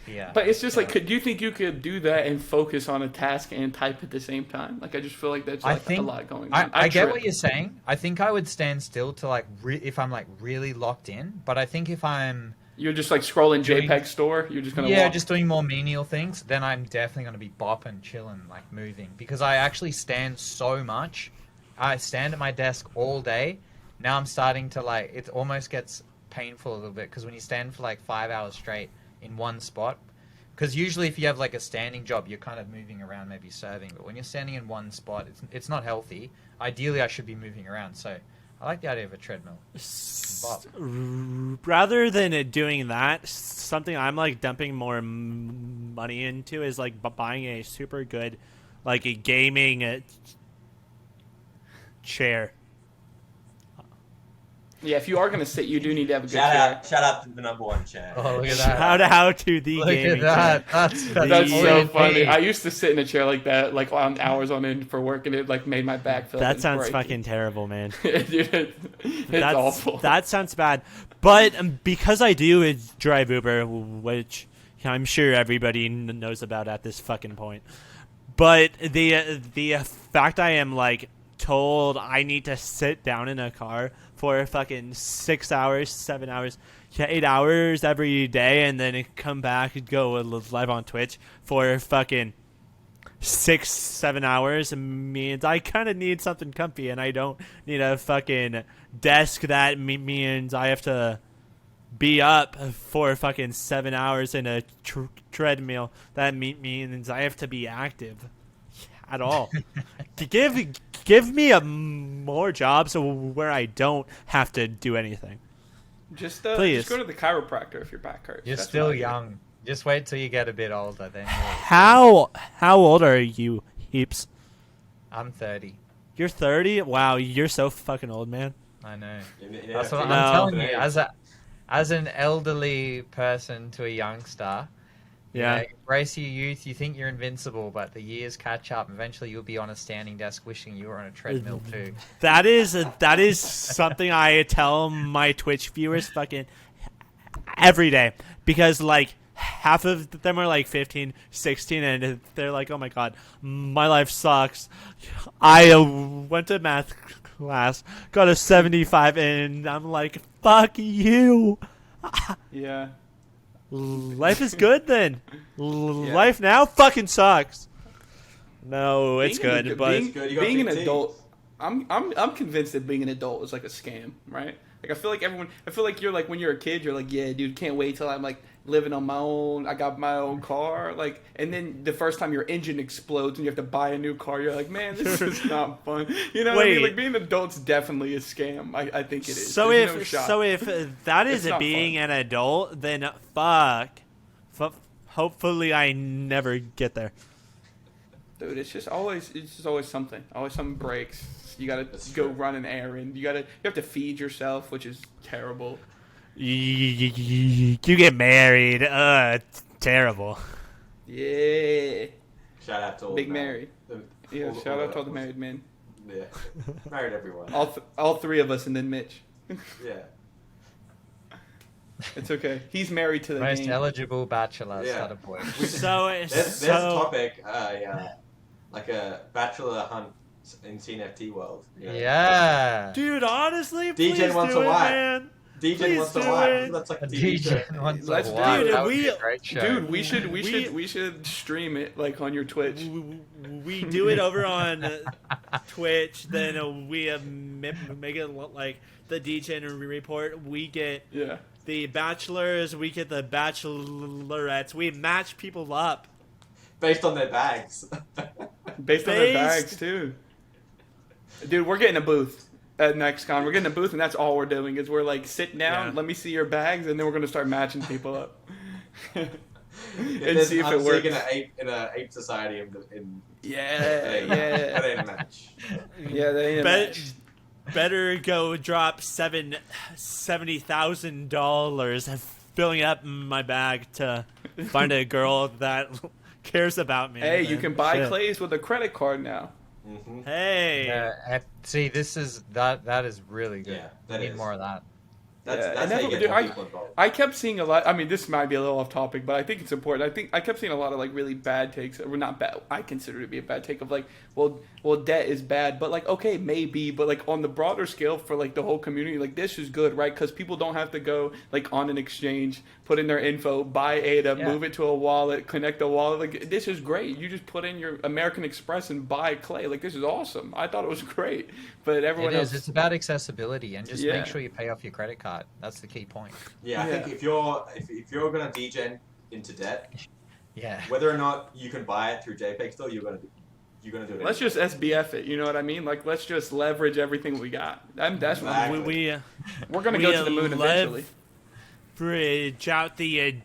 [SPEAKER 4] Yeah.
[SPEAKER 2] But it's just like, do you think you could do that and focus on a task and type at the same time? Like, I just feel like that's like a lot going on.
[SPEAKER 4] I get what you're saying. I think I would stand still to like if I'm like really locked in. But I think if I'm
[SPEAKER 2] You're just like scrolling
[SPEAKER 4] Doing-
[SPEAKER 2] JPEG store. You're just gonna
[SPEAKER 4] Yeah,
[SPEAKER 2] walk.
[SPEAKER 4] just doing more menial things. Then I'm definitely going to be bopping, chilling, like moving, because I actually stand so much. I stand at my desk all day. Now I'm starting to like. It almost gets painful a little bit because when you stand for like 5 hours straight in one spot. Because usually if you have like a standing job, you're kind of moving around, maybe serving. But when you're standing in one spot, it's not healthy. Ideally, I should be moving around. So I like the idea of a treadmill. Bop.
[SPEAKER 1] Rather than doing that, something I'm like dumping more money into is like buying a super good, like a gaming chair.
[SPEAKER 2] Yeah, if you are gonna sit, you do need to have a good chair.
[SPEAKER 3] Shout out to the number one chair.
[SPEAKER 4] Oh, look at that.
[SPEAKER 1] Shout out to the
[SPEAKER 4] Look
[SPEAKER 1] gaming
[SPEAKER 4] at that.
[SPEAKER 1] chair.
[SPEAKER 2] That's
[SPEAKER 1] The-
[SPEAKER 2] so funny.
[SPEAKER 4] Hey.
[SPEAKER 2] I used to sit in a chair like that, like on hours on end for work, and it like made my back feel.
[SPEAKER 1] That
[SPEAKER 2] like
[SPEAKER 1] sounds
[SPEAKER 2] breaking.
[SPEAKER 1] fucking terrible, man.
[SPEAKER 2] Dude, it's awful.
[SPEAKER 1] That sounds bad. But because I do drive Uber, which I'm sure everybody knows about at this fucking point. But the fact I am like told I need to sit down in a car for fucking 6 hours, 7 hours, 8 hours every day, and then come back and go live on Twitch for fucking 6, 7 hours means I kind of need something comfy, and I don't need a fucking desk that means I have to be up for fucking 7 hours in a treadmill. That means I have to be active at all. Give me more jobs where I don't have to do anything. Please.
[SPEAKER 2] Just go to the chiropractor if your back hurts.
[SPEAKER 4] You're
[SPEAKER 2] That's
[SPEAKER 4] still
[SPEAKER 2] what I do.
[SPEAKER 4] young. Just wait till you get a bit older. Then
[SPEAKER 1] How old are you, Heaps?
[SPEAKER 4] I'm 30.
[SPEAKER 1] You're 30? Wow, you're so fucking old, man.
[SPEAKER 4] I know.
[SPEAKER 3] Yeah,
[SPEAKER 4] That's what
[SPEAKER 1] No.
[SPEAKER 4] I'm telling you. As an elderly person to a youngster,
[SPEAKER 1] Yeah.
[SPEAKER 4] you know, embrace your youth. You think you're invincible, but the years catch up. Eventually, you'll be on a standing desk wishing you were on a treadmill too.
[SPEAKER 1] That is something I tell my Twitch viewers fucking every day, because like half of them are like 15, 16, and they're like, oh my god, my life sucks. I went to math class, got a 75, and I'm like, fuck you.
[SPEAKER 2] Yeah.
[SPEAKER 1] Life is good then. Life now fucking sucks. No, it's
[SPEAKER 2] Being
[SPEAKER 1] good,
[SPEAKER 2] an-
[SPEAKER 1] but
[SPEAKER 2] being,
[SPEAKER 3] good. You got
[SPEAKER 2] being an
[SPEAKER 3] big teeth.
[SPEAKER 2] adult, I'm convinced that being an adult is like a scam, right? Like I feel like you're like when you're a kid, you're like, yeah, dude, can't wait till I'm like living on my own. I got my own car, like, and then the first time your engine explodes and you have to buy a new car, you're like, man, this is not fun. You know what I mean?
[SPEAKER 1] Wait.
[SPEAKER 2] Like being an adult's definitely a scam. I think it is.
[SPEAKER 1] So
[SPEAKER 2] There's
[SPEAKER 1] if
[SPEAKER 2] no shot.
[SPEAKER 1] so if that is
[SPEAKER 2] It's not
[SPEAKER 1] being
[SPEAKER 2] fun.
[SPEAKER 1] an adult, then fuck. Hopefully I never get there.
[SPEAKER 2] Dude, it's just always something. Always something breaks. You gotta
[SPEAKER 3] That's
[SPEAKER 2] go
[SPEAKER 3] true.
[SPEAKER 2] run an errand. You have to feed yourself, which is terrible.
[SPEAKER 1] You get married. Terrible.
[SPEAKER 2] Yeah.
[SPEAKER 3] Shout out to all
[SPEAKER 2] Big
[SPEAKER 3] the-
[SPEAKER 2] Mary. Yeah,
[SPEAKER 3] all
[SPEAKER 2] shout out to all the married men.
[SPEAKER 3] Yeah, married everyone.
[SPEAKER 2] All three of us, and then Mitch.
[SPEAKER 3] Yeah,
[SPEAKER 2] It's okay. He's married to the
[SPEAKER 4] Most
[SPEAKER 2] game.
[SPEAKER 4] eligible bachelor
[SPEAKER 3] Yeah.
[SPEAKER 4] sort of boy.
[SPEAKER 1] So
[SPEAKER 3] there's a topic, like a bachelor hunt in CNFT world. You know?
[SPEAKER 4] Yeah.
[SPEAKER 1] dude, honestly,
[SPEAKER 3] Degen
[SPEAKER 1] please
[SPEAKER 3] wants
[SPEAKER 1] do
[SPEAKER 3] a
[SPEAKER 1] it,
[SPEAKER 3] wife.
[SPEAKER 1] man.
[SPEAKER 3] Degen
[SPEAKER 1] Please
[SPEAKER 3] wants to
[SPEAKER 1] do
[SPEAKER 3] watch.
[SPEAKER 1] it.
[SPEAKER 3] That's like a
[SPEAKER 4] A
[SPEAKER 3] TV show.
[SPEAKER 4] DJ wants
[SPEAKER 2] Let's
[SPEAKER 4] a
[SPEAKER 2] do
[SPEAKER 4] wife.
[SPEAKER 2] it.
[SPEAKER 4] That would
[SPEAKER 1] Dude,
[SPEAKER 4] be a great show.
[SPEAKER 2] Dude, we should stream it like on your Twitch.
[SPEAKER 1] We do it over on Twitch, then we make it look like the Degen report. We get
[SPEAKER 2] Yeah.
[SPEAKER 1] the bachelors, we get the bachelorettes. We match people up.
[SPEAKER 3] Based on their bags.
[SPEAKER 2] Based on their bags too. Dude, we're getting a booth at NextCon. We're getting a booth, and that's all we're doing is we're like sitting down.
[SPEAKER 1] Yeah.
[SPEAKER 2] Let me see your bags, and then we're gonna start matching people up. and
[SPEAKER 3] There's
[SPEAKER 2] see if it
[SPEAKER 3] I'm
[SPEAKER 2] works.
[SPEAKER 3] in a ape society in
[SPEAKER 2] Yeah,
[SPEAKER 3] that
[SPEAKER 2] yeah,
[SPEAKER 3] ain't a match.
[SPEAKER 2] yeah. That ain't a match.
[SPEAKER 1] Better go drop $70,000 filling up my bag to find a girl that cares about me.
[SPEAKER 2] Hey, you
[SPEAKER 1] man.
[SPEAKER 2] can buy
[SPEAKER 1] Shit.
[SPEAKER 2] clays with a credit card now.
[SPEAKER 3] Mm-hmm.
[SPEAKER 1] Hey.
[SPEAKER 4] See, this is that is really good.
[SPEAKER 3] Yeah, that
[SPEAKER 4] Need
[SPEAKER 3] is.
[SPEAKER 4] more of that.
[SPEAKER 3] That's how you get more people involved.
[SPEAKER 2] I kept seeing a lot. I mean, this might be a little off topic, but I think it's important. I kept seeing a lot of like really bad takes. Or not bad. I consider it to be a bad take of like, well, debt is bad, but like, okay, maybe, but like on the broader scale for like the whole community, like this is good, right? Because people don't have to go like on an exchange, put in their info, buy ADA, move it to a wallet, connect a wallet. Like this is great. You just put in your American Express and buy Clay. Like this is awesome. I thought it was great, but everyone else.
[SPEAKER 4] It's about accessibility and just make sure you pay off your credit card. That's the key point.
[SPEAKER 3] Yeah, I think if you're gonna degen into debt, whether or not you can buy it through JPEG Store, you're gonna do it.
[SPEAKER 2] Let's just SBF it. You know what I mean? Like let's just leverage everything we got. That's
[SPEAKER 3] exactly.
[SPEAKER 2] We're gonna go to the moon eventually.
[SPEAKER 1] Bridge out the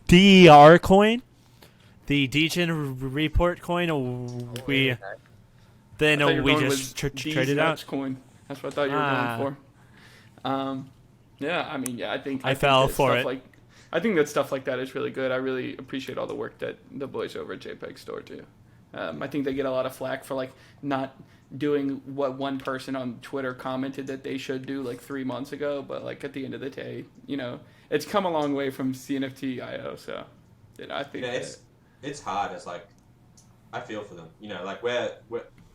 [SPEAKER 1] DR coin, the Degen report coin. We just traded out
[SPEAKER 2] coin. That's what I thought you were going for. I think
[SPEAKER 1] I fell for it.
[SPEAKER 2] I think that stuff like that is really good. I really appreciate all the work that the boys over at JPEG Store do. I think they get a lot of flack for like not doing what one person on Twitter commented that they should do like 3 months ago, but like at the end of the day, you know, it's come a long way from CNFT IO. So, I think
[SPEAKER 3] it's hard. It's like I feel for them. You know, like we're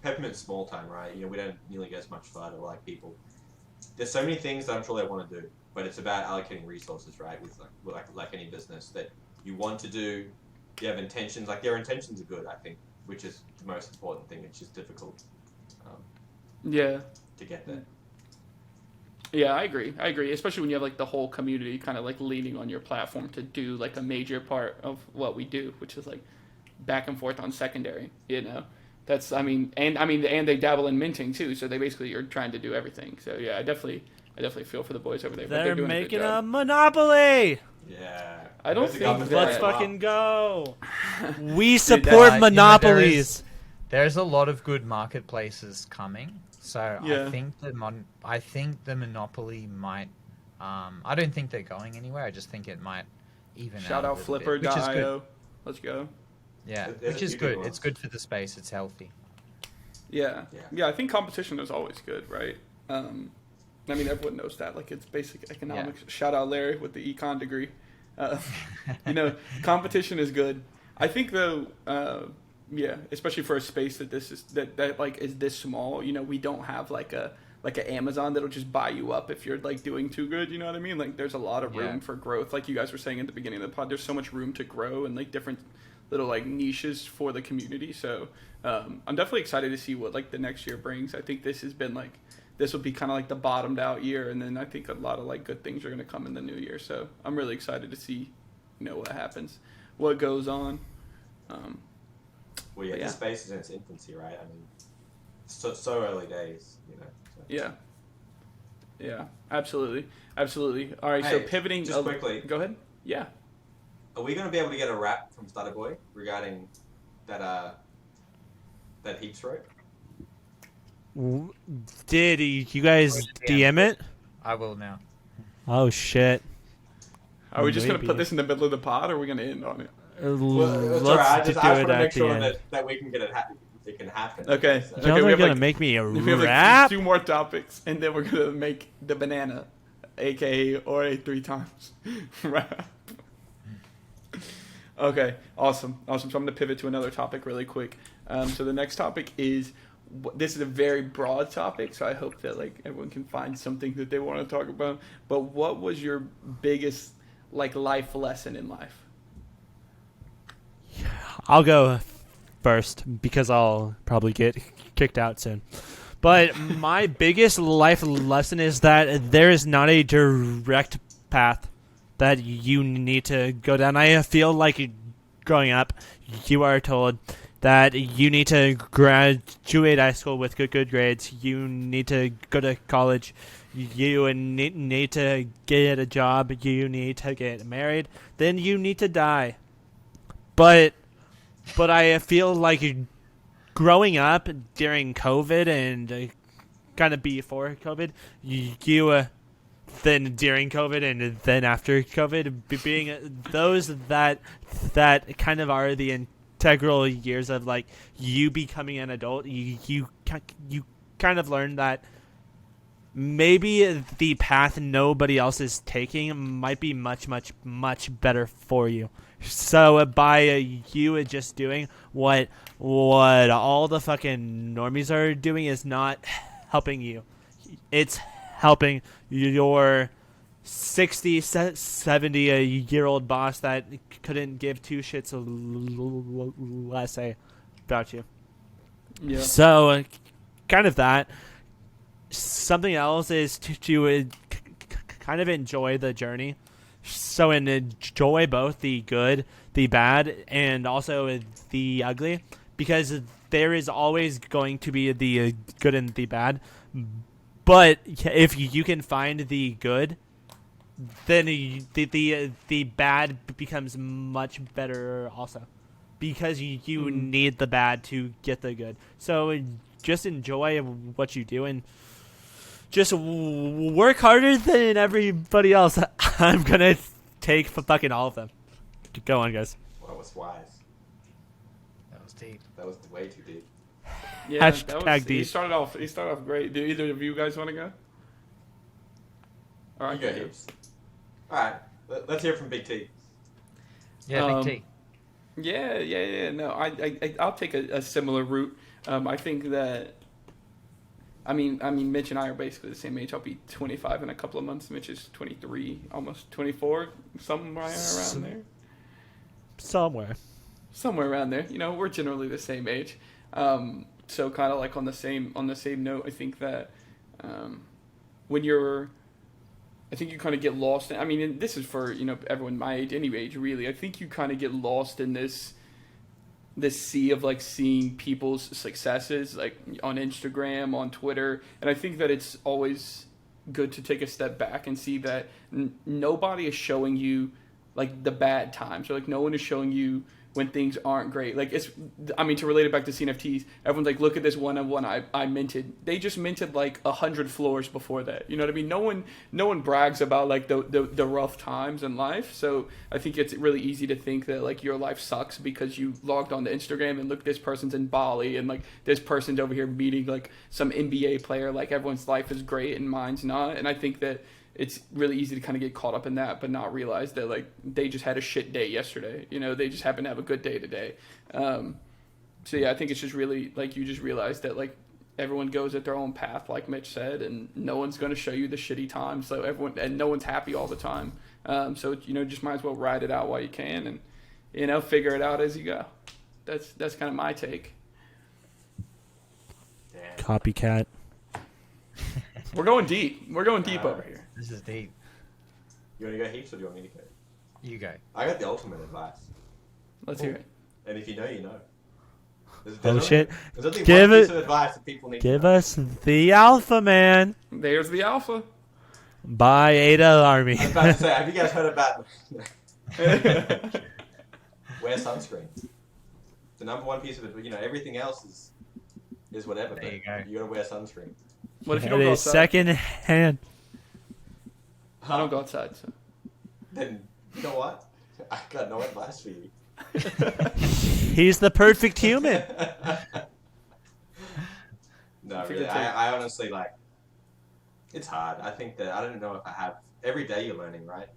[SPEAKER 3] Peppermint's small time, right? You know, we don't nearly get as much fun like people. There's so many things that I'm sure they want to do, but it's about allocating resources, right? With like any business that you want to do, you have intentions. Like their intentions are good, I think, which is the most important thing. It's just difficult. To get there.
[SPEAKER 2] Yeah, I agree. Especially when you have like the whole community kind of like leaning on your platform to do like a major part of what we do, which is like back and forth on secondary. You know, that's and they dabble in minting too. So they basically are trying to do everything. So yeah, I definitely feel for the boys over there.
[SPEAKER 1] They're
[SPEAKER 2] doing
[SPEAKER 1] making
[SPEAKER 2] a
[SPEAKER 1] monopoly.
[SPEAKER 3] Yeah.
[SPEAKER 2] I don't think
[SPEAKER 1] Let's fucking go. We support monopolies.
[SPEAKER 4] There's a lot of good marketplaces coming. So
[SPEAKER 2] yeah.
[SPEAKER 4] I think the monopoly might. I don't think they're going anywhere. I just think it might even
[SPEAKER 2] Shout out Flipper.io. Let's go.
[SPEAKER 4] Yeah, which is good. It's good for the space. It's healthy.
[SPEAKER 2] Yeah. I think competition is always good, right? Everyone knows that. Like it's basic economics. Yeah. Shout out Larry with the econ degree. Competition is good. I think though. Especially for a space that is this small. You know, we don't have like an Amazon that'll just buy you up if you're like doing too good. You know what I mean? Like there's a lot of room for growth. Like you guys were saying at the beginning of the pod, there's so much room to grow and like different little like niches for the community. So I'm definitely excited to see what like the next year brings. I think this will be kind of like the bottomed out year, and then I think a lot of like good things are going to come in the new year. So I'm really excited to see, what happens, what goes on.
[SPEAKER 3] Well, this space is in its infancy, right? I mean, so early days, So.
[SPEAKER 2] Yeah, absolutely. All right, so pivoting.
[SPEAKER 3] Just quickly.
[SPEAKER 2] Go ahead. Yeah.
[SPEAKER 3] Are we going to be able to get a wrap from Stutterboy regarding that Heaps wrote?
[SPEAKER 1] Did you guys DM it?
[SPEAKER 4] I will now.
[SPEAKER 1] Oh shit.
[SPEAKER 2] Are we just going to put this in the middle of the pod, or are we going to end on it?
[SPEAKER 3] Let's
[SPEAKER 1] right.
[SPEAKER 3] I just want to make sure that we can get it. It can happen.
[SPEAKER 2] Okay.
[SPEAKER 3] So.
[SPEAKER 1] Y'all are gonna make me a rap.
[SPEAKER 2] 2 more topics, and then we're gonna make the banana, aka or a 3 times rap. Okay. Awesome. So I'm gonna pivot to another topic really quick. So the next topic is. This is a very broad topic, so I hope that like everyone can find something that they want to talk about. But what was your biggest like life lesson in life?
[SPEAKER 1] I'll go first because I'll probably get kicked out soon. But my biggest life lesson is that there is not a direct path that you need to go down. I feel like growing up, you are told that you need to graduate high school with good grades. You need to go to college. You need to get a job. You need to get married. Then you need to die. But I feel like growing up during COVID and kind of before COVID, you then during COVID and then after COVID, being those that kind of are the integral years of like you becoming an adult, you kind of learn that maybe the path nobody else is taking might be much, much, much better for you. So by you just doing what all the fucking normies are doing is not helping you. It's helping your 60, 70-year-old boss that couldn't give two shits less about you.
[SPEAKER 2] Yeah.
[SPEAKER 1] So, kind of that. Something else is to kind of enjoy the journey. So enjoy both the good, the bad, and also the ugly, because there is always going to be the good and the bad. But if you can find the good, then the bad becomes much better also, because you need the bad to get the good. So just enjoy what you do and just work harder than everybody else. I'm gonna take fucking all of them. Go on, guys.
[SPEAKER 3] Well, that was wise.
[SPEAKER 4] That was deep.
[SPEAKER 3] That was way too deep.
[SPEAKER 2] Yeah,
[SPEAKER 1] Hashtag
[SPEAKER 2] he
[SPEAKER 1] deep.
[SPEAKER 2] started off great. Do either of you guys want to go? All right,
[SPEAKER 3] You go, Heaps. Alright, let's hear from Big T.
[SPEAKER 4] Yeah, Big T.
[SPEAKER 2] Yeah. No, I'll take a similar route. I think that. I mean, Mitch and I are basically the same age. I'll be 25 in a couple of months. Mitch is 23, almost 24, somewhere around there. Somewhere around there. You know, we're generally the same age. So kind of like on the same note, I think that when I think you kind of get lost. I mean, and this is for everyone my age, any age really. I think you kind of get lost in this sea of like seeing people's successes like on Instagram, on Twitter, and I think that it's always good to take a step back and see that nobody is showing you like the bad times, or like no one is showing you when things aren't great. Like to relate it back to CNFTs, everyone's like, look at this one I minted. They just minted like 100 floors before that. You know what I mean? No one brags about like the rough times in life. So I think it's really easy to think that like your life sucks because you logged on to Instagram and look, this person's in Bali and like this person's over here meeting like some NBA player. Like everyone's life is great and mine's not. And I think that it's really easy to kind of get caught up in that, but not realize that like they just had a shit day yesterday. They just happen to have a good day today. So yeah, I think it's just really like you just realize that like everyone goes at their own path, like Mitch said, and no one's going to show you the shitty times. So no one's happy all the time. So just might as well ride it out while you can, and figure it out as you go. That's kind of my take.
[SPEAKER 3] Damn.
[SPEAKER 1] Copycat.
[SPEAKER 2] We're going deep. Over here.
[SPEAKER 4] This is deep.
[SPEAKER 3] You want to go, Heaps, or do you want me to go?
[SPEAKER 4] You go.
[SPEAKER 3] I got the ultimate advice.
[SPEAKER 2] Let's hear it.
[SPEAKER 3] And if you know, you know.
[SPEAKER 1] Shit.
[SPEAKER 3] There's only
[SPEAKER 1] Give
[SPEAKER 3] one
[SPEAKER 1] it-
[SPEAKER 3] piece of advice that people need
[SPEAKER 1] Give
[SPEAKER 3] to know.
[SPEAKER 1] us the Alpha Man
[SPEAKER 2] There's the alpha.
[SPEAKER 1] by Ada Army.
[SPEAKER 3] I was about to say, have you guys heard about wear sunscreen? The number one piece of it, everything else is whatever.
[SPEAKER 4] There you go.
[SPEAKER 3] You gotta wear sunscreen.
[SPEAKER 2] What if you
[SPEAKER 1] It
[SPEAKER 2] don't go
[SPEAKER 1] is
[SPEAKER 2] outside?
[SPEAKER 1] second hand.
[SPEAKER 2] I don't go outside. So.
[SPEAKER 3] Then, you know what? I got no advice for you.
[SPEAKER 1] He's the perfect human.
[SPEAKER 3] No,
[SPEAKER 2] It's a
[SPEAKER 3] really.
[SPEAKER 2] good take.
[SPEAKER 3] I honestly, like, it's hard. I think that, I don't know if I have, every day you're learning, right?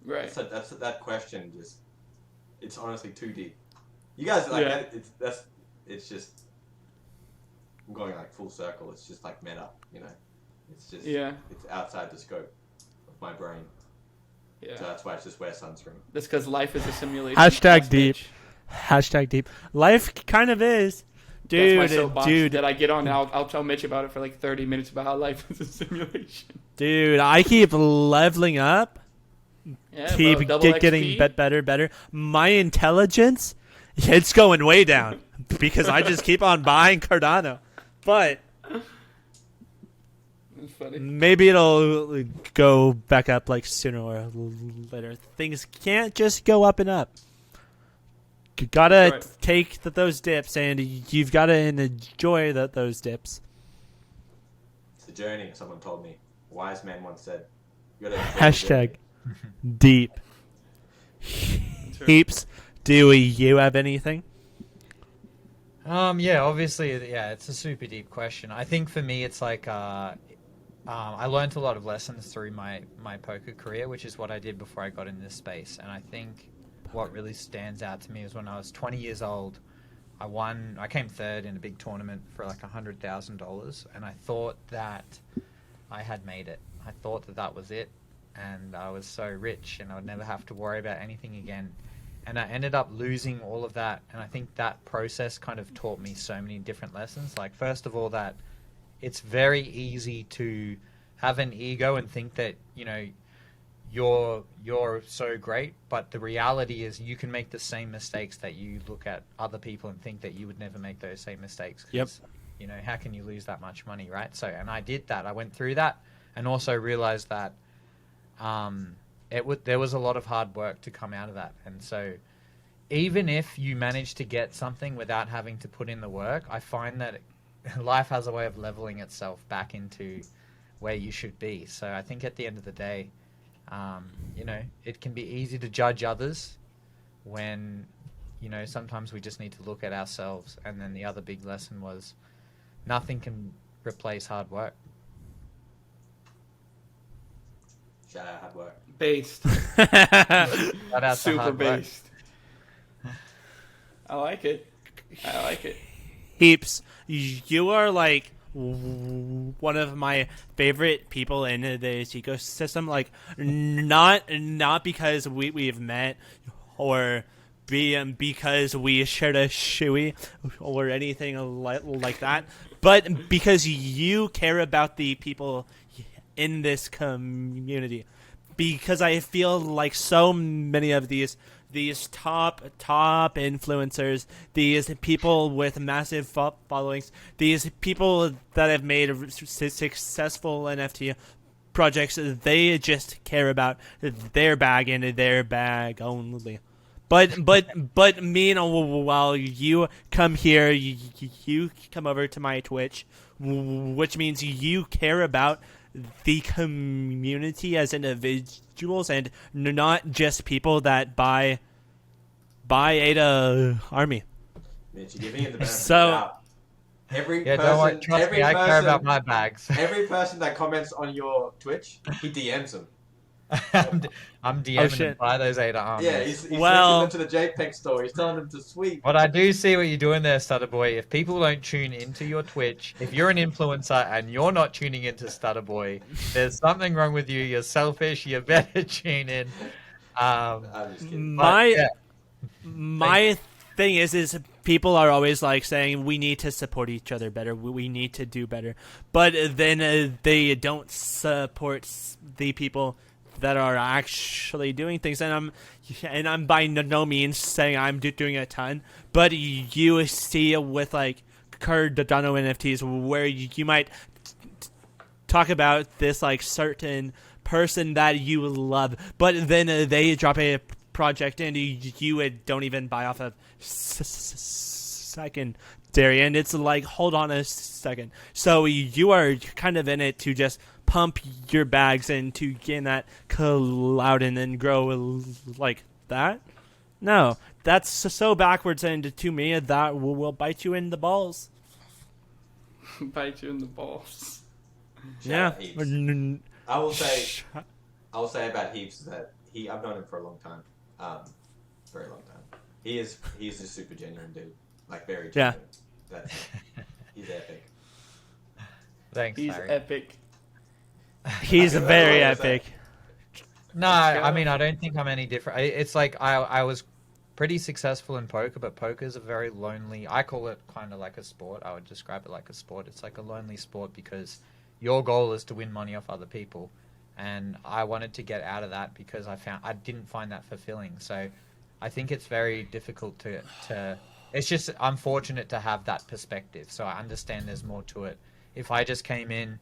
[SPEAKER 2] Right.
[SPEAKER 3] That's that question just, it's honestly too deep. You guys, like,
[SPEAKER 2] Yeah.
[SPEAKER 3] it's just, I'm going like full circle. It's just like meta, It's just, it's outside the scope of my brain.
[SPEAKER 2] Yeah.
[SPEAKER 3] So that's why it's just wear sunscreen.
[SPEAKER 2] That's because life is a simulation.
[SPEAKER 1] Hashtag
[SPEAKER 2] That's
[SPEAKER 1] deep.
[SPEAKER 2] Mitch.
[SPEAKER 1] Hashtag deep. Life kind of is.
[SPEAKER 2] That's my
[SPEAKER 1] Dude,
[SPEAKER 2] soapbox
[SPEAKER 1] dude,
[SPEAKER 2] that I get on, and I'll tell Mitch about it for like 30 minutes about how life is a simulation.
[SPEAKER 1] dude, I keep leveling up.
[SPEAKER 2] Yeah,
[SPEAKER 1] Keep
[SPEAKER 2] bro, double
[SPEAKER 1] getting
[SPEAKER 2] XP.
[SPEAKER 1] better. My intelligence, it's going way down because I just keep on buying Cardano. But
[SPEAKER 2] It's funny.
[SPEAKER 1] maybe it'll go back up like sooner or later. Things can't just go up and up. You gotta
[SPEAKER 2] Right.
[SPEAKER 1] take those dips, and you've gotta enjoy those dips.
[SPEAKER 3] It's a journey, someone told me. A wise man once said. You gotta enjoy the
[SPEAKER 1] Hashtag
[SPEAKER 3] journey.
[SPEAKER 1] deep.
[SPEAKER 2] That's right.
[SPEAKER 1] Heaps. Do you have anything?
[SPEAKER 4] Yeah, obviously, yeah, it's a super deep question. I think for me, it's like, I learned a lot of lessons through my poker career, which is what I did before I got in this space. And I think what really stands out to me is when I was 20 years old, I came third in a big tournament for like $100,000, and I thought that I had made it. I thought that that was it, and I was so rich, and I would never have to worry about anything again. And I ended up losing all of that, and I think that process kind of taught me so many different lessons. Like, first of all, that it's very easy to have an ego and think that, you know, you're so great, but the reality is you can make the same mistakes that you look at other people and think that you would never make those same mistakes. 'Cause,
[SPEAKER 1] Yep.
[SPEAKER 4] you know, how can you lose that much money, right? So, and I did that. I went through that, and also realized that there was a lot of hard work to come out of that. And so even if you manage to get something without having to put in the work, I find that life has a way of leveling itself back into where you should be. So I think at the end of the day, you know, it can be easy to judge others when, you know, sometimes we just need to look at ourselves. And then the other big lesson was nothing can replace hard work.
[SPEAKER 3] Shout out hard work.
[SPEAKER 2] Based.
[SPEAKER 4] Shout out to
[SPEAKER 2] Super
[SPEAKER 4] hard work.
[SPEAKER 2] based. I like it. I like it.
[SPEAKER 1] Heaps, you are like one of my favorite people in this ecosystem. Like, not because we've met or because we shared a shoey or anything like that, but because you care about the people in this community. Because I feel like so many of these top influencers, these people with massive followings, these people that have made successful NFT projects, they just care about their bag and their bag only. But meanwhile, you come here, you come over to my Twitch, which means you care about the community as individuals and not just people that buy Ada Army.
[SPEAKER 3] Mitch, you're giving it the benefit
[SPEAKER 1] So-
[SPEAKER 3] of the doubt. Every
[SPEAKER 4] Yeah,
[SPEAKER 3] person,
[SPEAKER 4] don't worry, trust
[SPEAKER 3] every
[SPEAKER 4] me, I
[SPEAKER 3] person,
[SPEAKER 4] care about my bags.
[SPEAKER 3] every person that comments on your Twitch, he DMs them.
[SPEAKER 4] I'm DMing
[SPEAKER 1] shit.
[SPEAKER 4] them by those Ada armies.
[SPEAKER 3] Yeah, he's
[SPEAKER 1] Well-
[SPEAKER 3] linking them to the JPEG store. He's telling them to sweep.
[SPEAKER 4] But I do see what you're doing there, Stutter Boy. If people don't tune into your Twitch, if you're an influencer and you're not tuning into Stutter Boy, there's something wrong with you. You're selfish. You better tune in.
[SPEAKER 3] I'm just kidding.
[SPEAKER 1] My
[SPEAKER 4] yeah.
[SPEAKER 1] my thing is people are always like saying we need to support each other better. We need to do better, but then they don't support the people that are actually doing things. And I'm by no means saying I'm doing a ton, but you see with like Cardano NFTs where you might talk about this like certain person that you love, but then they drop a project and you don't even buy off of secondary, and it's like, hold on a second. So you are kind of in it to just pump your bags and to gain that clout and then grow like that? No, that's so backwards, and to me that will bite you in the balls.
[SPEAKER 2] Bite you in the balls.
[SPEAKER 3] Shout out
[SPEAKER 1] Yeah.
[SPEAKER 3] Heaps. I will say about Heaps that I've known him for a long time, very long time. He's a super genuine dude, like very
[SPEAKER 1] Yeah.
[SPEAKER 3] genuine. He's epic.
[SPEAKER 4] Thanks,
[SPEAKER 2] He's
[SPEAKER 4] Larry.
[SPEAKER 2] epic.
[SPEAKER 1] He's
[SPEAKER 3] That's
[SPEAKER 1] very
[SPEAKER 3] what I say.
[SPEAKER 1] epic.
[SPEAKER 4] No,
[SPEAKER 2] Let's go.
[SPEAKER 4] I mean, I don't think I'm any different. It's like I was pretty successful in poker, but poker's a very lonely... I call it kind of like a sport. I would describe it like a sport. It's like a lonely sport because your goal is to win money off other people. And I wanted to get out of that because I didn't find that fulfilling. So I think it's very difficult to it's just unfortunate to have that perspective. So I understand there's more to it. If I just came in,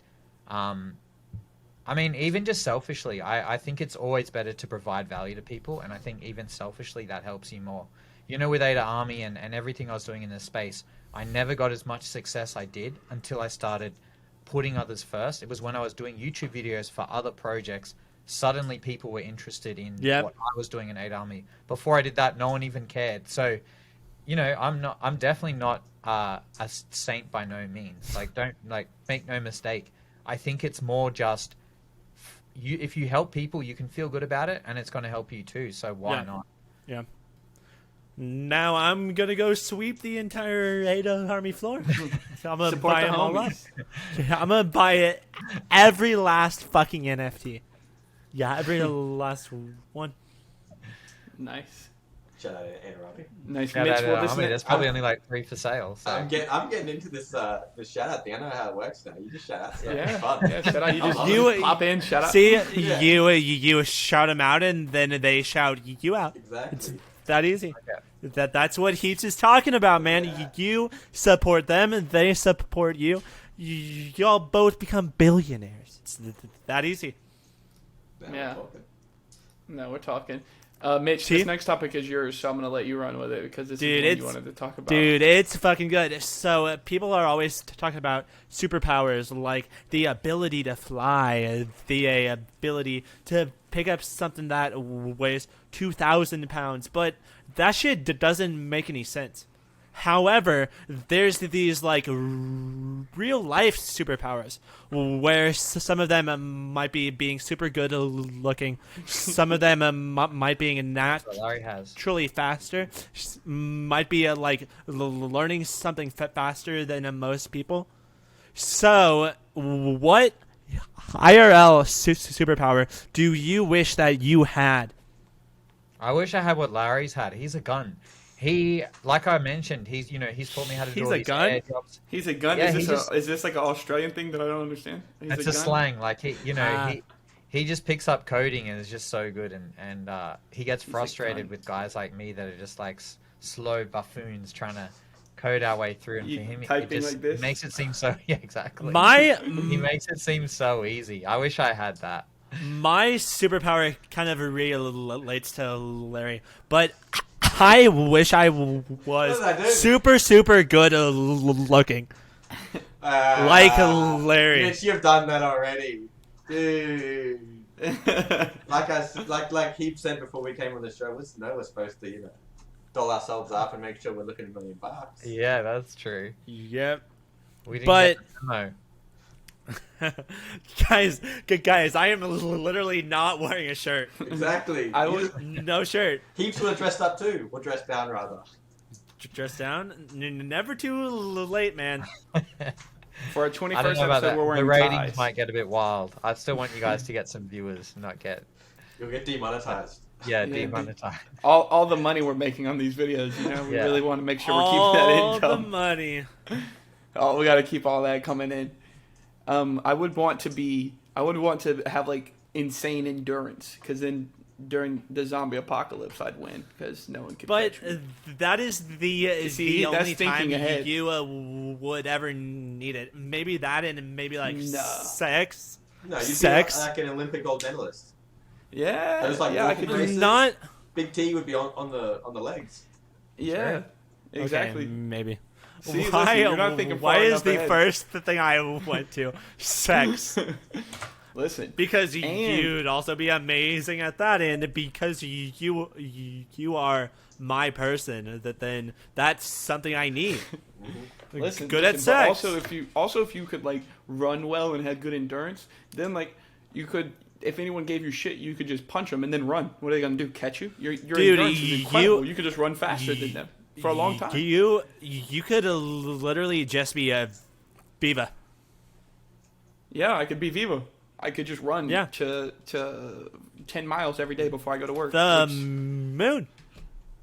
[SPEAKER 4] I mean, even just selfishly, I think it's always better to provide value to people. And I think even selfishly, that helps you more. You know, with Ada Army and everything I was doing in this space, I never got as much success I did until I started putting others first. It was when I was doing YouTube videos for other projects. Suddenly people were interested in what I was doing in Ada Army. Before I did that, no one even cared. So, you know, I'm definitely not a saint by no means. Like, don't, like, make no mistake. I think it's more just if you help people, you can feel good about it, and it's going to help you too. So why not?
[SPEAKER 1] Yeah. Now I'm gonna go sweep the entire Ada Army floor. I'm gonna
[SPEAKER 2] Support
[SPEAKER 1] buy
[SPEAKER 2] the
[SPEAKER 1] them all up.
[SPEAKER 2] homies.
[SPEAKER 1] I'm gonna buy it every last fucking NFT. Yeah, every last one.
[SPEAKER 2] Nice.
[SPEAKER 3] Shout out to Ed
[SPEAKER 2] Nice.
[SPEAKER 4] Yeah,
[SPEAKER 2] Mitch, well, this
[SPEAKER 4] there's probably only like 3 for sale. So.
[SPEAKER 3] I'm getting into this shout out thing. I know how it works now. You just shout out.
[SPEAKER 2] Yeah.
[SPEAKER 3] It's fun.
[SPEAKER 2] Yeah, shout out. You just,
[SPEAKER 1] You-
[SPEAKER 2] pop in, shout out.
[SPEAKER 1] See,
[SPEAKER 3] Yeah.
[SPEAKER 1] you shout them out, and then they shout you out.
[SPEAKER 3] Exactly.
[SPEAKER 1] It's that easy.
[SPEAKER 4] Okay.
[SPEAKER 1] That's what Heaps is talking about, man.
[SPEAKER 3] Yeah.
[SPEAKER 1] You support them, and they support you. Y'all both become billionaires. It's that easy.
[SPEAKER 3] Now we're
[SPEAKER 2] Yeah.
[SPEAKER 3] talking.
[SPEAKER 2] No, we're talking. Mitch,
[SPEAKER 1] See?
[SPEAKER 2] this next topic is yours, so I'm going to let you run with it because this
[SPEAKER 1] Dude,
[SPEAKER 2] is what you
[SPEAKER 1] it's-
[SPEAKER 2] wanted to talk about.
[SPEAKER 1] Dude, it's fucking good. So people are always talking about superpowers like the ability to fly, the ability to pick up something that weighs 2,000 pounds, but that shit doesn't make any sense. However, there's these like real life superpowers where some of them might be being super good looking, some of them might be
[SPEAKER 4] That's what Larry has.
[SPEAKER 1] truly faster, might be like learning something faster than most people. So, what IRL superpower do you wish that you had?
[SPEAKER 4] I wish I had what Larry's had. He's a gun. He, like I mentioned, he's taught me how to do
[SPEAKER 1] He's
[SPEAKER 4] all
[SPEAKER 1] a
[SPEAKER 4] these
[SPEAKER 1] gun?
[SPEAKER 4] air drops.
[SPEAKER 2] He's a gun?
[SPEAKER 4] Yeah,
[SPEAKER 2] is this like an Australian thing that I don't understand? He's
[SPEAKER 4] It's
[SPEAKER 2] a
[SPEAKER 4] a
[SPEAKER 2] gun?
[SPEAKER 4] slang. Like
[SPEAKER 1] Ah.
[SPEAKER 4] he just picks up coding and is just so good, and he gets
[SPEAKER 2] He's a
[SPEAKER 4] frustrated
[SPEAKER 2] gun.
[SPEAKER 4] with guys like me that are just like slow buffoons trying to code our way through. And
[SPEAKER 2] You
[SPEAKER 4] for him, it
[SPEAKER 2] typing
[SPEAKER 4] just
[SPEAKER 2] like this?
[SPEAKER 4] makes it seem so exactly. He makes it seem so easy. I wish I had that.
[SPEAKER 1] My superpower kind of relates to Larry, but I wish I was
[SPEAKER 3] What did I do?
[SPEAKER 1] super good looking. Like Larry.
[SPEAKER 3] Mitch, you've done that already, dude. Like Heap said before we came on the show, we're supposed to doll ourselves up and make sure we're looking $1 million.
[SPEAKER 4] Yeah, that's true.
[SPEAKER 1] Yep.
[SPEAKER 4] We didn't
[SPEAKER 1] But-
[SPEAKER 4] get the memo.
[SPEAKER 1] guys, I am literally not wearing a shirt.
[SPEAKER 3] Exactly.
[SPEAKER 2] I
[SPEAKER 3] You
[SPEAKER 2] was-
[SPEAKER 3] just-
[SPEAKER 1] No shirt.
[SPEAKER 3] Heaps would have dressed up too, or dressed down rather.
[SPEAKER 1] Dress down. Never too late, man.
[SPEAKER 2] For our
[SPEAKER 4] I don't
[SPEAKER 2] 21st
[SPEAKER 4] know about
[SPEAKER 2] episode,
[SPEAKER 4] that.
[SPEAKER 2] we're
[SPEAKER 4] The
[SPEAKER 2] wearing
[SPEAKER 4] ratings
[SPEAKER 2] ties.
[SPEAKER 4] might get a bit wild. I still want you guys to get some viewers, not get
[SPEAKER 3] You'll get demonetized.
[SPEAKER 4] yeah
[SPEAKER 2] Yeah,
[SPEAKER 4] demonetized.
[SPEAKER 2] All the money we're making on these videos, we
[SPEAKER 4] Yeah.
[SPEAKER 2] really want to make sure we're keeping that
[SPEAKER 1] All the
[SPEAKER 2] income.
[SPEAKER 1] money.
[SPEAKER 2] Oh, we got to keep all that coming in. I would want to have like insane endurance, because then during the zombie apocalypse I'd win, because no one could
[SPEAKER 1] But
[SPEAKER 2] catch me.
[SPEAKER 1] that is the
[SPEAKER 2] See, that's
[SPEAKER 1] only
[SPEAKER 2] thinking
[SPEAKER 1] time
[SPEAKER 2] ahead.
[SPEAKER 1] you would ever need it. Maybe that, and maybe like
[SPEAKER 2] No.
[SPEAKER 1] sex.
[SPEAKER 3] No, you'd
[SPEAKER 1] Sex?
[SPEAKER 3] be like an Olympic gold medalist.
[SPEAKER 2] Yeah,
[SPEAKER 3] Those, like,
[SPEAKER 2] yeah, I
[SPEAKER 3] walking
[SPEAKER 2] could
[SPEAKER 3] races.
[SPEAKER 2] just,
[SPEAKER 1] Not
[SPEAKER 3] Big T would be on the legs.
[SPEAKER 2] yeah,
[SPEAKER 4] Sure.
[SPEAKER 2] exactly.
[SPEAKER 1] Okay, maybe.
[SPEAKER 2] See, listen, you're not thinking
[SPEAKER 1] why
[SPEAKER 2] far
[SPEAKER 1] is
[SPEAKER 2] enough
[SPEAKER 1] the
[SPEAKER 2] ahead.
[SPEAKER 1] first thing I went to sex?
[SPEAKER 2] Listen,
[SPEAKER 1] Because
[SPEAKER 2] And-
[SPEAKER 1] you'd also be amazing at that, and because you are my person, then that's something I need.
[SPEAKER 2] listen,
[SPEAKER 1] Good at
[SPEAKER 2] listen, but
[SPEAKER 1] sex.
[SPEAKER 2] also if you could like run well and had good endurance, then like you could. If anyone gave you shit, you could just punch them and then run. What are they gonna do? Catch you? Your
[SPEAKER 1] Dude,
[SPEAKER 2] endurance is incredible. You could just run faster than them for a long time.
[SPEAKER 1] You could literally just be a Viva.
[SPEAKER 2] Yeah, I could be Viva. I could just run
[SPEAKER 1] Yeah.
[SPEAKER 2] to 10 miles every day before I go to work.
[SPEAKER 1] The
[SPEAKER 2] which-
[SPEAKER 1] moon.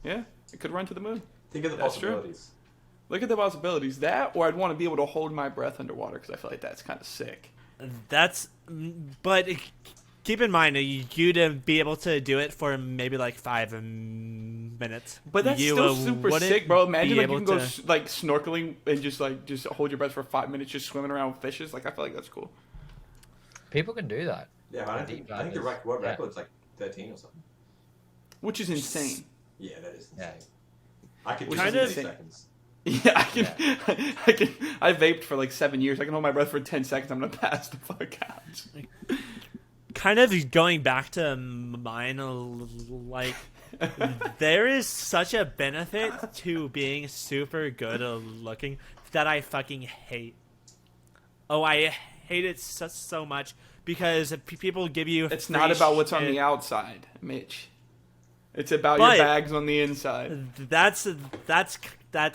[SPEAKER 2] yeah, I could run to the moon.
[SPEAKER 3] Think of the
[SPEAKER 2] That's true.
[SPEAKER 3] possibilities.
[SPEAKER 2] Look at the possibilities. That, or I'd want to be able to hold my breath underwater, because I feel like that's kind of sick.
[SPEAKER 1] But keep in mind, you'd be able to do it for maybe like 5 minutes.
[SPEAKER 2] But that's
[SPEAKER 1] You,
[SPEAKER 2] still super
[SPEAKER 1] wouldn't
[SPEAKER 2] sick, bro. Imagine
[SPEAKER 1] be
[SPEAKER 2] like you
[SPEAKER 1] able
[SPEAKER 2] can go
[SPEAKER 1] to-
[SPEAKER 2] like snorkeling and just hold your breath for 5 minutes, just swimming around with fishes. Like I feel like that's cool.
[SPEAKER 4] People can do that.
[SPEAKER 3] Yeah, I think the
[SPEAKER 4] divers.
[SPEAKER 3] world
[SPEAKER 4] Yeah.
[SPEAKER 3] record's like 13 or something.
[SPEAKER 2] Which is insane.
[SPEAKER 3] Yeah, that is
[SPEAKER 4] Yeah.
[SPEAKER 3] insane. I could do
[SPEAKER 1] Kind
[SPEAKER 3] it in
[SPEAKER 1] of-
[SPEAKER 3] 30 seconds.
[SPEAKER 2] Yeah, I vaped for like 7 years. I can hold my breath for 10 seconds. I'm gonna pass the fuck out.
[SPEAKER 1] Kind of going back to mine, like there is such a benefit to being super good looking that I fucking hate. Oh, I hate it so much because people give you.
[SPEAKER 2] It's
[SPEAKER 1] free
[SPEAKER 2] not about what's on
[SPEAKER 1] shit.
[SPEAKER 2] the outside, Mitch. It's about
[SPEAKER 1] But-
[SPEAKER 2] your bags on the inside.
[SPEAKER 1] That's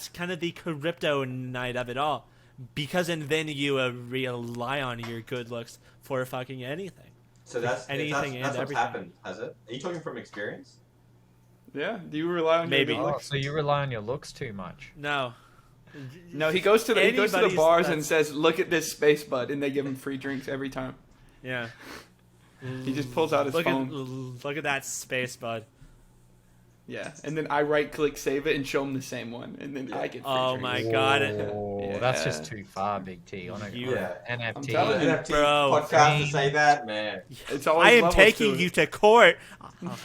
[SPEAKER 1] kind of the kryptonite of it all, because then you rely on your good looks for fucking anything.
[SPEAKER 3] So that's
[SPEAKER 1] Anything and
[SPEAKER 3] what's
[SPEAKER 1] everything.
[SPEAKER 3] happened, has it? Are you talking from experience?
[SPEAKER 2] Yeah. Do you rely on
[SPEAKER 1] Maybe.
[SPEAKER 2] your good
[SPEAKER 4] Oh,
[SPEAKER 2] looks?
[SPEAKER 4] so you rely on your looks too much.
[SPEAKER 1] No.
[SPEAKER 2] No, he goes to the
[SPEAKER 1] Anybody's-
[SPEAKER 2] bars and
[SPEAKER 1] that's-
[SPEAKER 2] says, "Look at this space bud," and they give him free drinks every time.
[SPEAKER 1] Yeah.
[SPEAKER 2] He just pulls out his phone.
[SPEAKER 1] Look at that space, bud.
[SPEAKER 2] Yeah, and then I right-click, save it, and show him the same one, and then I get free
[SPEAKER 1] Oh
[SPEAKER 2] drinks.
[SPEAKER 1] my God.
[SPEAKER 4] Oh, that's
[SPEAKER 2] Yeah.
[SPEAKER 4] just too far, Big T. On a
[SPEAKER 3] Yeah.
[SPEAKER 4] NFT.
[SPEAKER 2] I'm telling you.
[SPEAKER 3] NFT
[SPEAKER 1] Bro.
[SPEAKER 3] podcast to say that, man.
[SPEAKER 2] It's always
[SPEAKER 1] I am
[SPEAKER 2] levels
[SPEAKER 1] taking
[SPEAKER 2] to
[SPEAKER 1] you
[SPEAKER 2] it.
[SPEAKER 1] to court.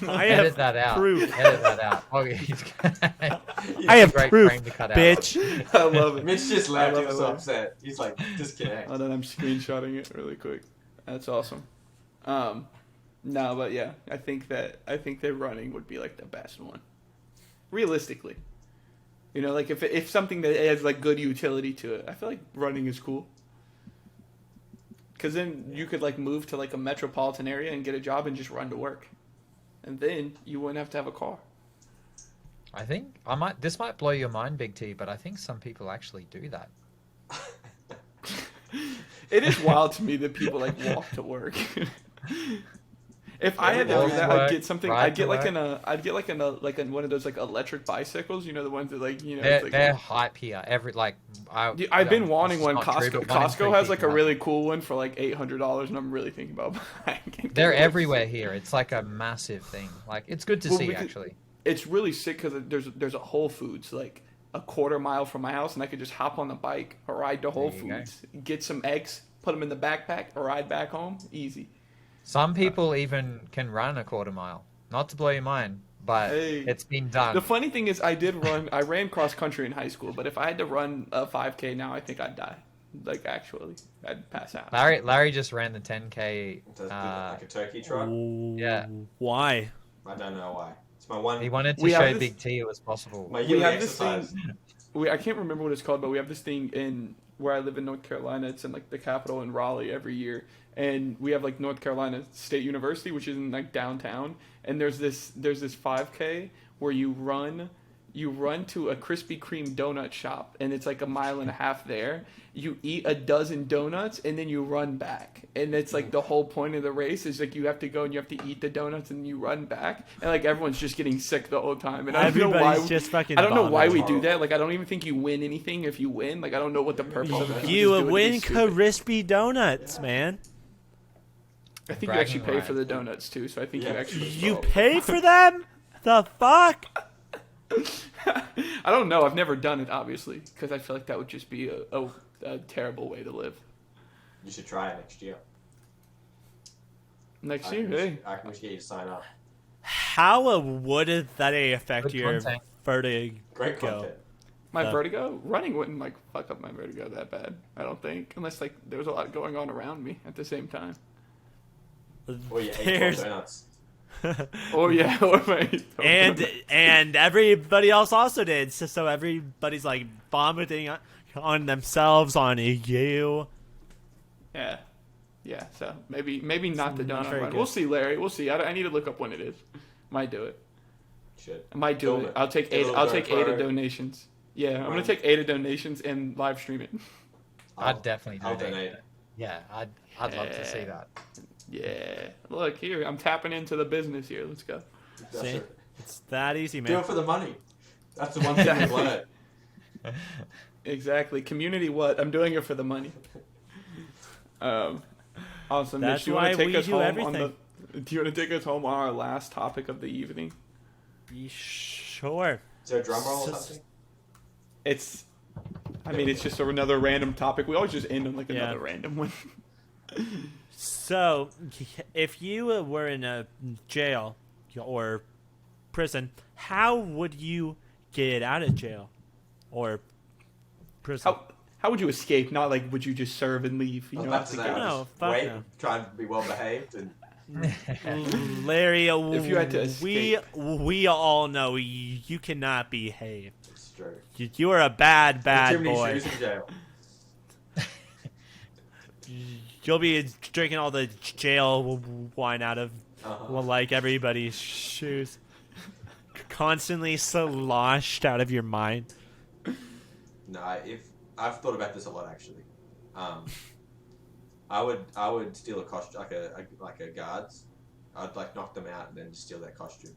[SPEAKER 1] I
[SPEAKER 4] Edit
[SPEAKER 1] have
[SPEAKER 4] that out.
[SPEAKER 1] proof.
[SPEAKER 4] Edit that out. Oh, he's
[SPEAKER 1] I have
[SPEAKER 4] great
[SPEAKER 1] proof,
[SPEAKER 4] frame to cut out.
[SPEAKER 1] bitch.
[SPEAKER 2] I love it.
[SPEAKER 3] Mitch just
[SPEAKER 2] I
[SPEAKER 3] laughed. He
[SPEAKER 2] love
[SPEAKER 3] was
[SPEAKER 2] it.
[SPEAKER 3] so upset. He's like, disconnect.
[SPEAKER 2] Hold on, I'm screenshotting it really quick. That's awesome. No, but yeah, I think that running would be like the best one. Realistically, you know, like if something that has like good utility to it, I feel like running is cool. Because then you could like move to like a metropolitan area and get a job and just run to work, and then you wouldn't have to have a car.
[SPEAKER 4] I think this might blow your mind, Big T, but I think some people actually do that.
[SPEAKER 2] It is wild to me that people like walk to work. If I had to do
[SPEAKER 4] Walk
[SPEAKER 2] that,
[SPEAKER 4] to
[SPEAKER 2] I'd
[SPEAKER 4] work,
[SPEAKER 2] get something.
[SPEAKER 4] ride
[SPEAKER 2] I'd get
[SPEAKER 4] to
[SPEAKER 2] like
[SPEAKER 4] work.
[SPEAKER 2] I'd get like one of those like electric bicycles. You know, the ones that like
[SPEAKER 4] They're,
[SPEAKER 2] it's like,
[SPEAKER 4] they're hype here.
[SPEAKER 2] I've been wanting one.
[SPEAKER 4] it's not true,
[SPEAKER 2] Costco
[SPEAKER 4] but one in
[SPEAKER 2] Costco
[SPEAKER 4] three
[SPEAKER 2] has like a
[SPEAKER 4] people
[SPEAKER 2] really
[SPEAKER 4] have
[SPEAKER 2] cool one for like $800, and I'm really thinking about buying it.
[SPEAKER 4] They're everywhere here. It's like a massive thing. Like it's good to
[SPEAKER 2] Well,
[SPEAKER 4] see
[SPEAKER 2] we could-
[SPEAKER 4] actually.
[SPEAKER 2] It's really sick because there's a Whole Foods like a quarter mile from my house, and I could just hop on the bike, or ride to Whole
[SPEAKER 4] There you go.
[SPEAKER 2] Foods, get some eggs, put them in the backpack, or ride back home. Easy.
[SPEAKER 4] Some people even can run a quarter mile. Not to blow your mind, but
[SPEAKER 2] Hey.
[SPEAKER 4] it's been done.
[SPEAKER 2] The funny thing is, I ran cross country in high school, but if I had to run a 5K now, I think I'd die. Like actually, I'd pass out.
[SPEAKER 4] Larry just ran the 10K.
[SPEAKER 3] Does like a turkey trot?
[SPEAKER 4] Yeah.
[SPEAKER 1] Why?
[SPEAKER 3] I don't know why. It's my one.
[SPEAKER 4] He wanted to
[SPEAKER 2] We have
[SPEAKER 4] show
[SPEAKER 2] this-
[SPEAKER 4] Big T it was possible.
[SPEAKER 3] My
[SPEAKER 2] We
[SPEAKER 3] yearly
[SPEAKER 2] have this
[SPEAKER 3] exercise.
[SPEAKER 2] thing. I can't remember what it's called, but we have this thing in where I live in North Carolina. It's in like the capital in Raleigh every year, and we have like North Carolina State University, which is in like downtown. And there's this 5K where you run to a Krispy Kreme donut shop, and it's like a mile and a half there. You eat a dozen donuts, and then you run back. And it's like the whole point of the race is like you have to go and you have to eat the donuts, and you run back. And like everyone's just getting sick the whole time. And I don't know
[SPEAKER 1] Everybody's
[SPEAKER 2] why.
[SPEAKER 1] just fucking.
[SPEAKER 2] I don't know why we
[SPEAKER 1] vomiting.
[SPEAKER 2] do that. Like I don't even think you win anything if you win. Like I don't know what the purpose of it.
[SPEAKER 1] You
[SPEAKER 2] Just do it to
[SPEAKER 1] win
[SPEAKER 2] be stupid.
[SPEAKER 1] crispy donuts, man.
[SPEAKER 2] I think you
[SPEAKER 4] Bragging
[SPEAKER 2] actually pay
[SPEAKER 4] rights.
[SPEAKER 2] for the donuts too. So I think you
[SPEAKER 3] Yeah.
[SPEAKER 2] actually.
[SPEAKER 1] You pay for them? The fuck?
[SPEAKER 2] I don't know. I've never done it, obviously, because I feel like that would just be a terrible way to live.
[SPEAKER 3] You should try it next year.
[SPEAKER 2] Next year, hey.
[SPEAKER 3] We should get you to sign up.
[SPEAKER 1] How would that affect
[SPEAKER 4] Good
[SPEAKER 1] your
[SPEAKER 4] content.
[SPEAKER 1] vertigo?
[SPEAKER 3] Great content.
[SPEAKER 2] My
[SPEAKER 1] Uh,
[SPEAKER 2] vertigo? Running wouldn't like fuck up my vertigo that bad. I don't think, unless like there was a lot going on around me at the same time.
[SPEAKER 3] Or you ate 12
[SPEAKER 1] There's
[SPEAKER 3] donuts.
[SPEAKER 2] Or yeah, or my
[SPEAKER 1] and everybody else also did. So everybody's like vomiting on themselves, on you.
[SPEAKER 2] yeah. So maybe not the
[SPEAKER 1] not
[SPEAKER 2] donut
[SPEAKER 1] very
[SPEAKER 2] run.
[SPEAKER 1] good.
[SPEAKER 2] We'll see, Larry. We'll see. I need to look up when it is. Might do it.
[SPEAKER 3] Should.
[SPEAKER 2] I might do
[SPEAKER 3] Film
[SPEAKER 2] it.
[SPEAKER 3] it.
[SPEAKER 2] I'll take
[SPEAKER 3] Get a
[SPEAKER 2] eight.
[SPEAKER 3] little
[SPEAKER 2] I'll take 8
[SPEAKER 3] GoPro.
[SPEAKER 2] donations. Yeah, I'm gonna
[SPEAKER 3] Right.
[SPEAKER 2] take 8 donations and live stream it.
[SPEAKER 4] I'd definitely
[SPEAKER 3] I'll
[SPEAKER 4] donate.
[SPEAKER 3] donate.
[SPEAKER 4] Yeah, I'd love to see that.
[SPEAKER 2] Yeah. Look here, I'm tapping into the business here. Let's go.
[SPEAKER 3] That's
[SPEAKER 1] See?
[SPEAKER 3] it.
[SPEAKER 1] It's that easy,
[SPEAKER 3] Do
[SPEAKER 1] man.
[SPEAKER 3] it for the money. That's the one thing we've learned.
[SPEAKER 2] Exactly. Community what? I'm doing it for the money. Awesome.
[SPEAKER 1] That's
[SPEAKER 2] Mitch, do you want
[SPEAKER 1] why
[SPEAKER 2] to take
[SPEAKER 1] we
[SPEAKER 2] us
[SPEAKER 1] do
[SPEAKER 2] home
[SPEAKER 1] everything.
[SPEAKER 2] on the do you want to take us home on our last topic of the evening?
[SPEAKER 1] Sure.
[SPEAKER 3] Is there a drum roll or something?
[SPEAKER 2] It's it's just another random topic. We always just end on like
[SPEAKER 1] Yeah.
[SPEAKER 2] another random one.
[SPEAKER 1] So, if you were in a jail or prison, how would you get out of jail or prison?
[SPEAKER 2] How would you escape? Not like would you just serve and leave? You
[SPEAKER 3] I was
[SPEAKER 2] know,
[SPEAKER 3] about to say,
[SPEAKER 1] No,
[SPEAKER 3] just
[SPEAKER 1] fuck
[SPEAKER 3] wait,
[SPEAKER 1] no.
[SPEAKER 3] try and be well behaved, and
[SPEAKER 1] Larry,
[SPEAKER 2] If you had to
[SPEAKER 1] we all know you cannot behave.
[SPEAKER 3] it's true.
[SPEAKER 1] You are a bad
[SPEAKER 3] Too many
[SPEAKER 1] boy.
[SPEAKER 3] shoes in jail.
[SPEAKER 1] you'll be drinking all the jail wine out of
[SPEAKER 3] Uh-huh.
[SPEAKER 1] like everybody's shoes, constantly sloshed out of your mind.
[SPEAKER 3] No, if I've thought about this a lot actually. I would steal a costume like a guards. I'd like knock them out and then steal their costume.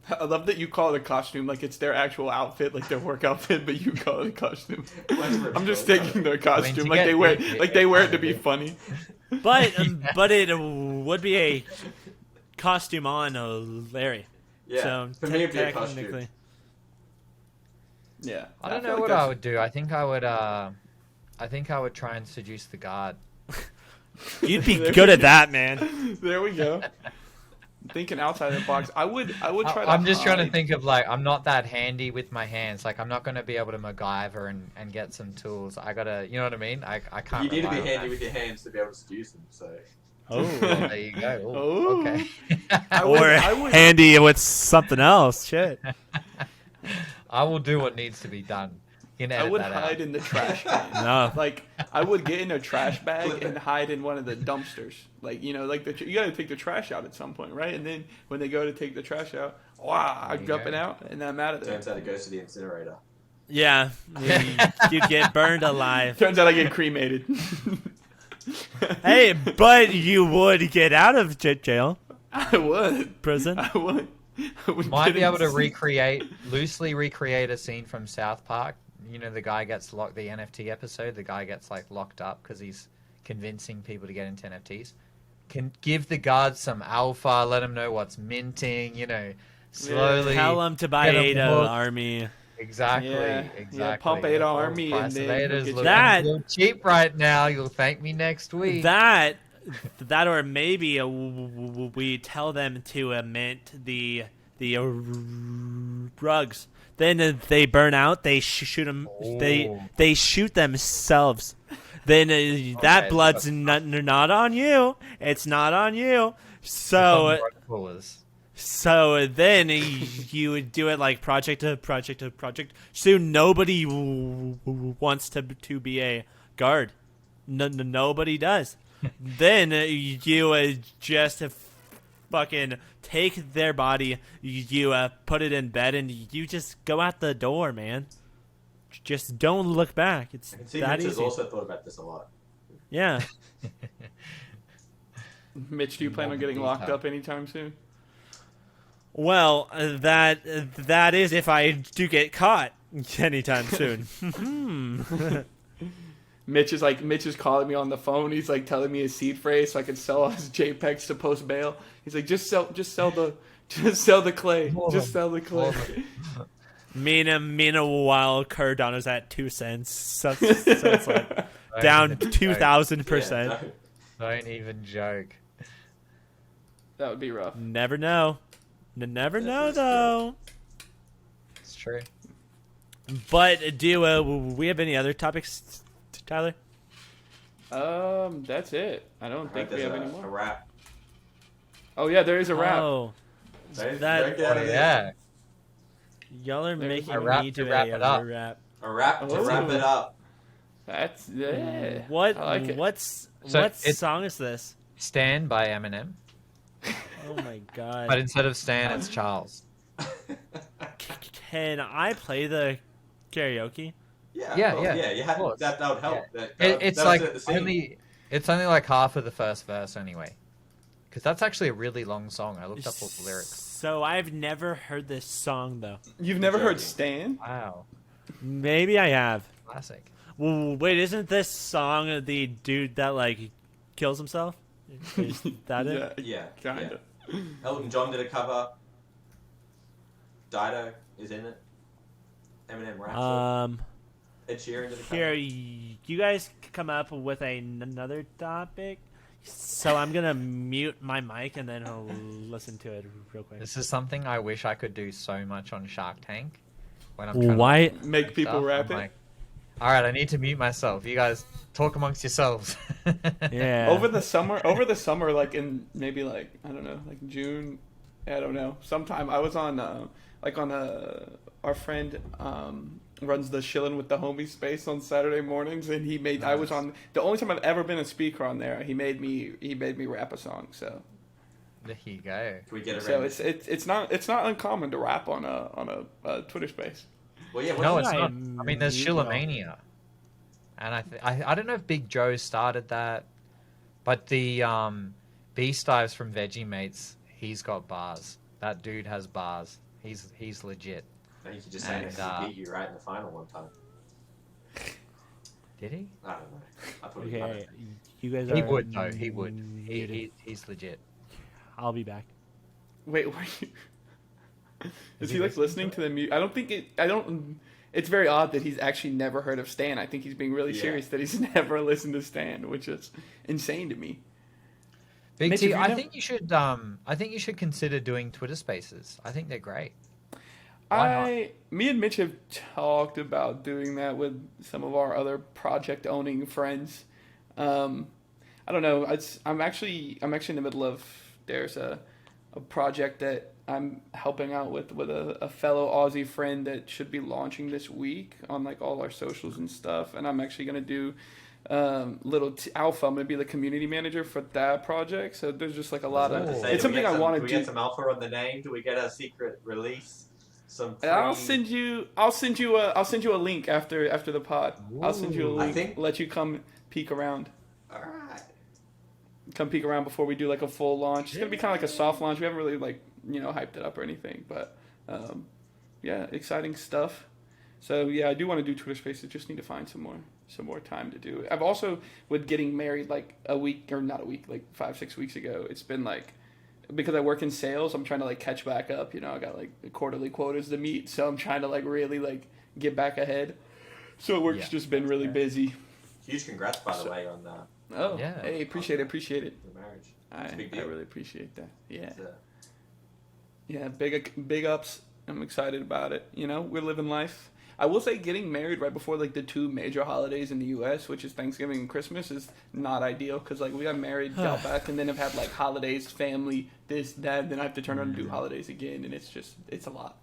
[SPEAKER 2] I love that you call it a costume, like it's their actual outfit, like their work outfit, but you call it a costume. I'm just taking their costume,
[SPEAKER 4] to
[SPEAKER 2] like
[SPEAKER 4] get-
[SPEAKER 2] they wear it to be funny.
[SPEAKER 1] But it would be a costume on Larry.
[SPEAKER 3] Yeah,
[SPEAKER 1] So
[SPEAKER 3] for me it'd be a
[SPEAKER 1] technically,
[SPEAKER 3] costume.
[SPEAKER 2] Yeah,
[SPEAKER 4] I don't
[SPEAKER 2] feel
[SPEAKER 4] know
[SPEAKER 2] like
[SPEAKER 4] what
[SPEAKER 2] that's-
[SPEAKER 4] I would do. I think I would try and seduce the guard.
[SPEAKER 1] you'd be good at that, man.
[SPEAKER 2] There we go. Thinking outside the box, I would try to.
[SPEAKER 4] I'm just trying to
[SPEAKER 2] hide.
[SPEAKER 4] think of like I'm not that handy with my hands. Like I'm not gonna be able to MacGyver and get some tools. I gotta, you know what I mean? I can't.
[SPEAKER 3] You need to be
[SPEAKER 4] rely on
[SPEAKER 3] handy
[SPEAKER 4] that.
[SPEAKER 3] with your hands to be able to seduce them. So
[SPEAKER 1] Oh,
[SPEAKER 4] Well, there you go. Ooh,
[SPEAKER 2] Oh.
[SPEAKER 4] okay.
[SPEAKER 1] or
[SPEAKER 2] I would-
[SPEAKER 1] handy with something else. Shit.
[SPEAKER 4] I will do what needs to be done. You can
[SPEAKER 2] I
[SPEAKER 4] edit
[SPEAKER 2] would
[SPEAKER 4] that
[SPEAKER 2] hide
[SPEAKER 4] out.
[SPEAKER 2] in the trash can.
[SPEAKER 1] No.
[SPEAKER 2] Like I would get in a trash bag
[SPEAKER 3] Flip it.
[SPEAKER 2] and hide in one of the dumpsters. Like like you got to take the trash out at some point, right? And then when they go to take the trash out, wow, I'm
[SPEAKER 4] There you
[SPEAKER 2] jumping
[SPEAKER 4] go.
[SPEAKER 2] out and I'm out of there.
[SPEAKER 3] turns out it goes to the incinerator.
[SPEAKER 1] Yeah, you'd get burned alive.
[SPEAKER 2] Turns out I get cremated.
[SPEAKER 1] Hey, but you would get out of jail,
[SPEAKER 2] I would.
[SPEAKER 1] prison.
[SPEAKER 2] I would. I would
[SPEAKER 4] Might
[SPEAKER 2] get
[SPEAKER 4] be able to
[SPEAKER 2] in-
[SPEAKER 4] loosely recreate a scene from South Park. You know, the guy gets locked. The NFT episode, the guy gets like locked up because he's convincing people to get into NFTs. Can give the guards some alpha, let them know what's minting. You know, slowly
[SPEAKER 1] Tell them to buy
[SPEAKER 4] get 'em
[SPEAKER 1] Ada
[SPEAKER 4] hooked.
[SPEAKER 1] Army.
[SPEAKER 4] Exactly,
[SPEAKER 2] Yeah,
[SPEAKER 4] exactly.
[SPEAKER 2] yeah, pump Ada
[SPEAKER 4] Oh,
[SPEAKER 2] Army
[SPEAKER 4] price
[SPEAKER 2] and
[SPEAKER 4] of
[SPEAKER 2] then
[SPEAKER 4] Ada's
[SPEAKER 2] get
[SPEAKER 4] looking
[SPEAKER 1] That-
[SPEAKER 4] real cheap right now. You'll thank me next week.
[SPEAKER 1] That or maybe we tell them to mint the rugs. Then they burn out. They shoot them.
[SPEAKER 4] Oh.
[SPEAKER 1] They shoot themselves. Then that
[SPEAKER 4] Okay,
[SPEAKER 1] blood's
[SPEAKER 4] that's-
[SPEAKER 1] not on you. It's not on you. So
[SPEAKER 4] Coolers.
[SPEAKER 1] so then you would do it like project to project to project. Soon nobody wants to be a guard. Nobody does. Then you just fucking take their body, you put it in bed, and you just go out the door, man. Just don't look back. It's
[SPEAKER 3] I can see
[SPEAKER 1] that
[SPEAKER 3] Mitch has
[SPEAKER 1] easy.
[SPEAKER 3] also thought about this a lot.
[SPEAKER 1] Yeah.
[SPEAKER 2] Mitch, do you plan on getting locked
[SPEAKER 4] Detail.
[SPEAKER 2] up anytime soon?
[SPEAKER 1] Well, that is if I do get caught anytime soon.
[SPEAKER 2] Mitch is calling me on the phone. He's like telling me his seed phrase so I can sell his JPEGs to post bail. He's like, just sell the clay. Just sell the clay.
[SPEAKER 1] Meanwhile, Cardano's at 2 cents, so it's like down
[SPEAKER 4] Don't even
[SPEAKER 1] 2,000%.
[SPEAKER 3] Yeah,
[SPEAKER 4] Don't even joke.
[SPEAKER 2] That would be rough.
[SPEAKER 1] Never know. Never know,
[SPEAKER 3] That's
[SPEAKER 1] though.
[SPEAKER 4] It's true.
[SPEAKER 1] But do we have any other topics, Tyler?
[SPEAKER 2] That's it. I don't
[SPEAKER 3] I
[SPEAKER 2] think
[SPEAKER 3] think
[SPEAKER 2] we have
[SPEAKER 3] there's
[SPEAKER 2] any
[SPEAKER 3] a
[SPEAKER 2] more.
[SPEAKER 3] wrap.
[SPEAKER 2] Oh yeah, there is a wrap.
[SPEAKER 1] Oh,
[SPEAKER 3] Don't
[SPEAKER 1] that-
[SPEAKER 3] get out of this.
[SPEAKER 4] Yeah.
[SPEAKER 1] y'all are
[SPEAKER 2] There's
[SPEAKER 1] making
[SPEAKER 2] a
[SPEAKER 4] wrap
[SPEAKER 1] me
[SPEAKER 4] to
[SPEAKER 1] do
[SPEAKER 4] wrap
[SPEAKER 1] a
[SPEAKER 4] it up.
[SPEAKER 1] rap.
[SPEAKER 3] A wrap to
[SPEAKER 2] Oh.
[SPEAKER 3] wrap it up.
[SPEAKER 2] That's yeah.
[SPEAKER 1] What?
[SPEAKER 2] I like it.
[SPEAKER 1] What's
[SPEAKER 4] So
[SPEAKER 1] what
[SPEAKER 4] it's-
[SPEAKER 1] song is this?
[SPEAKER 4] Stan by Eminem.
[SPEAKER 1] Oh my god!
[SPEAKER 4] But instead of Stan, it's Charles.
[SPEAKER 1] Can I play the karaoke?
[SPEAKER 3] Yeah,
[SPEAKER 4] Yeah,
[SPEAKER 3] well,
[SPEAKER 4] yeah,
[SPEAKER 3] yeah. You
[SPEAKER 4] of
[SPEAKER 3] had
[SPEAKER 4] course.
[SPEAKER 3] that would help.
[SPEAKER 4] Yeah.
[SPEAKER 3] That
[SPEAKER 4] It's
[SPEAKER 3] that
[SPEAKER 4] like
[SPEAKER 3] set the scene.
[SPEAKER 4] it's only like half of the first verse anyway. Because that's actually a really long song. I looked up all the lyrics.
[SPEAKER 1] So I've never heard this song though.
[SPEAKER 2] You've never heard
[SPEAKER 3] Joking.
[SPEAKER 2] Stan?
[SPEAKER 4] Wow.
[SPEAKER 1] Maybe I have.
[SPEAKER 4] Classic.
[SPEAKER 1] Well, wait, isn't this song the dude that like kills himself? Is that it?
[SPEAKER 3] Yeah,
[SPEAKER 2] Kinda.
[SPEAKER 3] yeah. Elton John did a cover. Dido is in it. Eminem raps it. Ed Sheeran did a cover.
[SPEAKER 1] Here, you guys come up with another topic. So I'm gonna mute my mic and then I'll listen to it real quick.
[SPEAKER 4] This is something I wish I could do so much on Shark Tank. When I'm trying to
[SPEAKER 1] Why?
[SPEAKER 2] Make people
[SPEAKER 4] stuff,
[SPEAKER 2] rap
[SPEAKER 4] I'm
[SPEAKER 2] it.
[SPEAKER 4] like, all right, I need to mute myself. You guys talk amongst yourselves.
[SPEAKER 1] Yeah.
[SPEAKER 2] Over the summer, like in maybe like I don't know, like June, I don't know. Sometime I was on our friend runs the Chillin' with the Homies space on Saturday mornings, and he made. Nice. I was on the only time I've ever been a speaker on there. He made me rap a song. So
[SPEAKER 4] there you go.
[SPEAKER 3] Can we get
[SPEAKER 2] so it's not uncommon to rap on a Twitter space.
[SPEAKER 3] Well, yeah.
[SPEAKER 4] No, it's not. I mean, there's Shillamania, and I don't know if Big Joe started that, but the Beast Dives from Veggie Mates, he's got bars. That dude has bars. He's legit.
[SPEAKER 3] I think he just saying he beat you right in the final one time.
[SPEAKER 4] Did he?
[SPEAKER 3] I don't know. I thought
[SPEAKER 1] Okay, you guys
[SPEAKER 4] he
[SPEAKER 1] are
[SPEAKER 4] would though. He would. He's legit.
[SPEAKER 1] I'll be back.
[SPEAKER 2] Wait, is he like listening to the music? I don't. It's very odd that he's actually never heard of Stan. I think he's being really serious that he's never listened to Stan, which is insane to me.
[SPEAKER 4] Big
[SPEAKER 2] Mitch,
[SPEAKER 4] T, I think you should. I think you should consider doing Twitter Spaces. I think they're great.
[SPEAKER 2] Me and Mitch have talked about doing that with some of our other project owning friends. I don't know. I'm actually in the middle of. There's a project that I'm helping out with a fellow Aussie friend that should be launching this week on like all our socials and stuff. And I'm actually gonna do Alpha. I'm gonna be the community manager for that project. So there's just like a lot of. It's something I want to do.
[SPEAKER 3] Do we get some Alpha on the name? Do we get a secret release?
[SPEAKER 2] I'll send you a link after the pod. Ooh, I'll send you a link. Let you come peek around.
[SPEAKER 3] All right.
[SPEAKER 2] Come peek around before we do like a full launch. It's gonna be kind of like a soft launch. We haven't really hyped it up or anything, but exciting stuff. So yeah, I do want to do Twitter Spaces. Just need to find some more time to do it. I've also with getting married like like 5-6 weeks ago. It's been like. Because I work in sales, I'm trying to like catch back up. I got like quarterly quotas to meet, so I'm trying to like really like get back ahead. So work's just been really busy.
[SPEAKER 3] Huge congrats, by the way, on that.
[SPEAKER 2] Oh, yeah. Hey, appreciate it.
[SPEAKER 3] The marriage.
[SPEAKER 2] I really appreciate that. Yeah. Yeah, big ups. I'm excited about it. We're living life. I will say getting married right before like the two major holidays in the U.S., which is Thanksgiving and Christmas, is not ideal because like we got married, got back, and then have had like holidays, family, this, that, then I have to turn around and do holidays again, and it's a lot.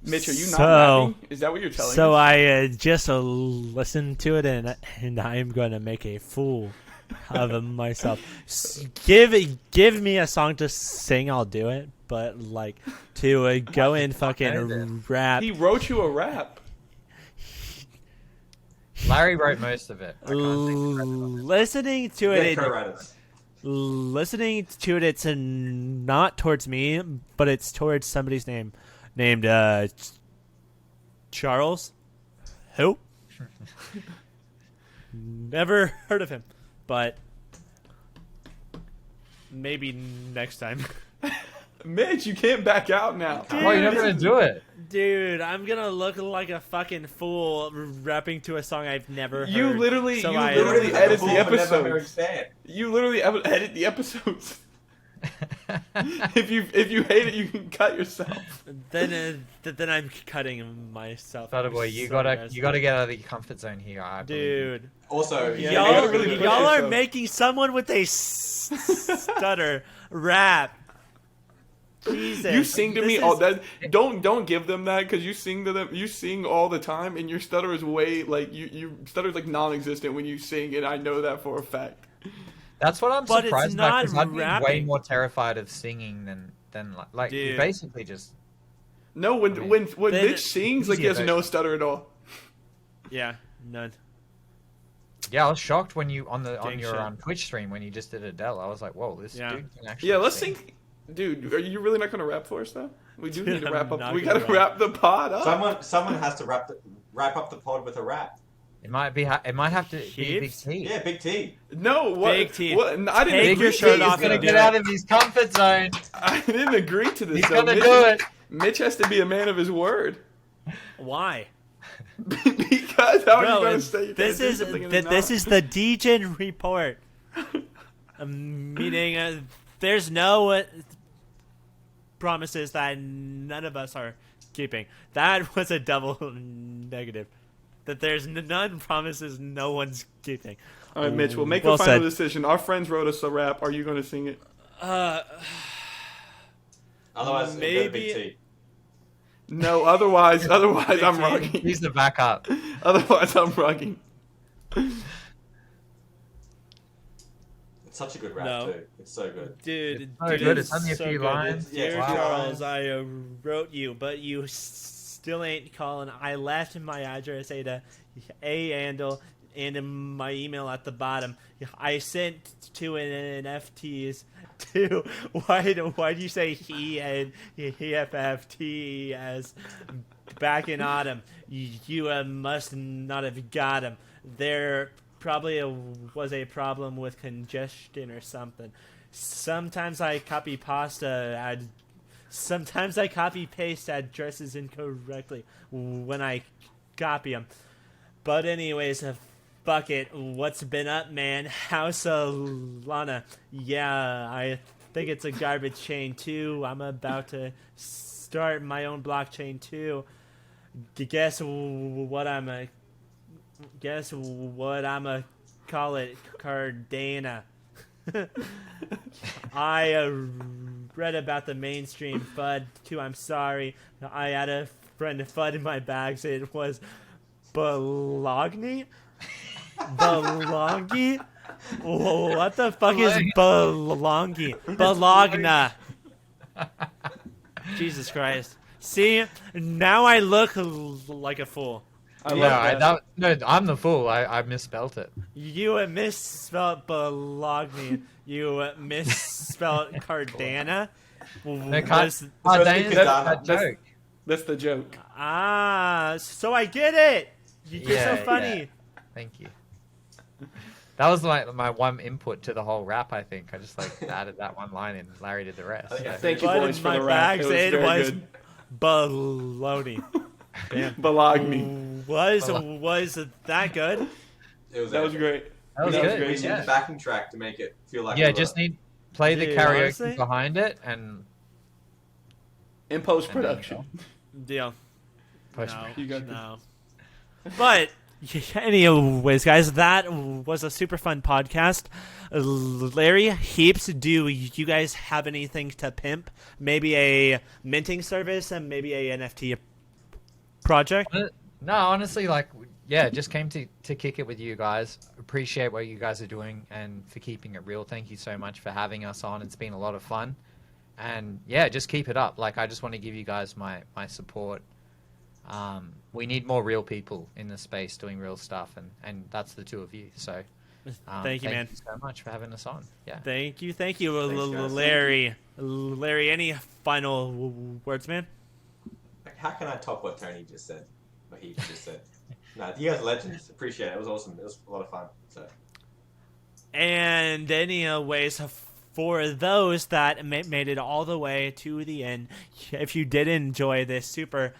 [SPEAKER 2] Mitch, are you not happy? Is that what you're telling us?
[SPEAKER 1] So I just listened to it, and I'm going to make a fool of myself. Give me a song to sing, I'll do it. But like to go and fucking rap.
[SPEAKER 2] He wrote you a rap.
[SPEAKER 4] Larry wrote most of it.
[SPEAKER 1] Listening to it, it's not towards me, but it's towards somebody's named Charles. Who? Never heard of him, but maybe next time.
[SPEAKER 2] Mitch, you can't back out now.
[SPEAKER 4] Dude, you're not gonna do it.
[SPEAKER 1] Dude, I'm gonna look like a fucking fool rapping to a song I've never heard.
[SPEAKER 2] You literally edit the episodes. You literally edit the episodes. If you hate it, you can cut yourself.
[SPEAKER 1] Then I'm cutting myself.
[SPEAKER 4] By the way, you gotta get out of the comfort zone here,
[SPEAKER 1] dude.
[SPEAKER 3] Also,
[SPEAKER 1] y'all are making someone with a stutter rap. Jesus.
[SPEAKER 2] You sing to me all that. Don't give them that because you sing to them. You sing all the time, and your stutter is way like you stutters like non-existent when you sing, and I know that for a fact.
[SPEAKER 4] That's what I'm surprised about because I'd be way more terrified of singing than like you basically just.
[SPEAKER 2] No, when Mitch sings, like he has no stutter at all.
[SPEAKER 1] Yeah, none.
[SPEAKER 4] Yeah, I was shocked when you on your Twitch stream when you just did Adele. I was like, whoa, this dude can actually.
[SPEAKER 2] Yeah, let's sing. Dude, are you really not going to rap for us though? We do need to wrap up. We got to wrap the pod up.
[SPEAKER 3] Someone has to wrap up the pod with a rap.
[SPEAKER 4] It might have to be Big T.
[SPEAKER 3] Yeah, Big T.
[SPEAKER 2] No, what?
[SPEAKER 1] Big T.
[SPEAKER 2] What? I didn't
[SPEAKER 1] Take your shirt off.
[SPEAKER 4] He's gonna get out of his comfort zone.
[SPEAKER 2] I didn't agree to this.
[SPEAKER 4] He's gonna do it.
[SPEAKER 2] Mitch has to be a man of his word.
[SPEAKER 1] Why?
[SPEAKER 2] Because how are you going to say
[SPEAKER 1] this is the Degen report. Meaning, there's no promises that none of us are keeping. That was a double negative. That there's none promises no one's keeping.
[SPEAKER 2] All right, Mitch, we'll make a final decision. Our friends wrote us a rap. Are you going to sing it?
[SPEAKER 3] Otherwise,
[SPEAKER 1] maybe.
[SPEAKER 3] Big T.
[SPEAKER 2] No, otherwise I'm rugging.
[SPEAKER 4] He's the backup.
[SPEAKER 2] Otherwise I'm rugging.
[SPEAKER 3] It's such a good rap
[SPEAKER 1] No.
[SPEAKER 3] too. It's so good.
[SPEAKER 1] Dude,
[SPEAKER 4] so
[SPEAKER 1] dude,
[SPEAKER 4] good. It's only a
[SPEAKER 1] so
[SPEAKER 4] few
[SPEAKER 1] good.
[SPEAKER 4] lines.
[SPEAKER 1] Dear
[SPEAKER 3] Yeah,
[SPEAKER 1] Charles,
[SPEAKER 3] lines.
[SPEAKER 1] I wrote you, but you still ain't calling. I left my address a handle and my email at the bottom. I sent two NFTs to why do you say he and EFFT as back in autumn? You must not have got him. There probably was a problem with congestion or something. Sometimes I copy pasta. Sometimes I copy paste addresses incorrectly when I copy them. But anyways, fuck it. What's been up, man? How's Lana? Yeah, I think it's a garbage chain too. I'm about to start my own blockchain too. Guess what I'm a call it Cardano. I read about the mainstream FUD too. I'm sorry. I had a friend FUD in my bags. It was Bologna? Bologna? What the fuck is Bologna? Bologna. Jesus Christ. See, now I look like a fool.
[SPEAKER 2] I love that.
[SPEAKER 4] No, I'm the fool. I misspelt it.
[SPEAKER 1] You misspelled Bologna. You misspelled Cardano.
[SPEAKER 4] No,
[SPEAKER 1] Was-
[SPEAKER 4] Dana's
[SPEAKER 3] Cardano.
[SPEAKER 4] that joke.
[SPEAKER 2] That's the joke.
[SPEAKER 1] So I get it. You're so
[SPEAKER 4] Yeah,
[SPEAKER 1] funny.
[SPEAKER 4] yeah. Thank you. That was my one input to the whole rap. I think I just added that one line and Larry did the rest.
[SPEAKER 3] I think I-
[SPEAKER 2] Thank you,
[SPEAKER 1] But
[SPEAKER 2] boys,
[SPEAKER 1] in
[SPEAKER 2] for
[SPEAKER 1] my
[SPEAKER 2] the rap.
[SPEAKER 1] bags,
[SPEAKER 2] It was
[SPEAKER 1] it
[SPEAKER 2] very
[SPEAKER 1] was
[SPEAKER 2] good.
[SPEAKER 1] baloney. Damn.
[SPEAKER 2] Bologna.
[SPEAKER 1] Was that good?
[SPEAKER 3] It was
[SPEAKER 2] That was great.
[SPEAKER 4] That was
[SPEAKER 2] That was
[SPEAKER 4] good.
[SPEAKER 2] great.
[SPEAKER 3] We need
[SPEAKER 4] Yeah,
[SPEAKER 3] the backing track to make it feel like
[SPEAKER 4] yeah.
[SPEAKER 3] we were-
[SPEAKER 4] Just need play the
[SPEAKER 1] Dude,
[SPEAKER 4] karaoke
[SPEAKER 1] honestly?
[SPEAKER 4] behind it and
[SPEAKER 2] In post-production.
[SPEAKER 1] Deal.
[SPEAKER 4] push.
[SPEAKER 1] No,
[SPEAKER 2] You got
[SPEAKER 1] no. But anyways, guys, that was a super fun podcast. Larry, Heaps, do you guys have anything to pimp? Maybe a minting service and maybe a NFT project?
[SPEAKER 4] No, honestly, just came to kick it with you guys. Appreciate what you guys are doing and for keeping it real. Thank you so much for having us on. It's been a lot of fun. And yeah, just keep it up. I just want to give you guys my support. We need more real people in the space doing real stuff, and that's the two of you. So
[SPEAKER 1] Thank you, man.
[SPEAKER 4] Thank you so much for having us on. Yeah.
[SPEAKER 1] Thank you,
[SPEAKER 3] Thanks, guys.
[SPEAKER 1] Larry. Larry, any final words, man?
[SPEAKER 3] How can I top what Tony just said? What he just said? No, you guys are legends. Appreciate it. It was awesome. It was a lot of fun. So.
[SPEAKER 1] And anyways, for those that made it all the way to the end, if you did enjoy this super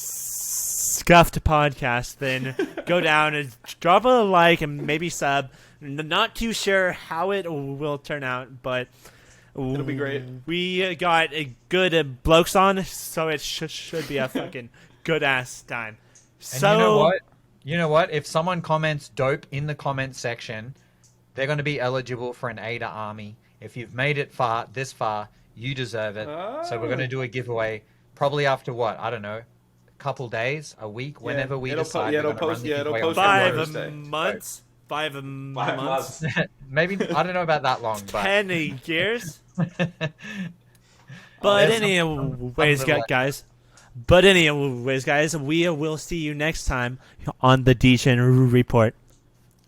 [SPEAKER 1] scuffed podcast, then go down and drop a like and maybe sub. Not too sure how it will turn out, but
[SPEAKER 2] It'll be great.
[SPEAKER 1] We got a good blokes on, so it should be a fucking good ass time.
[SPEAKER 4] And
[SPEAKER 1] So
[SPEAKER 4] you know what? You know what? If someone comments dope in the comment section, they're going to be eligible for an ADA army. If you've made it this far, you deserve it. So we're going to do a giveaway probably after what? I don't know. A couple days, a week, whenever we decide.
[SPEAKER 2] it'll
[SPEAKER 4] we're gonna
[SPEAKER 2] post-
[SPEAKER 4] run the
[SPEAKER 2] yeah, it'll
[SPEAKER 4] giveaway on
[SPEAKER 2] post on
[SPEAKER 1] five
[SPEAKER 2] Thursday.
[SPEAKER 1] months. 5
[SPEAKER 3] 5
[SPEAKER 1] months.
[SPEAKER 3] months.
[SPEAKER 4] Maybe, I don't know about that long, but
[SPEAKER 1] 10 years. But
[SPEAKER 4] there's
[SPEAKER 1] anyways,
[SPEAKER 4] some little-
[SPEAKER 1] guys. But anyways, guys, we will see you next time on the Degen Report.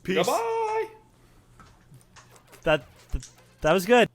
[SPEAKER 1] Peace.
[SPEAKER 2] Bye-bye.
[SPEAKER 1] That was good.